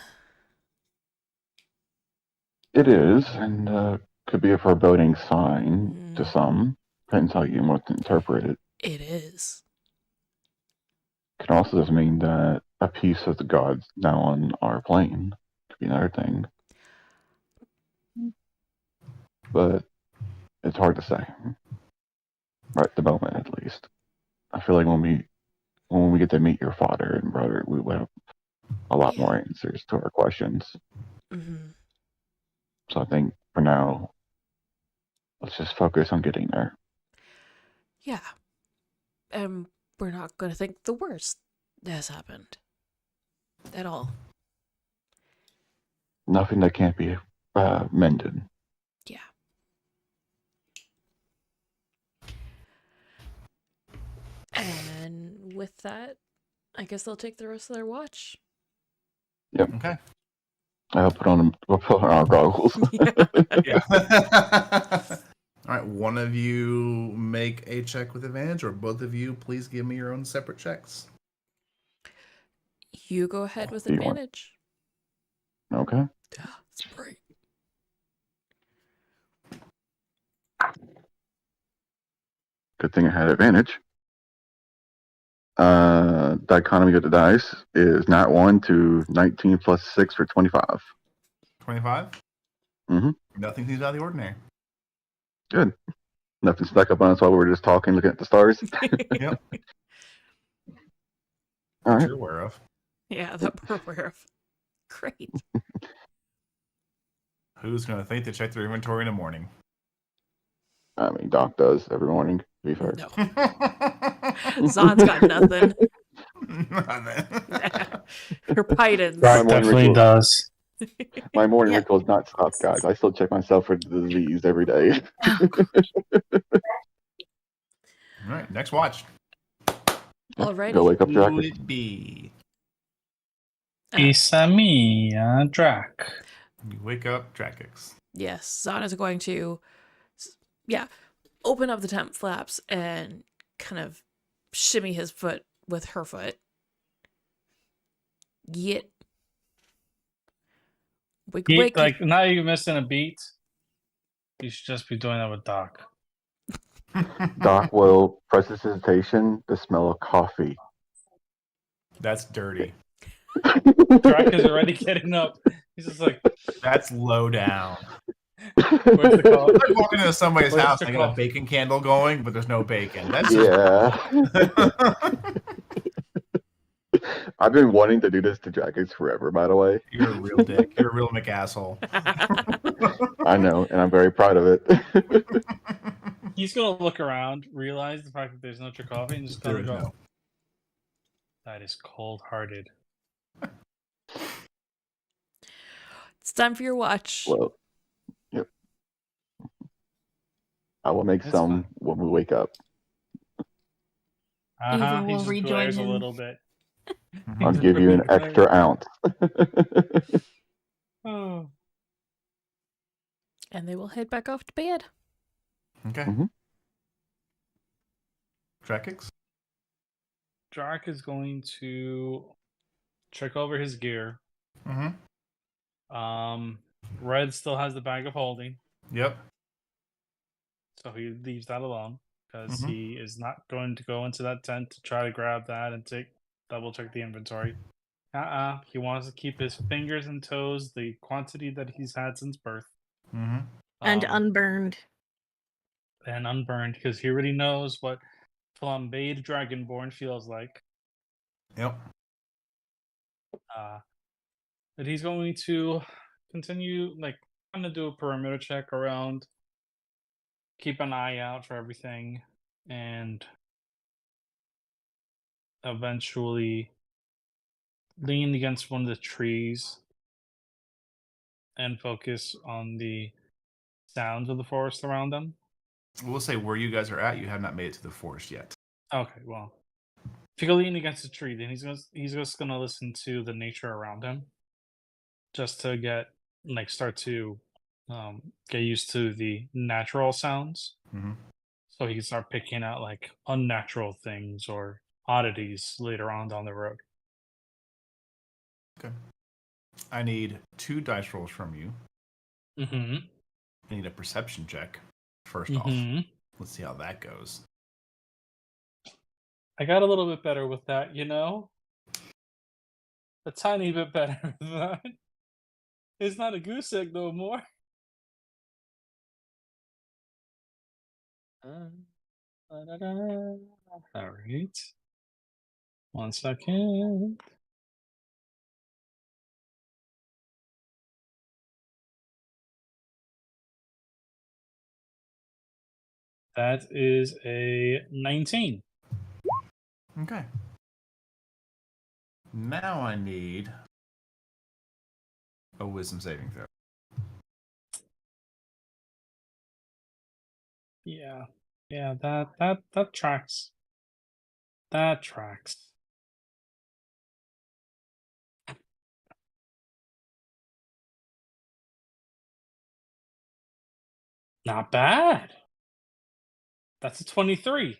It is, and could be a foreboding sign to some. Depends how you want to interpret it. It is. Can also just mean that a piece of the gods now on our plane. Could be another thing. But it's hard to say. Right at the moment, at least. I feel like when we get to meet your father and brother, we will have a lot more answers to our questions. Mm-hmm. So I think for now, let's just focus on getting there. Yeah. And we're not going to think the worst has happened. At all. Nothing that can't be mended. Yeah. And with that, I guess they'll take the rest of their watch. Yep. Okay. We'll put on our goggles. Yeah. All right. One of you make a check with advantage, or both of you, please give me your own separate checks. You go ahead with Do you want- advantage. Okay. Spray. Good thing I had advantage. Dichotomy of the dice is not 1 to 19 plus 6 for 25. 25? Mm-hmm. Nothing seems out of the ordinary. Good. Nothing stuck up on us while we were just talking, looking at the stars. Yep. All right. You're aware of. Yeah, that we're aware of. Great. Who's going to think to check their inventory in the morning? I mean, Doc does every morning, to be fair. No. Zon's got nothing. Her Pythons. Sorry. Definitely does. My morning Yeah. ritual is not stopped, guys. I still check myself for the disease every day. All right, next watch. Alrighty. Go wake up Who Drac. would it be? Isamia Drac. You wake up Dracix. Yes, Zon is going to, open up the tent flaps and kind of shimmy his foot with her foot. Yet. Wake. Like, now you're missing a beat. You should just be doing that with Doc. Doc will press his hesitation, the smell of coffee. That's dirty. Drac is already getting up. He's just like, That's low down. where's the call? It's like walking into somebody's Where's house the and they got a coffee? bacon candle going, but there's no bacon. That's just... Yeah. I've been wanting to do this to Drackets forever, by the way. You're a real dick. You're a real McAsshole. I know, and I'm very proud of it. He's gonna look around, realize the fact that there's no coffee, and just There gonna is go, no. that is cold-hearted. It's time for your watch. Well, yep. I will make That's some fine. when we wake up. Ava He will just rejoin glares a him. little bit. I'll He's give you an afraid, right? extra ounce. Oh. And they will head back off to bed. Okay. Mhm. Drakix? Drac is going to check over his gear. Mm-hmm. Red still has the bag of holding, Yep. so he leaves that alone because Mhm. he is not going to go into that tent to try to grab that and double check the inventory. He wants to keep his fingers and toes the quantity that he's had since birth. Mm-hmm. And Um, unburned. and unburned because he already knows what flambéed dragonborn feels like. Yep. But he's going to continue, kind of do a perimeter check around, keep an eye out for everything, and eventually lean against one of the trees and focus on the sounds of the forest around them. We'll say where you guys are at, you have not made it to the forest yet. Okay, well, if you go lean against a tree, then he's just gonna listen to the nature around him, just to start to get used to the natural sounds, Mm-hmm. so he can start picking out unnatural things or oddities later on down the road. Okay. I need 2 dice rolls from you. Mm-hmm. I need a perception check, first off. Mm-hmm. Let's see how that goes. I got a little bit better with that, a tiny bit better with that. It's not a goose egg no more. All right. 1 second. That is a 19. Okay. Now I need a wisdom saving throw. Yeah. Yeah, that tracks. That tracks. Not bad. That's a 23.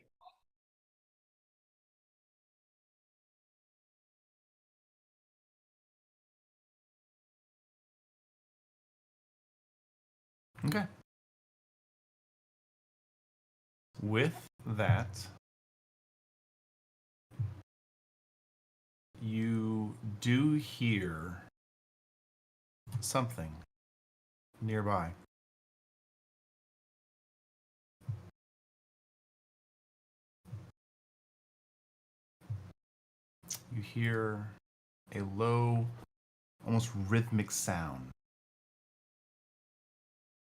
Okay. With that, you do hear something nearby. You hear a low, almost rhythmic sound.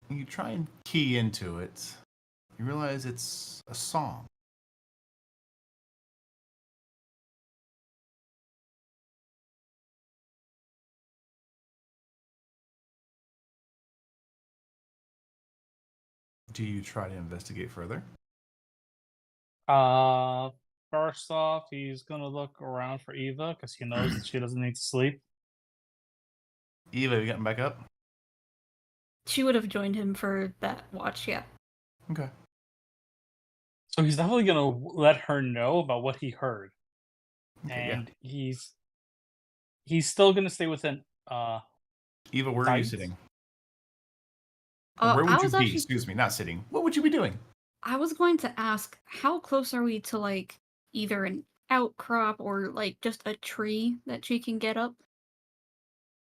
You try and key into it. You realize it's a song. Do you try to investigate further? First off, he's gonna look around for Eva because he knows that she doesn't need to sleep. Eva, have you gotten back up? She would have joined him for that watch, yeah. Okay. So he's definitely gonna let her know about what he heard. Okay, And he's still gonna stay within Eva, where are you sight. sitting? Or where I would you was be? actually Excuse me, not sitting. What would you be doing? I was going to ask, how close are we to either an outcrop or just a tree that she can get up?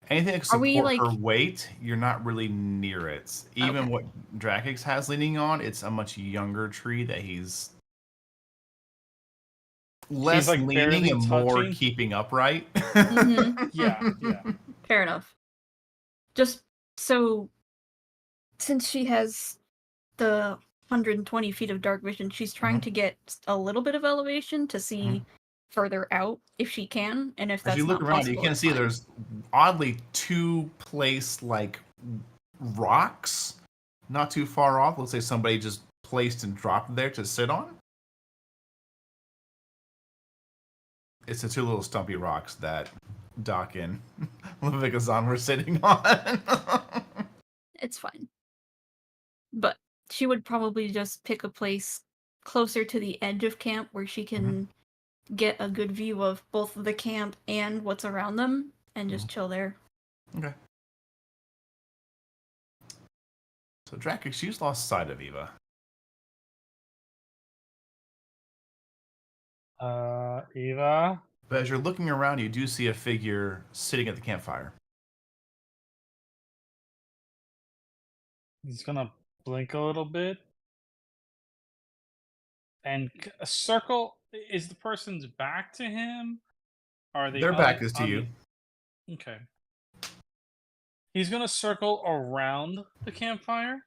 Anything that can Are we, support her weight, you're not really near it. Even Okay. what Drakix has leaning on, it's a much younger tree that he's less like, leaning barely and more touching. keeping upright. Mhm. Yeah. Fair enough. Just so, since she has the 120 feet of dark vision, she's trying Mhm. to get a little bit of elevation to see further out if she can, and if As that's you look not around, possible, you can it's see fine. there's oddly 2 placed rocks not too far off. Let's say somebody just placed and dropped there to sit on. It's the two little stumpy rocks that Doc and Levikazan were sitting on. It's fine. But she would probably just pick a place closer to the edge of camp where she can get a good view of both the camp and what's around them and just chill there. Okay. So Drakkix, you've lost sight of Eva. Eva. But as you're looking around, you do see a figure sitting at the campfire. He's gonna blink a little bit. And a circle is the person's back to him? Or are they Their back is to on you. Okay. He's gonna circle around the campfire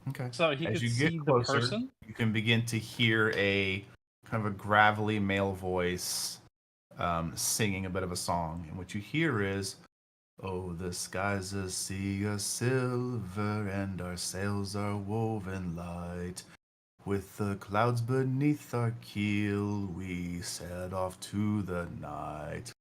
Okay. so he As could you see get the closer, person. you can begin to hear a kind of a gravelly male voice singing a bit of a song. And what you hear is, "Oh, the sky's a sea of silver, and our sails are woven light. With the clouds beneath our keel, we set off to the night.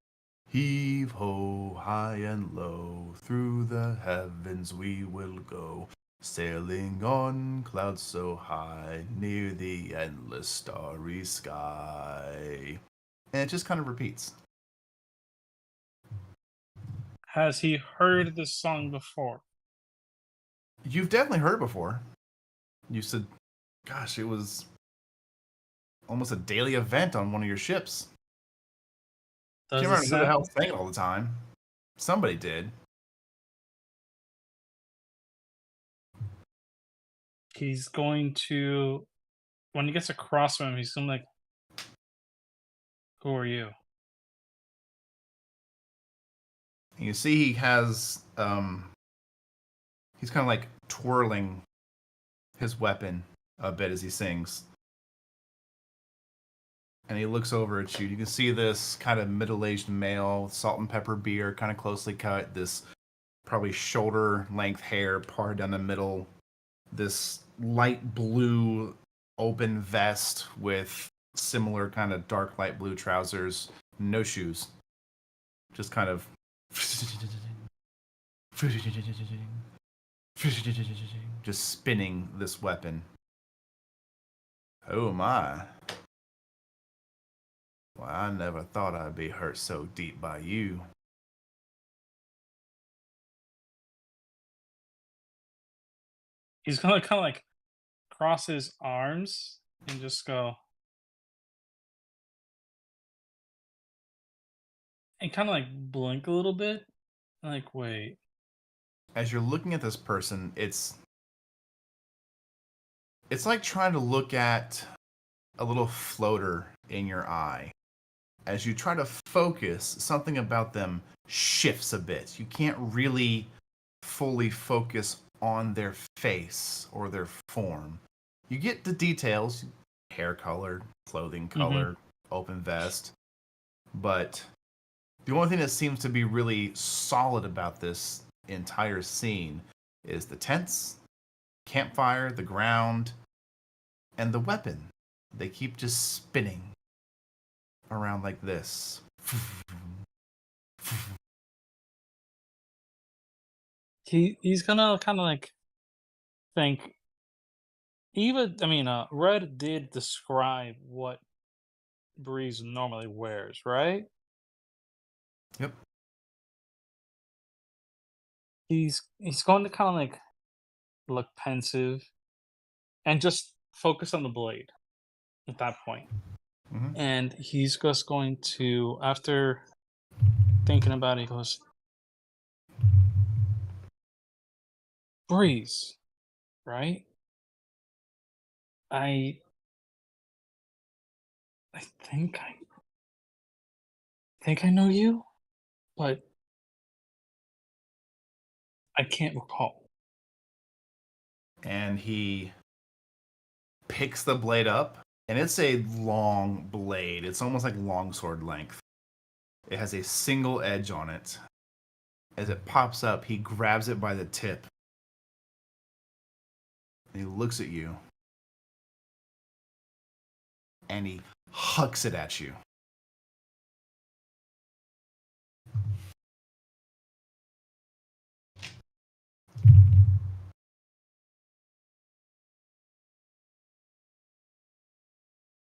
Heave ho, high and low, through the heavens we will go, sailing on clouds so high, near the endless starry sky." And it just kind of repeats. Has he heard this song before? You've definitely heard it before. You said, gosh, it was almost a daily event on one of your ships. Does Can't it remember who the sound- hell sang it all the time. Somebody did. He's going to, when he gets across from him, he's gonna like, who are you? And you see he has, he's kind of like twirling his weapon a bit as he sings. And he looks over at you. You can see this kind of middle-aged male, salt and pepper beard, kind of closely cut, this probably shoulder-length hair parted down the middle, this light blue open vest with similar kind of dark light blue trousers, no shoes. Just kind of just spinning this weapon. Oh my. Well, I never thought I'd be hurt so deep by you. He's gonna kind of like cross his arms and just go, and kind of like blink a little bit. Like, wait. As you're looking at this person, it's like trying to look at a little floater in your eye. As you try to focus, something about them shifts a bit. You can't really fully focus on their face or their form. You get the details, hair color, clothing color, open vest, but the only thing that seems to be really solid about this entire scene is the tents, campfire, the ground, and the weapon. They keep just spinning around like this. He's gonna kind of like think. Red did describe what Breeze normally wears, right? Yep. He's going to kind of like look pensive and just focus on the blade at that point. Mhm. And he's just going to, after thinking about it, he goes, Breeze, right? I think I know you, but I can't recall. And he picks the blade up, and it's a long blade. It's almost like longsword length. It has a single edge on it. As it pops up, he grabs it by the tip. And he looks at you. and he hucks it at you.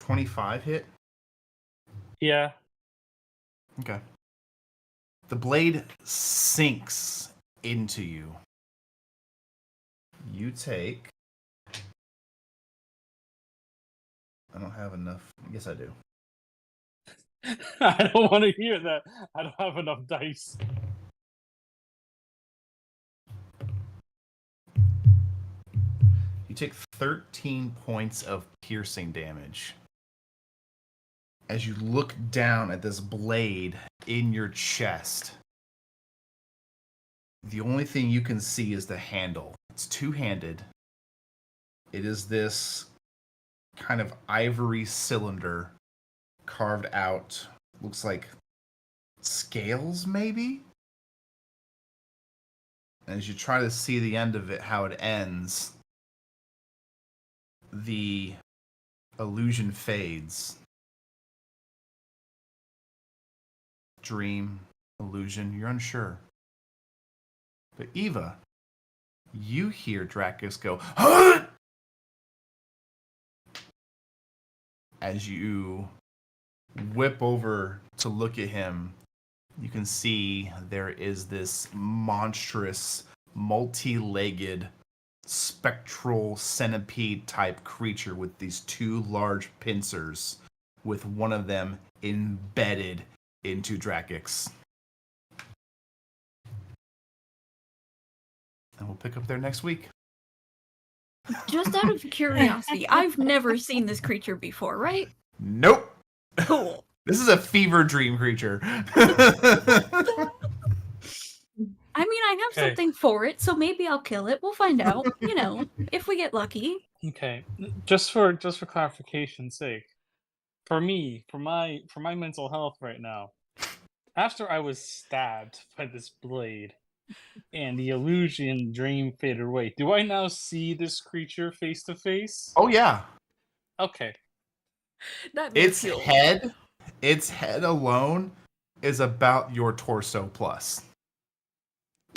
$25 hit? Yeah. Okay. The blade sinks into you. You take... I don't have enough. Yes, I do. I don't want to hear that. I don't have enough dice. You take 13 points of piercing damage. As you look down at this blade in your chest, the only thing you can see is the handle. It's two-handed. It is this kind of ivory cylinder carved out. Looks like scales, maybe? As you try to see the end of it, how it ends, the illusion fades. Dream, illusion, you're unsure. But Eva, you hear Dracus go, "Huh!" As you whip over to look at him, you can see there is this monstrous, multi-legged, spectral centipede-type creature with these two large pincers, with one of them embedded into Dracux. And we'll pick up there next week. Just out of curiosity, I've never seen this creature before, right? Nope. Cool. This is a fever dream creature. I mean, I have Okay. something for it, so maybe I'll kill it. We'll find out, if we get lucky. Okay, just for clarification's sake, for me, for my mental health right now, after I was stabbed by this blade and the illusion dream faded away, do I now see this creature face to face? Oh yeah. Okay. That makes Its head alone is about your torso plus.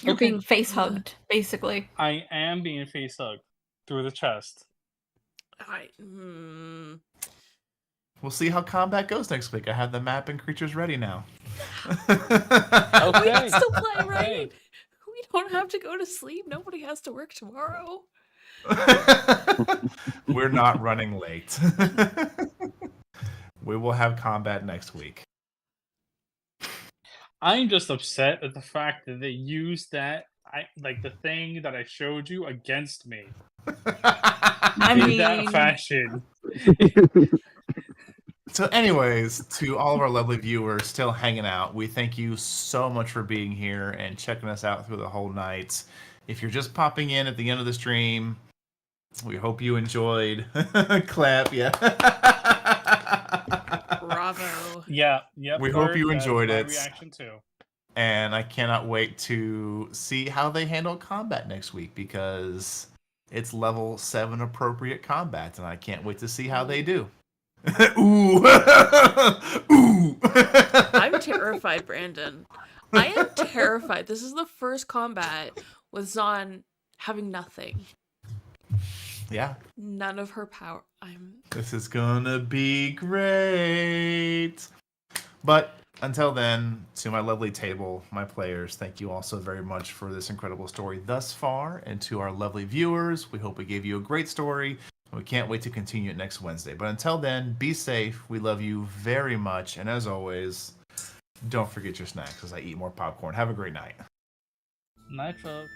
You're Okay. being face hugged, basically. I am being face hugged through the chest. We'll see how combat goes next week. I have the map and creatures ready now. We Okay. can still play, right? Okay. We don't have to go to sleep. Nobody has to work tomorrow. We're not running late. We will have combat next week. I'm just upset at the fact that they used that, the thing that I showed you against me I in mean, that fashion. So anyways, to all of our lovely viewers still hanging out, we thank you so much for being here and checking us out through the whole night. If you're just popping in at the end of the stream, we hope you enjoyed. Clap, yeah. Bravo. Yeah, yep. We hope you that is enjoyed my it. reaction too. And I cannot wait to see how they handle combat next week, because it's level 7 appropriate combat, and I can't wait to see how they do. Ooh. Ooh. I'm terrified, Brandon. I am terrified. This is the first combat with Zon having nothing. Yeah. None of her power. This is gonna be great. But until then, to my lovely table, my players, thank you all so very much for this incredible story thus far. And to our lovely viewers, we hope we gave you a great story. We can't wait to continue it next Wednesday. But until then, be safe. We love you very much. And as always, don't forget your snacks as I eat more popcorn. Have a great night. Night, folks.